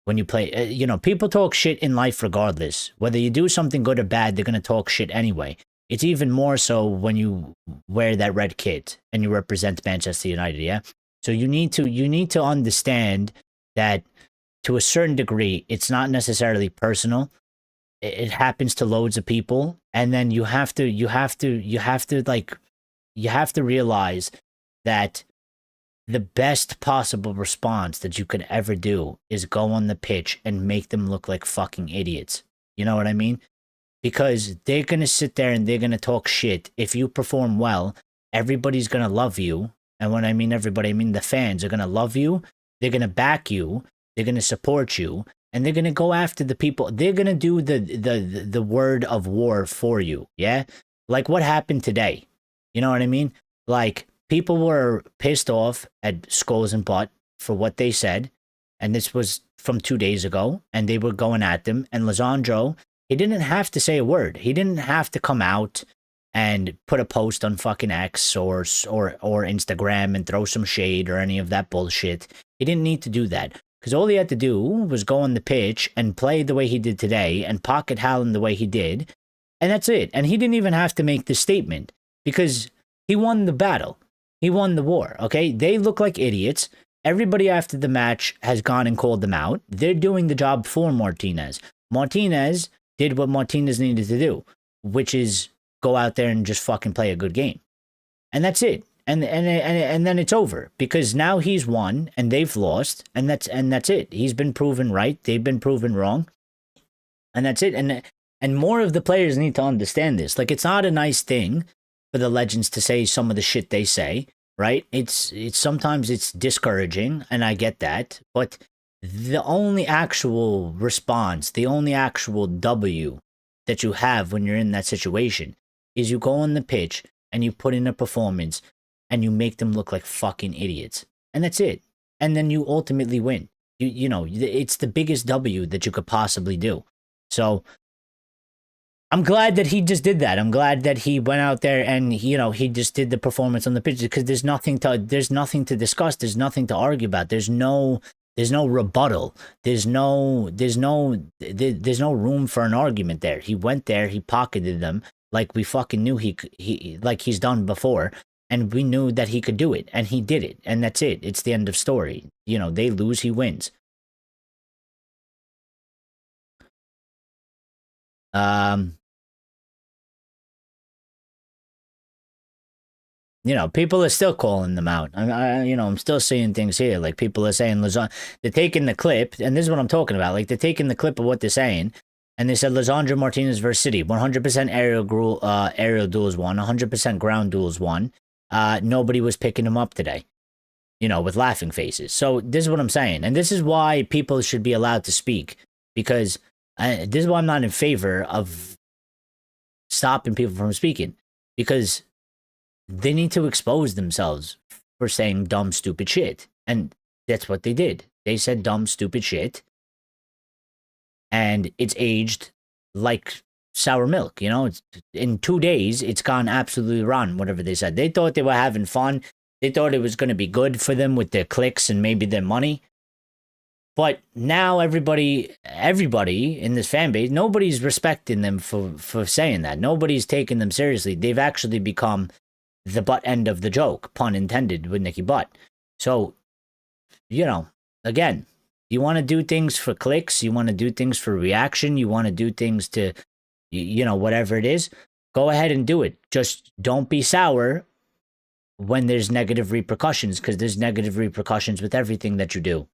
when you play. You know, people talk shit in life regardless. Whether you do something good or bad, they're going to talk shit anyway. It's even more so when you wear that red kit and you represent Manchester United, yeah? So you need to understand that to a certain degree, it's not necessarily personal. It happens to loads of people, and then you have to realize that the best possible response that you could ever do is go on the pitch and make them look like fucking idiots. You know what I mean? Because they're going to sit there and they're going to talk shit. If you perform well, everybody's going to love you. And when I mean everybody, I mean the fans are going to love you. They're going to back you. They're going to support you. And they're going to go after the people. They're going to do the word of war for you. Yeah? Like what happened today. You know what I mean? Like, people were pissed off at Scholes and Butt for what they said. And this was from 2 days ago. And they were going at them. And Lisandro, he didn't have to say a word. He didn't have to come out and put a post on fucking X or Instagram and throw some shade or any of that bullshit. He didn't need to do that. Because all he had to do was go on the pitch and play the way he did today and pocket Haaland the way he did. And that's it. And he didn't even have to make this statement because he won the battle. He won the war, okay? They look like idiots. Everybody after the match has gone and called them out. They're doing the job for Martinez. Martinez did what Martinez needed to do, which is go out there and just fucking play a good game. And that's it. And then it's over because now he's won and they've lost, and that's it. He's been proven right. They've been proven wrong. And that's it. And more of the players need to understand this. Like, it's not a nice thing for the legends to say some of the shit they say, right? It's sometimes it's discouraging, and I get that, but the only actual response, the only actual W that you have when you're in that situation is you go on the pitch and you put in a performance and you make them look like fucking idiots. And that's it. And then you ultimately win. You know, it's the biggest W that you could possibly do. So I'm glad that he just did that. I'm glad that he went out there and he just did the performance on the pitch, because there's nothing to discuss. There's nothing to argue about. There's no rebuttal. There's no room for an argument there. He went there, he pocketed them like we fucking knew he like he's done before, and we knew that he could do it, and he did it, and that's it. It's the end of story. You know, they lose, he wins. You know, people are still calling them out. I'm still seeing things here. Like, people are saying, they're taking the clip, and this is what I'm talking about. Like, they're taking the clip of what they're saying, and they said Lisandro Martinez versus City, 100% aerial duels won, 100% ground duels won. Nobody was picking him up today, with laughing faces. So this is what I'm saying, and this is why people should be allowed to speak, because this is why I'm not in favor of stopping people from speaking, because they need to expose themselves for saying dumb, stupid shit. And that's what they did. They said dumb, stupid shit. And it's aged like sour milk, It's, in 2 days, it's gone absolutely rotten, whatever they said. They thought they were having fun. They thought it was going to be good for them with their clicks and maybe their money. But now everybody in this fan base, nobody's respecting them for saying that. Nobody's taking them seriously. They've actually become the butt end of the joke, pun intended, with Nicky Butt. So, again, you want to do things for clicks, you want to do things for reaction, you want to do things to, whatever it is, go ahead and do it. Just don't be sour when there's negative repercussions, because there's negative repercussions with everything that you do.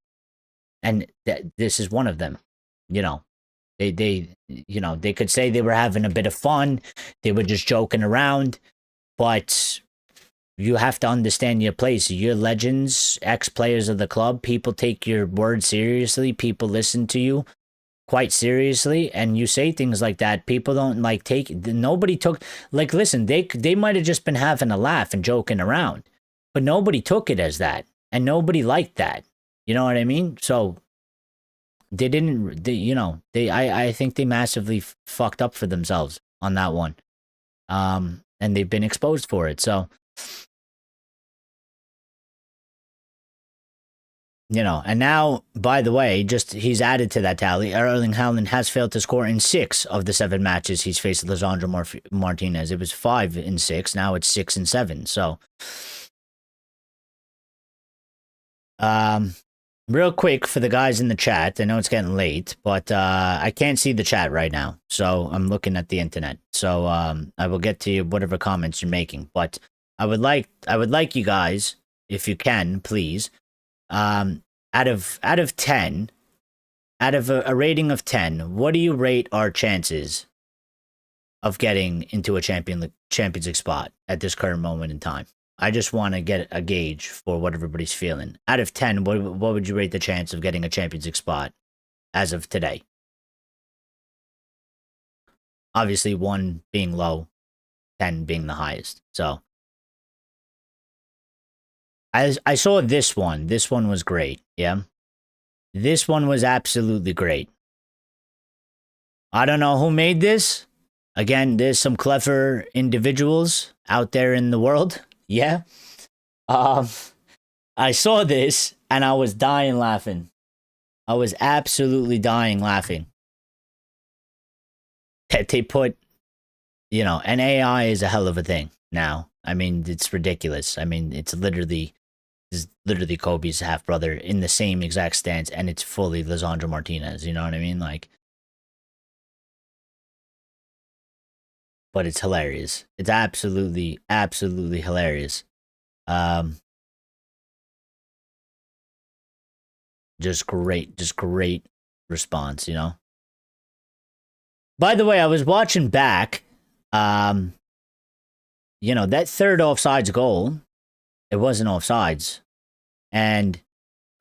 And this is one of them. They could say they were having a bit of fun, they were just joking around, but you have to understand your place. You're legends, ex-players of the club. People take your word seriously. People listen to you quite seriously, and you say things like that. People don't nobody took, listen, they might have just been having a laugh and joking around, but nobody took it as that, and nobody liked that. You know what I mean? So I think they massively fucked up for themselves on that one. And they've been exposed for it. So, and now, by the way, he's added to that tally. Erling Haaland has failed to score in 6 of the 7 matches he's faced Lisandro Martinez. It was 5 in 6. Now it's 6 in 7. So, real quick for the guys in the chat. I know it's getting late, but I can't see the chat right now. So I'm looking at the internet. So I will get to you whatever comments you're making. But I would like you guys, if you can, please, out of 10, out of a rating of 10, what do you rate our chances of getting into a Champions League spot at this current moment in time? I just want to get a gauge for what everybody's feeling. Out of 10, what would you rate the chance of getting a Champions League spot as of today? Obviously, 1 being low, 10 being the highest. So, I saw this one. This one was great, yeah? This one was absolutely great. I don't know who made this. Again, there's some clever individuals out there in the world. Yeah. I saw this and I was dying laughing. I was absolutely dying laughing. That they put, and AI is a hell of a thing now. I mean, it's ridiculous. I mean, it's literally Kobe's half brother in the same exact stance, and it's fully Lisandro Martinez. You know what I mean? But it's hilarious. It's absolutely hilarious. Just great response, By the way, I was watching back, that third offsides goal, it wasn't offsides. And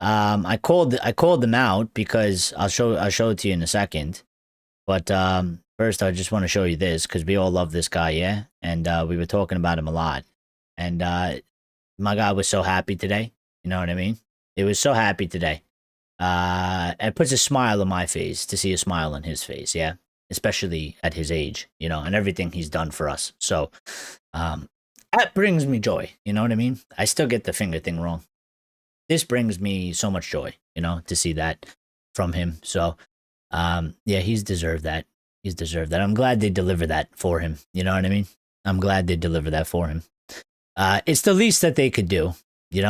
I called them out because I'll show it to you in a second. But first, I just want to show you this because we all love this guy, yeah? And we were talking about him a lot. And my guy was so happy today. You know what I mean? It was so happy today. It puts a smile on my face to see a smile on his face, yeah? Especially at his age, and everything he's done for us. So that brings me joy, you know what I mean? I still get the finger thing wrong. This brings me so much joy, to see that from him. So, yeah, he's deserved that. He's deserved that. I'm glad they deliver that for him. You know what I mean? I'm glad they deliver that for him. It's the least that they could do, We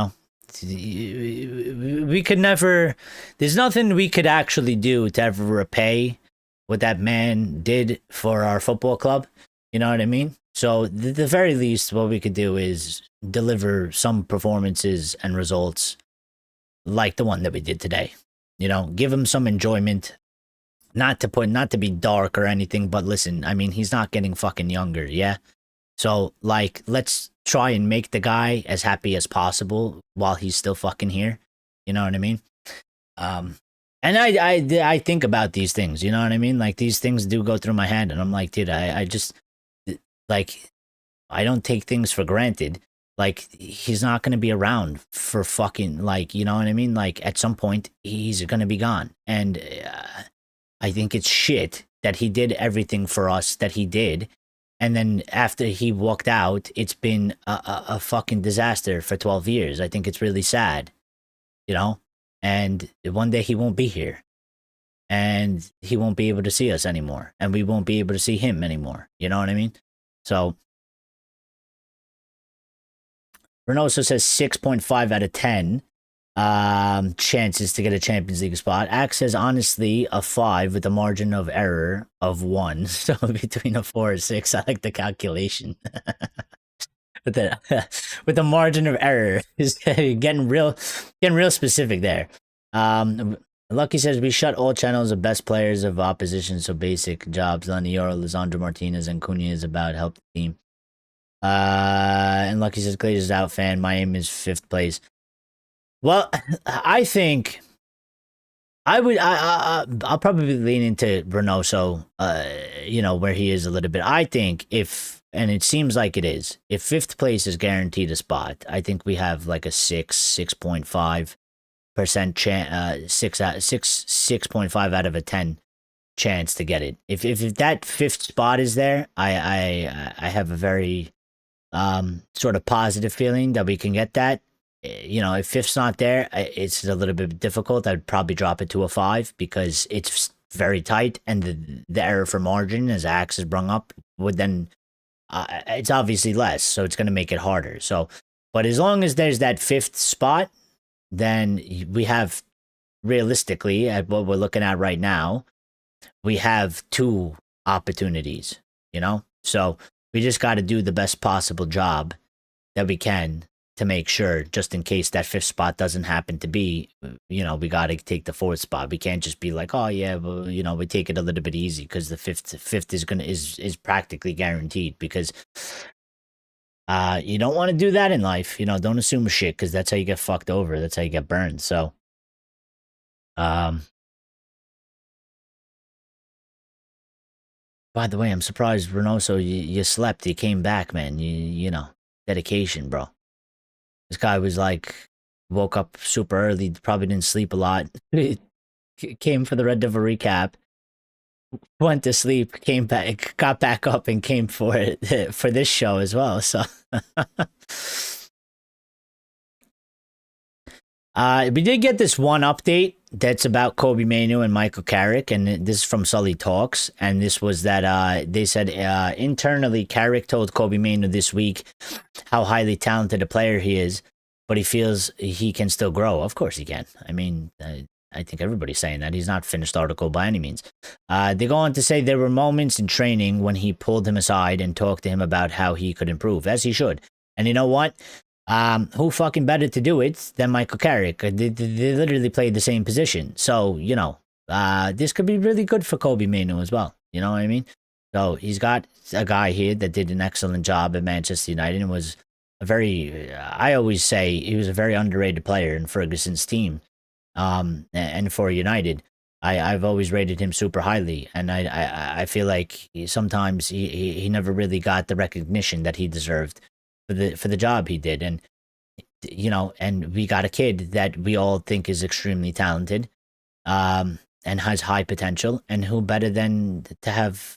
could never, there's nothing we could actually do to ever repay what that man did for our football club. You know what I mean? So the very least, what we could do is deliver some performances and results like the one that we did today. Give him some enjoyment. Not to be dark or anything, but listen, I mean, he's not getting fucking younger, yeah? So, let's try and make the guy as happy as possible while he's still fucking here. You know what I mean? And I think about these things, you know what I mean? These things do go through my head, and I'm like, dude, I just, I don't take things for granted. He's not going to be around for fucking, you know what I mean? At some point, he's going to be gone. And I think it's shit that he did everything for us that he did. And then after he walked out, it's been a fucking disaster for 12 years. I think it's really sad, and one day he won't be here and he won't be able to see us anymore, and we won't be able to see him anymore. You know what I mean? So Reynoso says 6.5 out of 10 chances to get a Champions League spot. Axe says honestly a 5 with a margin of error of 1. So between a 4 or 6. I like the calculation. with the margin of error is getting real specific there. Lucky says we shut all channels of best players of opposition, so basic jobs. Lanioro, Lisandro Martinez, and Cunha is about help the team. And Lucky says Glazers out fan. My aim is 5th place. Well, I think I'll probably lean into Reynoso, where he is a little bit. I think and it seems like it is, if 5th place is guaranteed a spot, I think we have like a 6.5% chance, 6.5 out of a 10 chance to get it. If that 5th spot is there, I have a very sort of positive feeling that we can get that. If 5th's not there, it's a little bit difficult. I'd probably drop it to a 5 because it's very tight, and the error for margin, as Axe has brung up, would then it's obviously less, so it's going to make it harder. So, but as long as there's that 5th spot, then we have, realistically, at what we're looking at right now, we have 2 opportunities. So we just got to do the best possible job that we can to make sure, just in case that 5th spot doesn't happen to be, we got to take the 4th spot. We can't just be like, oh yeah, well, we take it a little bit easy because the 5th is practically guaranteed, because you don't want to do that in life. Don't assume shit, because that's how you get fucked over. That's how you get burned. So, by the way, I'm surprised, Reynoso, you slept. You came back, man. Dedication, bro. This guy was like, woke up super early, probably didn't sleep a lot. Came for the Red Devil recap, went to sleep, came back, got back up, and came for it for this show as well. So, we did get this one update that's about Kobbie Mainoo and Michael Carrick, and this is from Sully Talks, and this was that they said internally Carrick told Kobbie Mainoo this week how highly talented a player he is, but he feels he can still grow. Of course he can. I mean, I think everybody's saying that. He's not finished article by any means. They go on to say there were moments in training when he pulled him aside and talked to him about how he could improve, as he should. And you know what? Who fucking better to do it than Michael Carrick? They literally played the same position. So, this could be really good for Kobbie Mainoo as well. You know what I mean? So he's got a guy here that did an excellent job at Manchester United and was I always say he was a very underrated player in Ferguson's team. And for United, I've always rated him super highly. And I feel like sometimes he never really got the recognition that he deserved for the job he did. And and we got a kid that we all think is extremely talented and has high potential, and who better than to have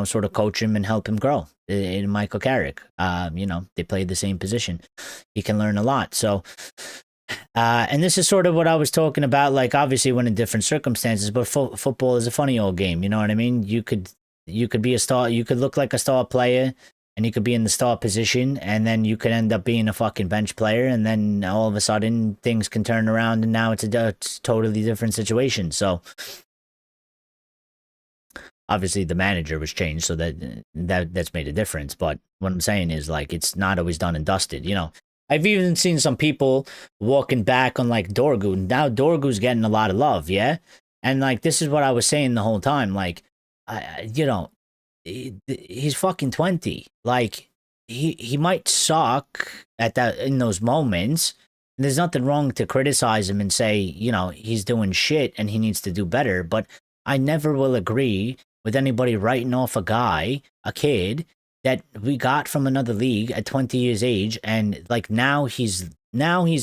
sort of coach him and help him grow in Michael Carrick. They play the same position. He can learn a lot. So and this is sort of what I was talking about, like obviously when in different circumstances, but football is a funny old game. You know what I mean? You could be a star, you could look like a star player, and you could be in the star position, and then you could end up being a fucking bench player, and then all of a sudden things can turn around, and now it's a totally different situation. So obviously the manager was changed, so that's made a difference. But what I'm saying is, like, it's not always done and dusted. I've even seen some people walking back on like Dorgu. Now Dorgu's getting a lot of love, yeah? And like, this is what I was saying the whole time. Like, he's fucking 20. Like, he might suck in those moments. There's nothing wrong to criticize him and say, he's doing shit and he needs to do better. But I never will agree with anybody writing off a kid that we got from another league at 20 years age, and like now he's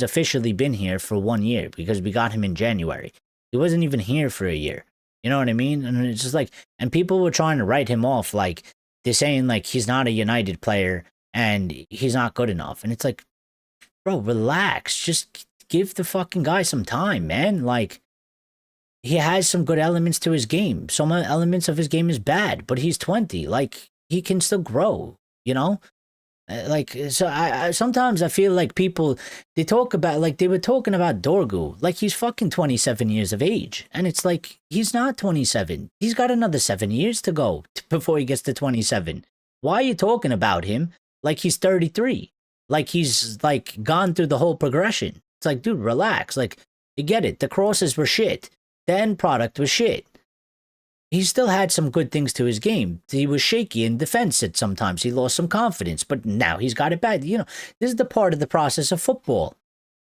officially been here for 1 year, because we got him in January. He wasn't even here for a year. You know what I mean? And it's just like, and people were trying to write him off, like they're saying like he's not a United player and he's not good enough. And it's like, bro, relax. Just give the fucking guy some time, man. Like, he has some good elements to his game. Some elements of his game is bad, but he's 20. Like, he can still grow, I sometimes I feel like people, they talk about, like they were talking about Dorgu, like he's fucking 27 years of age, and it's like he's not 27. He's got another 7 years to go before he gets to 27. Why are you talking about him like he's 33? Like he's like gone through the whole progression. It's like, dude, relax. Like, you get it. The crosses were shit. The end product was shit. He still had some good things to his game. He was shaky in defense at sometimes. He lost some confidence, but now he's got it back. You know, this is the part of the process of football.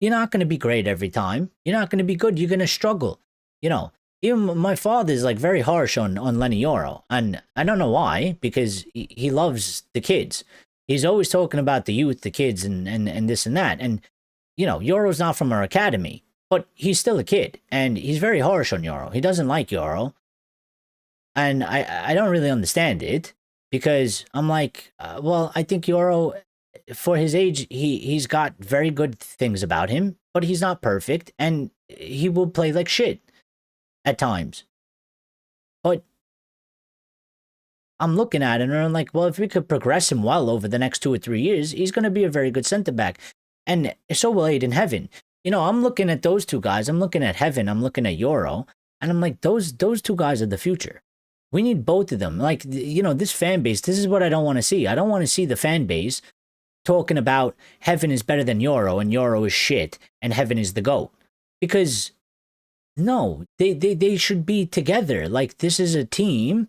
You're not going to be great every time. You're not going to be good. You're going to struggle. You know, even my father is like very harsh on Lenny Yoro. And I don't know why, because he loves the kids. He's always talking about the youth, the kids, and this and that. And, you know, Yoro's not from our academy, but he's still a kid. And he's very harsh on Yoro. He doesn't like Yoro. And I don't really understand it, because I'm like, well, I think Yoro, for his age, he's got very good things about him, but he's not perfect, and he will play like shit at times. But I'm looking at it and I'm like, well, if we could progress him well over the next 2 or 3 years, he's going to be a very good center back. And so will Aiden Heaven. You know, I'm looking at those two guys. I'm looking at Heaven. I'm looking at Yoro. And I'm like, those two guys are the future. We need both of them. Like, you know, this fan base, this is what I don't want to see. I don't want to see the fan base talking about Heaven is better than Yoro and Yoro is shit and Heaven is the GOAT. Because, no, they should be together. Like, this is a team.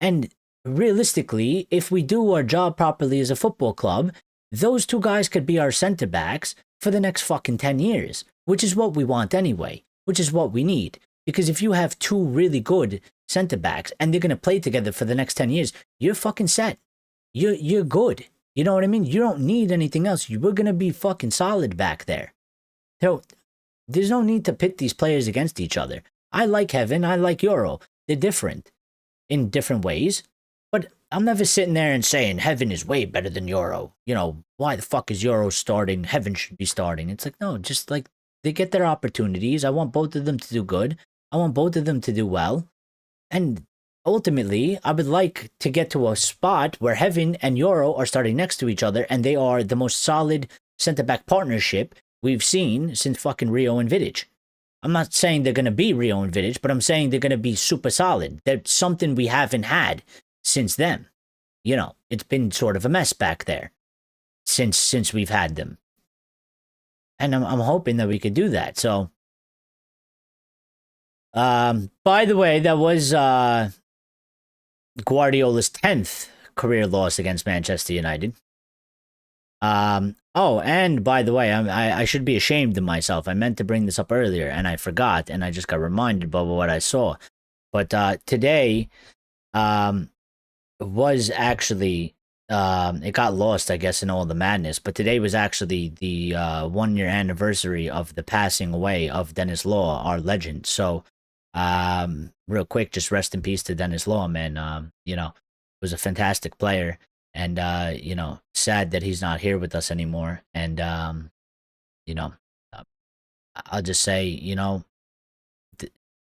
And realistically, if we do our job properly as a football club, those two guys could be our center backs for the next fucking 10 years, which is what we want anyway, which is what we need. Because if you have two really good center backs and they're going to play together for the next 10 years, you're fucking set. You're good. You know what I mean? You don't need anything else. We're going to be fucking solid back there. So there's no need to pit these players against each other. I like Heaven. I like Yoro. They're different in different ways. But I'm never sitting there and saying Heaven is way better than Yoro. You know, why the fuck is Yoro starting? Heaven should be starting. It's like, no, just like they get their opportunities. I want both of them to do good. I want both of them to do well. And ultimately, I would like to get to a spot where Heaven and Yoro are starting next to each other, and they are the most solid center-back partnership we've seen since fucking Rio and Vidic. I'm not saying they're going to be Rio and Vidic, but I'm saying they're going to be super solid. That's something we haven't had since them. You know, it's been sort of a mess back there since we've had them. And I'm hoping that we could do that, so... by the way, that was Guardiola's 10th career loss against Manchester United. Oh, and by the way, I should be ashamed of myself. I meant to bring this up earlier, and I forgot, and I just got reminded by what I saw. But today was actually, it got lost, I guess, in all the madness, but today was actually the 1 year anniversary of the passing away of Dennis Law, our legend. So, real quick, just rest in peace to Dennis Law, man. You know, was a fantastic player, and you know, sad that he's not here with us anymore. And you know, I'll just say, you know,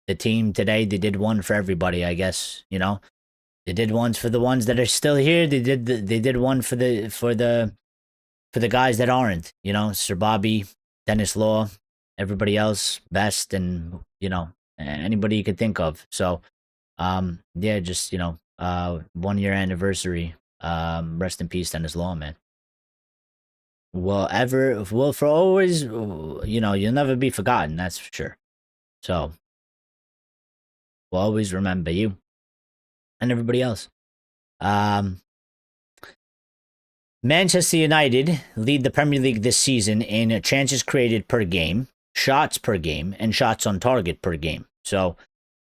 the team today, they did one for everybody, I guess. You know, they did ones for the ones that are still here. They did one for the guys that aren't. You know, Sir Bobby, Dennis Law, everybody else, Best, and you know, anybody you could think of. So, yeah, just, you know, 1 year anniversary. Rest in peace, Dennis Law, man. Will for always, you know, you'll never be forgotten. That's for sure. So, we'll always remember you and everybody else. Manchester United lead the Premier League this season in chances created per game, shots per game, and shots on target per game. So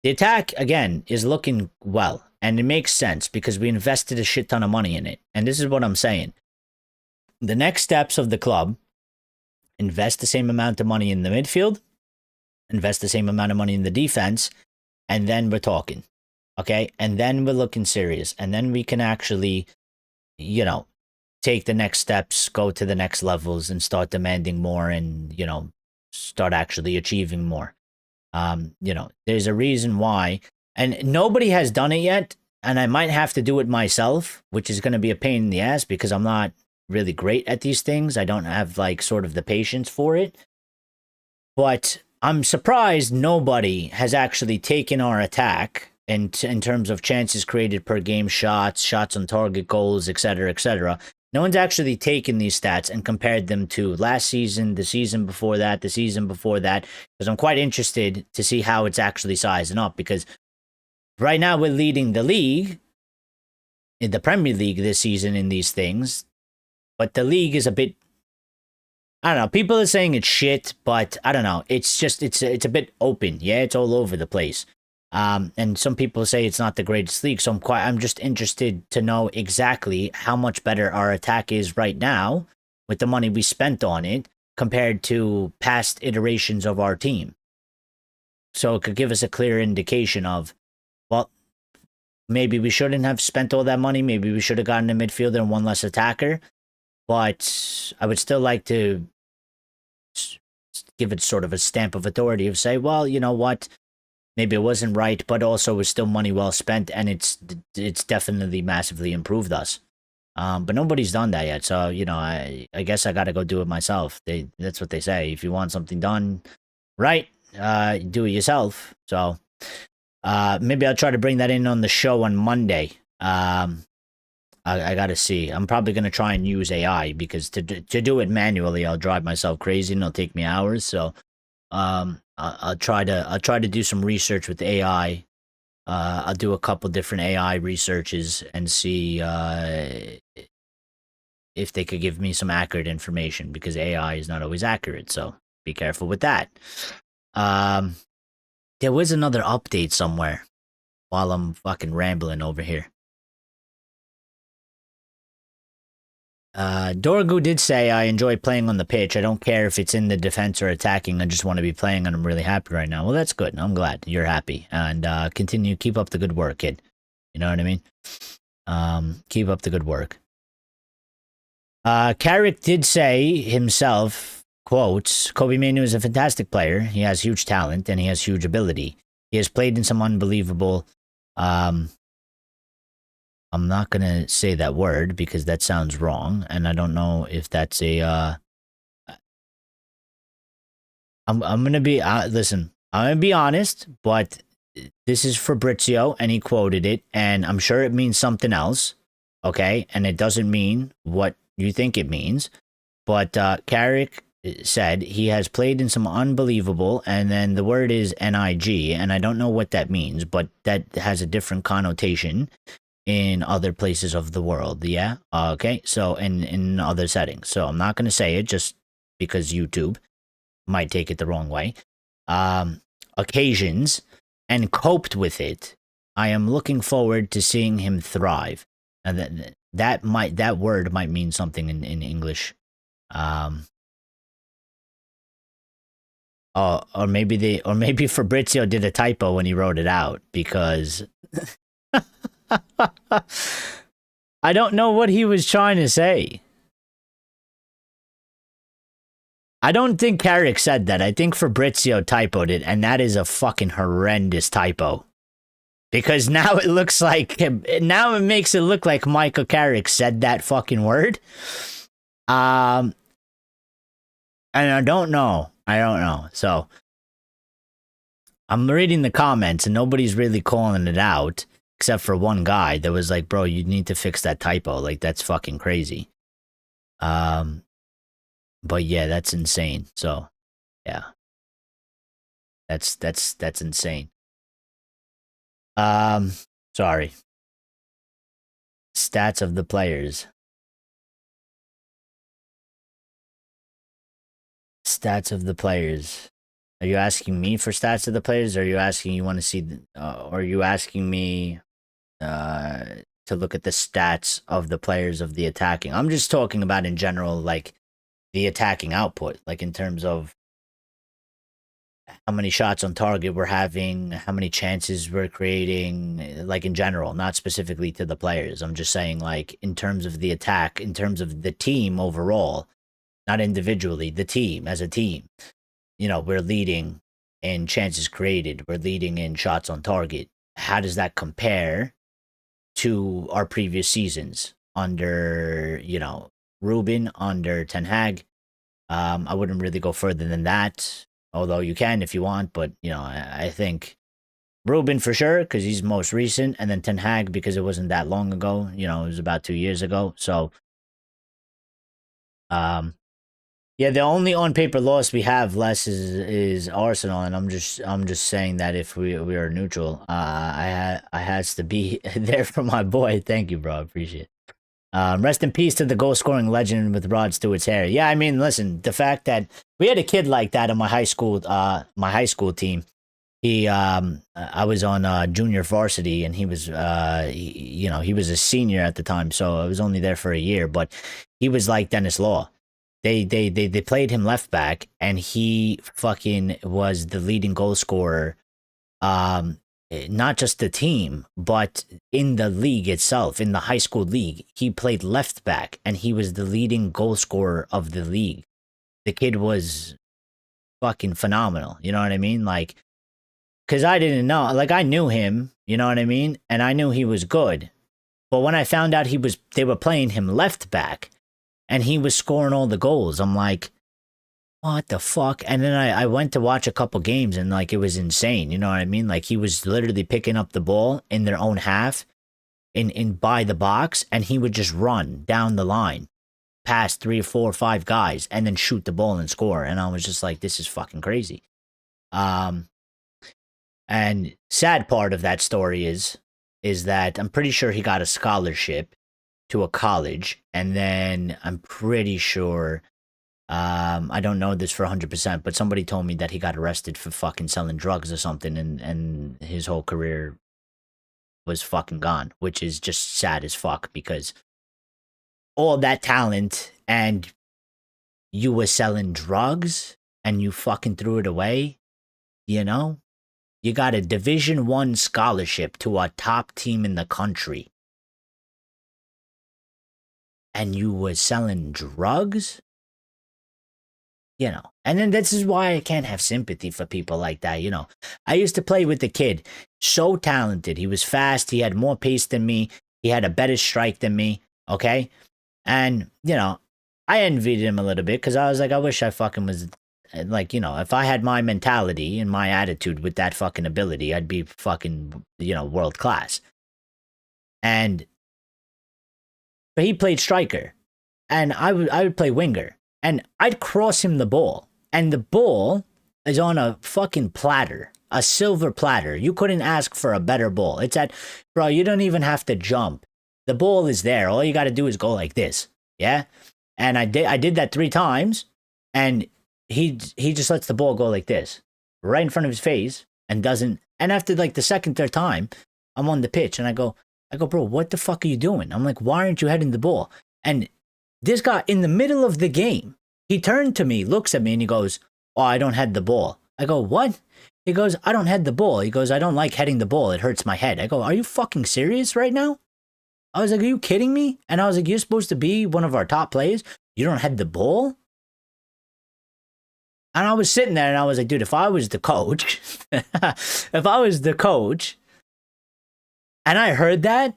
the attack, again, is looking well. And it makes sense because we invested a shit ton of money in it. And this is what I'm saying. The next steps of the club, invest the same amount of money in the midfield, invest the same amount of money in the defense, and then we're talking. Okay? And then we're looking serious. And then we can actually, you know, take the next steps, go to the next levels, and start demanding more and, you know, start actually achieving more. You know, there's a reason why, and nobody has done it yet, and I might have to do it myself, which is going to be a pain in the ass because I'm not really great at these things. I don't have like sort of the patience for it. But I'm surprised nobody has actually taken our attack in terms of chances created per game, shots on target, goals, etc., etc. No one's actually taken these stats and compared them to last season, the season before that, the season before that, because I'm quite interested to see how it's actually sizing up, because right now we're leading the league, in the Premier League this season in these things, but the league is a bit, I don't know, people are saying it's shit, but I don't know, it's just, it's a bit open, yeah, it's all over the place. And some people say it's not the greatest league, so I'm just interested to know exactly how much better our attack is right now with the money we spent on it compared to past iterations of our team. So it could give us a clear indication of, well, maybe we shouldn't have spent all that money, maybe we should have gotten a midfielder and one less attacker, but I would still like to give it sort of a stamp of authority of say, well, you know what, maybe it wasn't right, but also it's still money well spent, and it's definitely massively improved us. But nobody's done that yet, so you know, I guess I got to go do it myself. That's what they say. If you want something done right, do it yourself. So maybe I'll try to bring that in on the show on Monday. I got to see. I'm probably gonna try and use AI, because to do it manually, I'll drive myself crazy and it'll take me hours. So I'll try to do some research with AI. I'll do a couple different AI researches and see if they could give me some accurate information, because AI is not always accurate, so be careful with that. There was another update somewhere while I'm fucking rambling over here. Dorgu did say, I enjoy playing on the pitch. I don't care if it's in the defense or attacking. I just want to be playing, and I'm really happy right now. Well, that's good. I'm glad you're happy. And keep up the good work, kid. You know what I mean? Keep up the good work. Carrick did say himself, quotes, Kobe Mainoo is a fantastic player. He has huge talent, and he has huge ability. He has played in some unbelievable... I'm not going to say that word because that sounds wrong, and I don't know if that's a, I'm going to be, listen, I'm going to be honest, but this is Fabrizio, and he quoted it, and I'm sure it means something else, okay? And it doesn't mean what you think it means, but Carrick said he has played in some unbelievable, and then the word is NIG, and I don't know what that means, but that has a different connotation in other places of the world, yeah? Okay, so in other settings. So I'm not going to say it just because YouTube might take it the wrong way. Occasions, and coped with it. I am looking forward to seeing him thrive. And that word might mean something in English. Or maybe Fabrizio did a typo when he wrote it out, because I don't know what he was trying to say. I don't think Carrick said that. I think Fabrizio typoed it, and that is a fucking horrendous typo. Because now it looks like, now it makes it look like Michael Carrick said that fucking word. And I don't know. So I'm reading the comments, and nobody's really calling it out, except for one guy that was like, bro, you need to fix that typo. Like, that's fucking crazy. But yeah, that's insane. So, yeah. That's insane. Sorry. Stats of the players. Stats of the players. Are you asking me for stats of the players, or are you asking you want to see, or are you asking me to look at the stats of the players of the attacking? I'm just talking about in general, like the attacking output, like in terms of how many shots on target we're having, how many chances we're creating, like in general, not specifically to the players. I'm just saying, like, in terms of the attack, in terms of the team overall, not individually, the team as a team. You know, we're leading in chances created, we're leading in shots on target. How does that compare to our previous seasons under, you know, Ruben under Ten Hag. I wouldn't really go further than that, although you can if you want. But, you know, I think Ruben for sure, because he's most recent, and then Ten Hag because it wasn't that long ago. You know, it was about 2 years ago. So, yeah, the only on paper loss we have less is Arsenal, and I'm just saying that if we are neutral, I has to be there for my boy. Thank you, bro. I appreciate it. Rest in peace to the goal scoring legend with Rod Stewart's hair. Yeah, I mean, listen, the fact that we had a kid like that on my high school team. He I was on junior varsity, and he was he was a senior at the time, so I was only there for a year, but he was like Dennis Law. They played him left back, and he fucking was the leading goal scorer. Not just the team, but in the league itself, in the high school league, he played left back, and he was the leading goal scorer of the league. The kid was fucking phenomenal. You know what I mean? Like, because I didn't know, like, I knew him, you know what I mean? And I knew he was good. But when I found out they were playing him left back, and he was scoring all the goals, I'm like, what the fuck? And then I went to watch a couple games, and like, it was insane. You know what I mean? Like, he was literally picking up the ball in their own half in by the box, and he would just run down the line past 3 or 4 or 5 guys and then shoot the ball and score. And I was just like, this is fucking crazy. And sad part of that story is that I'm pretty sure he got a scholarship to a college, and then I'm pretty sure I don't know this for 100%, but somebody told me that he got arrested for fucking selling drugs or something, and his whole career was fucking gone, which is just sad as fuck, because all that talent, and you were selling drugs and you fucking threw it away, you know? You got a Division I scholarship to a top team in the country, and you were selling drugs? You know, and then this is why I can't have sympathy for people like that. You know, I used to play with the kid, so talented. He was fast. He had more pace than me. He had a better strike than me. Okay. And, you know, I envied him a little bit, because I was like, I wish I fucking was like, you know, if I had my mentality and my attitude with that fucking ability, I'd be fucking, you know, world class. But he played striker, and I would play winger. And I'd cross him the ball, and the ball is on a fucking platter, a silver platter. You couldn't ask for a better ball. It's bro, you don't even have to jump. The ball is there. All you got to do is go like this. Yeah. And I did that 3 times, and he just lets the ball go like this, right in front of his face, and doesn't. And after like the second, third time, I'm on the pitch, and I go, bro, what the fuck are you doing? I'm like, why aren't you heading the ball? And this guy, in the middle of the game, he turned to me, looks at me, and he goes, oh, I don't head the ball. I go, what? He goes, I don't head the ball. He goes, I don't like heading the ball. It hurts my head. I go, are you fucking serious right now? I was like, are you kidding me? And I was like, you're supposed to be one of our top players? You don't head the ball? And I was sitting there, and I was like, dude, if I was the coach, and I heard that,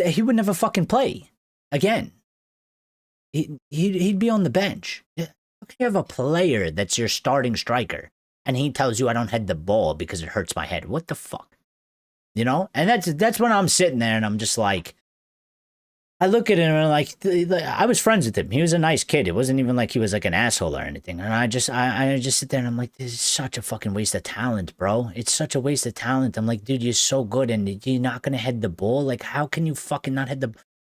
he would never fucking play again. He'd be on the bench. How can you have a player that's your starting striker, and he tells you I don't head the ball because it hurts my head? What the fuck? You know? And that's when I'm sitting there, and I'm just like, I look at him, and I'm like, I was friends with him. He was a nice kid. It wasn't even like he was like an asshole or anything. And I just sit there, and I'm like, this is such a fucking waste of talent, bro. It's such a waste of talent. I'm like, dude, you're so good, and you're not gonna head the ball. Like, how can you fucking not head the?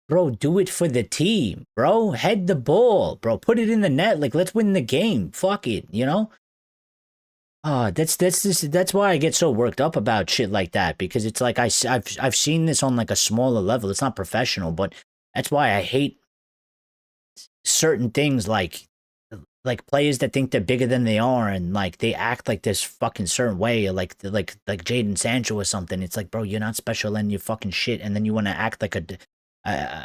Bro, do it for the team, bro. Head the ball, bro. Put it in the net. Like, let's win the game. Fuck it, you know? That's why I get so worked up about shit like that, because it's like I've seen this on like a smaller level. It's not professional, but that's why I hate certain things like players that think they're bigger than they are, and like they act like this fucking certain way, like Jadon Sancho or something. It's like, bro, you're not special and you're fucking shit, and then you want to act like a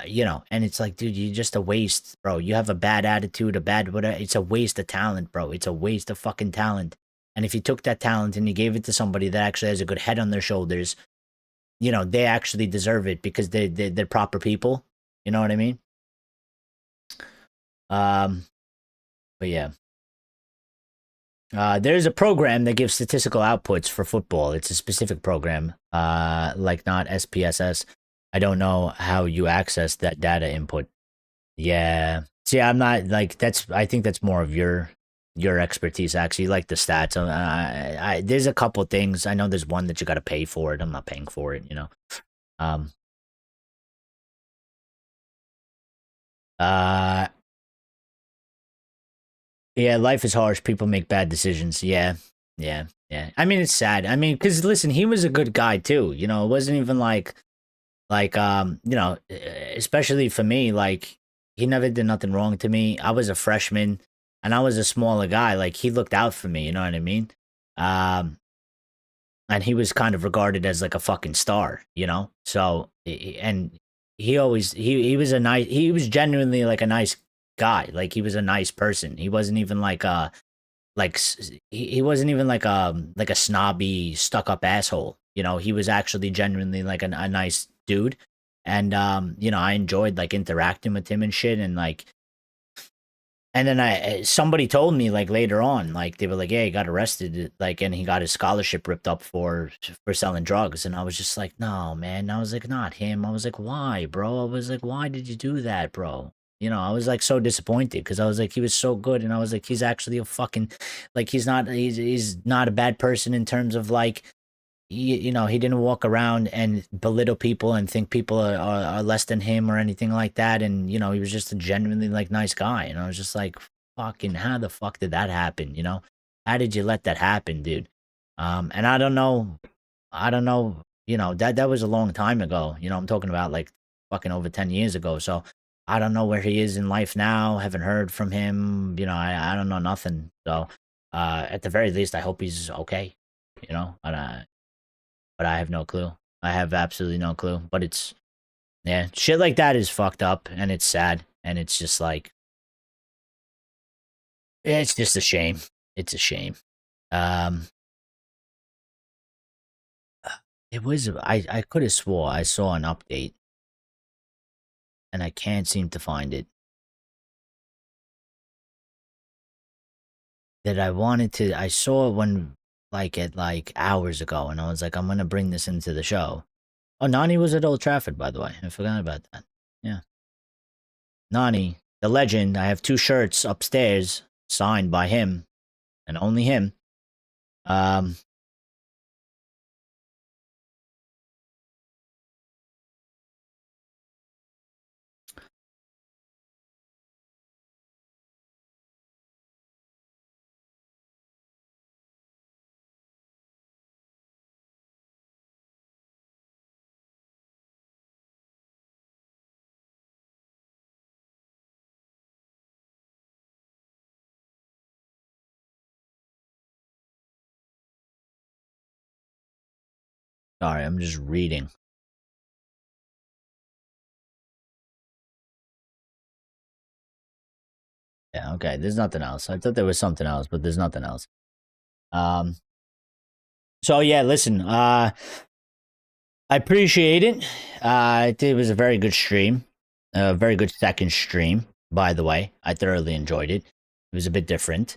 you know, and it's like, dude, you're just a waste, bro. You have a bad attitude, whatever. It's a waste of talent, bro. It's a waste of fucking talent. And if you took that talent and you gave it to somebody that actually has a good head on their shoulders, you know, they actually deserve it, because they're proper people. You know what I mean? But yeah. There's a program that gives statistical outputs for football. It's a specific program, like not SPSS. I don't know how you access that data input. Yeah. See, I'm not like that's. I think that's more of your expertise. Actually, like the stats. There's a couple things. I know there's one that you got to pay for it. I'm not paying for it. You know. Um. Uh. Yeah, life is harsh. People make bad decisions. Yeah, yeah, yeah. I mean, it's sad. I mean, because listen, he was a good guy too. You know, it wasn't even especially for me, like he never did nothing wrong to me. I was a freshman, and I was a smaller guy. Like he looked out for me. You know what I mean? Um, and he was kind of regarded as like a fucking star. You know, so and he always he was a nice. He was genuinely like a nice guy. Like he was a nice person. He wasn't even like he wasn't even like a snobby stuck up asshole. You know, he was actually genuinely like a nice dude. And I enjoyed like interacting with him and shit. And like, and then somebody told me like later on, like they were like, yeah, he got arrested, like, and he got his scholarship ripped up for selling drugs. And I was just like, no, man. I was like, not him. I was like, why, bro? I was like, why did you do that, bro? You know, I was like so disappointed because I was like, he was so good, and I was like, he's actually a fucking, like, he's not a bad person in terms of like, he didn't walk around and belittle people and think people are less than him or anything like that. And he was just a genuinely like nice guy. And I was just like, fucking, how the fuck did that happen? How did you let that happen, dude? And I don't know, that was a long time ago. I'm talking about like fucking over 10 years ago. So I don't know where he is in life now. Haven't heard from him. I don't know nothing. So at the very least, I hope he's okay. But I have no clue. I have absolutely no clue. But yeah, shit like that is fucked up, and it's sad, and it's just like, it's just a shame. It's a shame. It was, I could have swore I saw an update, and I can't seem to find it. That I saw it when, like hours ago, and I was like, I'm gonna bring this into the show. Oh, Nani was at Old Trafford, by the way. I forgot about that. Yeah. Nani, the legend. I have 2 shirts upstairs signed by him and only him. Sorry, I'm just reading. Yeah, okay. There's nothing else. I thought there was something else, but there's nothing else. So yeah, listen, I appreciate it. It was a very good stream. A very good second stream, by the way. I thoroughly enjoyed it. It was a bit different.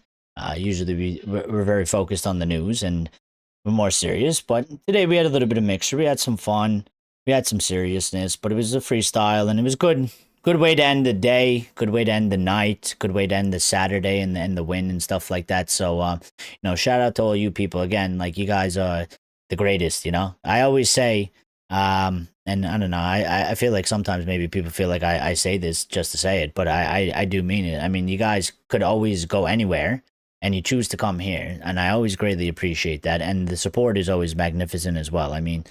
Usually we're very focused on the news and we're more serious, but today we had a little bit of mixture. We had some fun. We had some seriousness, but it was a freestyle and it was good. Good way to end the day. Good way to end the night. Good way to end the Saturday and the win and stuff like that. So, shout out to all you people again. Like, you guys are the greatest. I always say, and I don't know. I feel like sometimes maybe people feel like I say this just to say it, but I do mean it. I mean, you guys could always go anywhere, and you choose to come here, and I always greatly appreciate that. And the support is always magnificent as well. I mean,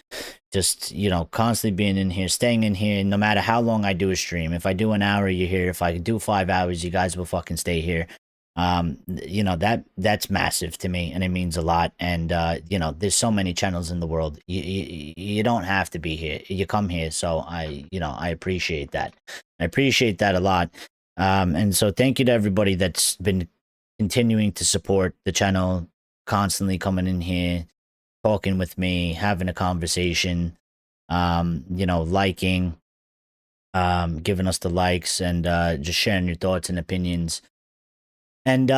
just constantly being in here, staying in here, no matter how long I do a stream. If I do an hour, you're here. If I do 5 hours, you guys will fucking stay here. That's massive to me, and it means a lot. And there's so many channels in the world. You don't have to be here. You come here, so I appreciate that. I appreciate that a lot. And so thank you to everybody that's been continuing to support the channel, constantly coming in here, talking with me, having a conversation, liking, giving us the likes, and just sharing your thoughts and opinions. And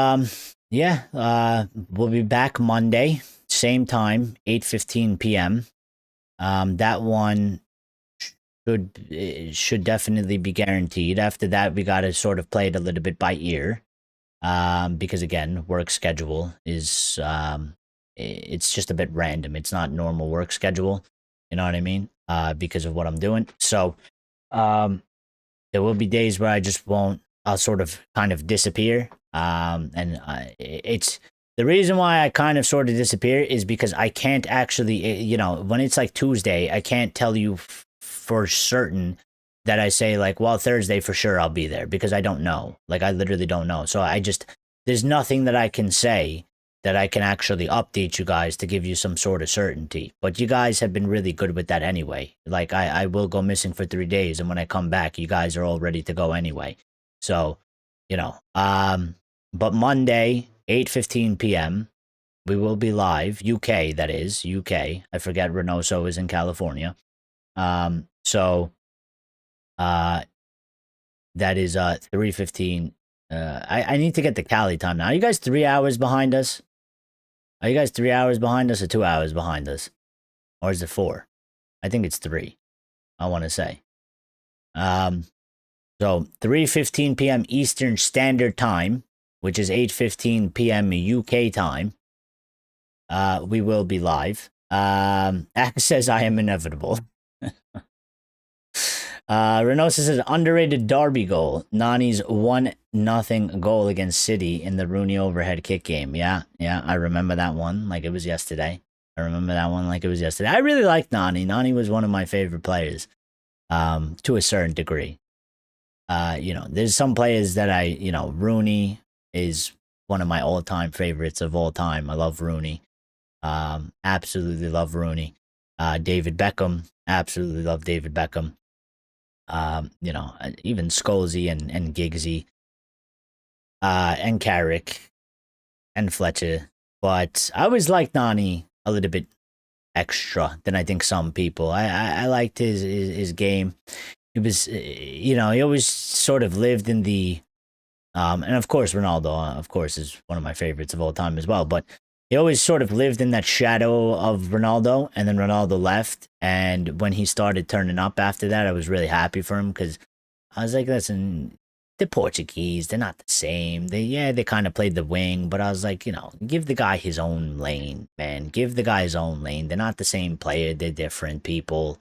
yeah, we'll be back Monday, same time, 8:15 p.m. That one should definitely be guaranteed. After that, we got to sort of play it a little bit by ear, because again, work schedule is it's just a bit random. It's not normal work schedule. You know what I mean? Because of what I'm doing. So there will be days where I just won't. I'll sort of kind of disappear. And it's the reason why I kind of sort of disappear is because I can't actually, you know, when it's like Tuesday, I can't tell you for certain that I say like, well, Thursday for sure I'll be there, because I don't know. Like, I literally don't know. So there's nothing that I can say that I can actually update you guys to give you some sort of certainty. But you guys have been really good with that anyway. Like, I will go missing for 3 days, and when I come back, you guys are all ready to go anyway. So, you know, but Monday, 8:15 p.m., we will be live. UK, that is. UK. I forget Reynoso is in California. So that is 3:15. I need to get the Cali time now. Are you guys 3 hours behind us? Are you guys 3 hours behind us or 2 hours behind us? Or is it 4? I think it's 3, I want to say. So 3:15 p.m. Eastern Standard Time, which is 8:15 p.m. UK time. We will be live. Axe says I am inevitable. Reynoso says underrated Derby goal. Nani's 1-0 goal against City in the Rooney overhead kick game. Yeah, I remember that one like it was yesterday. I really liked Nani. Nani was one of my favorite players, to a certain degree. You know, there's some players that Rooney is one of my all-time favorites of all time. I love Rooney. Absolutely love Rooney. David Beckham. Absolutely love David Beckham. You know, even Scholesy and Giggsy, and Carrick and Fletcher. But I always liked Nani a little bit extra than I think some people. I liked his game. He was, you know, he always sort of lived in the, and of course Ronaldo, of course, is one of my favorites of all time as well. But he always sort of lived in that shadow of Ronaldo, and then Ronaldo left. And when he started turning up after that, I was really happy for him, because I was like, listen, the Portuguese, they're not the same. They kind of played the wing, but I was like, you know, give the guy his own lane, man. Give the guy his own lane. They're not the same player. They're different people.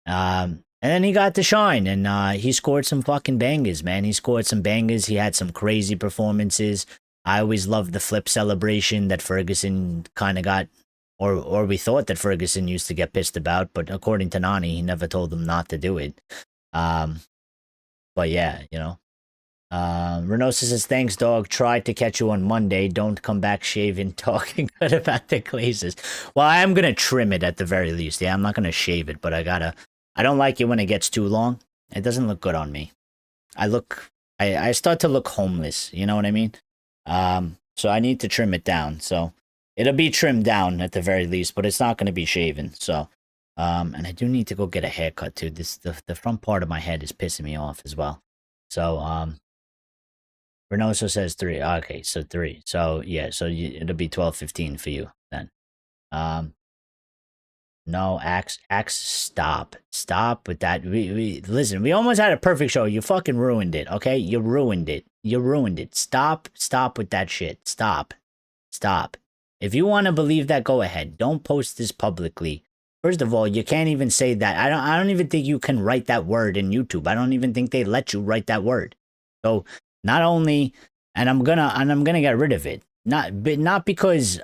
And then he got to shine, and he scored some fucking bangers, man. He scored some bangers. He had some crazy performances. I always loved the flip celebration that Ferguson kind of got, or we thought that Ferguson used to get pissed about, but according to Nani, he never told them not to do it. But yeah, you know. Reynoso says, thanks, dog. Tried to catch you on Monday. Don't come back shaving, talking good about the glazes. Well, I am going to trim it at the very least. Yeah, I'm not going to shave it, but I don't like it when it gets too long. It doesn't look good on me. I start to look homeless. You know what I mean? So I need to trim it down. So it'll be trimmed down at the very least, but it's not going to be shaven. So, and I do need to go get a haircut too. The front part of my head is pissing me off as well. So, Reynoso says 3. Okay, so 3. So yeah, so it'll be 12:15 for you then. No, Axe, stop with that. We listen. We almost had a perfect show. You fucking ruined it. Okay, you ruined it. Stop with that shit. Stop. If you want to believe that, go ahead. Don't post this publicly. First of all, you can't even say that. I don't even think you can write that word in YouTube. I don't even think they let you write that word. So not only, and I'm gonna get rid of it. Not because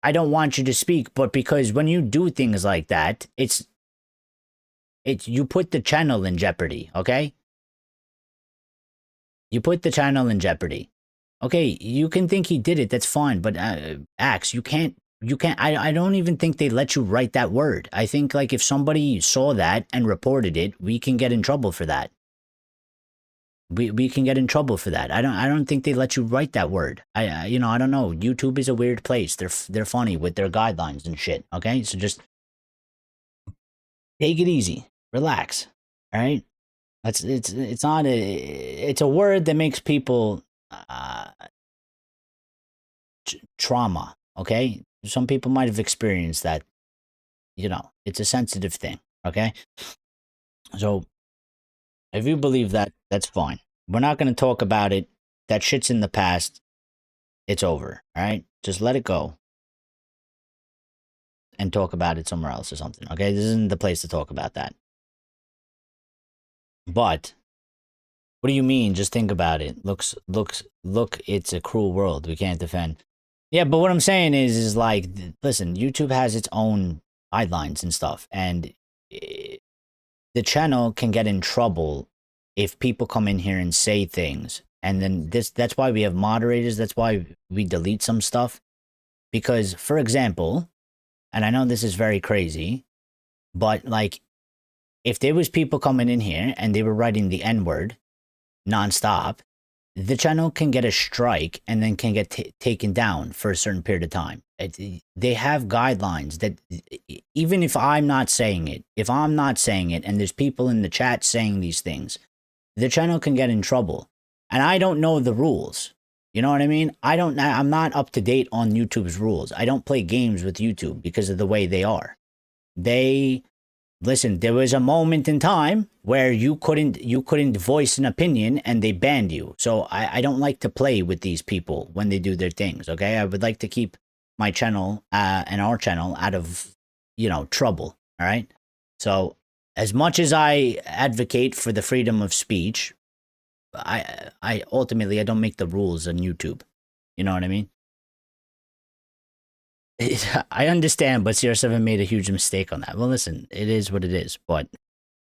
I don't want you to speak, but because when you do things like that, it's you put the channel in jeopardy, okay? You put the channel in jeopardy. Okay, you can think he did it, that's fine, but Axe, you can't, I don't even think they let you write that word. I think like if somebody saw that and reported it, we can get in trouble for that. We can get in trouble for that. I don't think they let you write that word. I don't know. YouTube is a weird place. They're funny with their guidelines and shit. Okay, so just take it easy, relax. All right. It's not a, it's a word that makes people trauma. Okay, some people might have experienced that. It's a sensitive thing. Okay, so if you believe that, that's fine. We're not going to talk about it. That shit's in the past. It's over. All right, just let it go and talk about it somewhere else or something. Okay, this isn't the place to talk about that. But what do you mean? Just think about it. Look, it's a cruel world. We can't defend. Yeah, but what I'm saying is like, listen, YouTube has its own guidelines and stuff, and the channel can get in trouble if people come in here and say things. And then that's why we have moderators. That's why we delete some stuff. Because, for example, and I know this is very crazy, but like, if there was people coming in here and they were writing the N-word nonstop, the channel can get a strike and then can get taken down for a certain period of time. They have guidelines that even if I'm not saying it, and there's people in the chat saying these things, the channel can get in trouble. And I don't know the rules. You know what I mean? I'm not up to date on YouTube's rules. I don't play games with YouTube because of the way they are. Listen, there was a moment in time where you couldn't voice an opinion and they banned you. So I don't like to play with these people when they do their things, okay? I would like to keep my channel and our channel out of, trouble, all right? So as much as I advocate for the freedom of speech, I ultimately, I don't make the rules on YouTube. You know what I mean? I understand, but CR7 made a huge mistake on that. Well, listen, it is what it is, but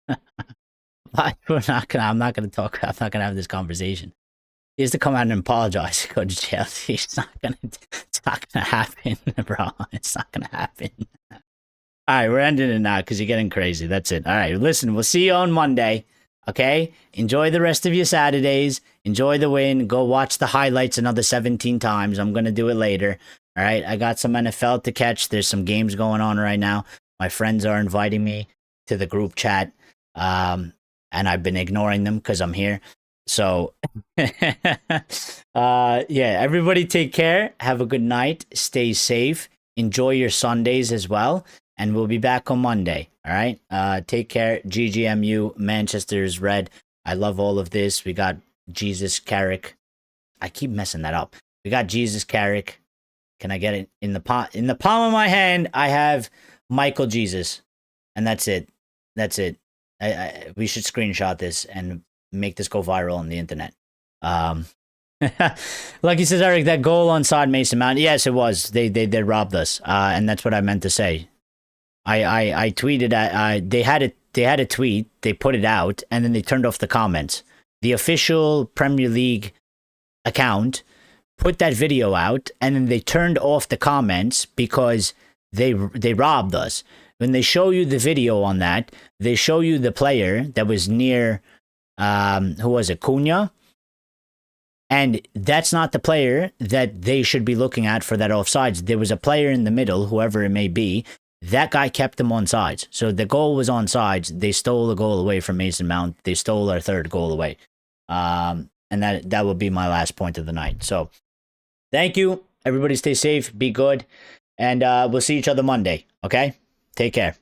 I'm not gonna have this conversation. He has to come out and apologize and go to jail. It's not gonna happen, bro. It's not gonna happen. All right, we're ending it now because you're getting crazy. That's it. All right, listen, we'll see you on Monday. Okay? Enjoy the rest of your Saturdays. Enjoy the win. Go watch the highlights another 17 times. I'm gonna do it later. All right, I got some NFL to catch. There's some games going on right now. My friends are inviting me to the group chat, and I've been ignoring them because I'm here. So, yeah, everybody take care. Have a good night. Stay safe. Enjoy your Sundays as well. And we'll be back on Monday. All right, take care. GGMU, Manchester's red. I love all of this. We got Jesus Carrick. I keep messing that up. We got Jesus Carrick. Can I get it in the palm of my hand? I have Michael Jesus, and that's it. That's it. We should screenshot this and make this go viral on the internet. Lucky says, Eric, that goal on side Mason Mount. Yes, it was. They robbed us, and that's what I meant to say. I tweeted at they had a tweet. They put it out, and then they turned off the comments. The official Premier League account put that video out, and then they turned off the comments because they robbed us. When they show you the video on that, they show you the player that was near, who was it, Cunha? And that's not the player that they should be looking at for that offsides. There was a player in the middle, whoever it may be. That guy kept them on sides. So the goal was on sides. They stole a goal away from Mason Mount. They stole our third goal away. And that will be my last point of the night. So thank you. Everybody stay safe. Be good. And we'll see each other Monday. Okay? Take care.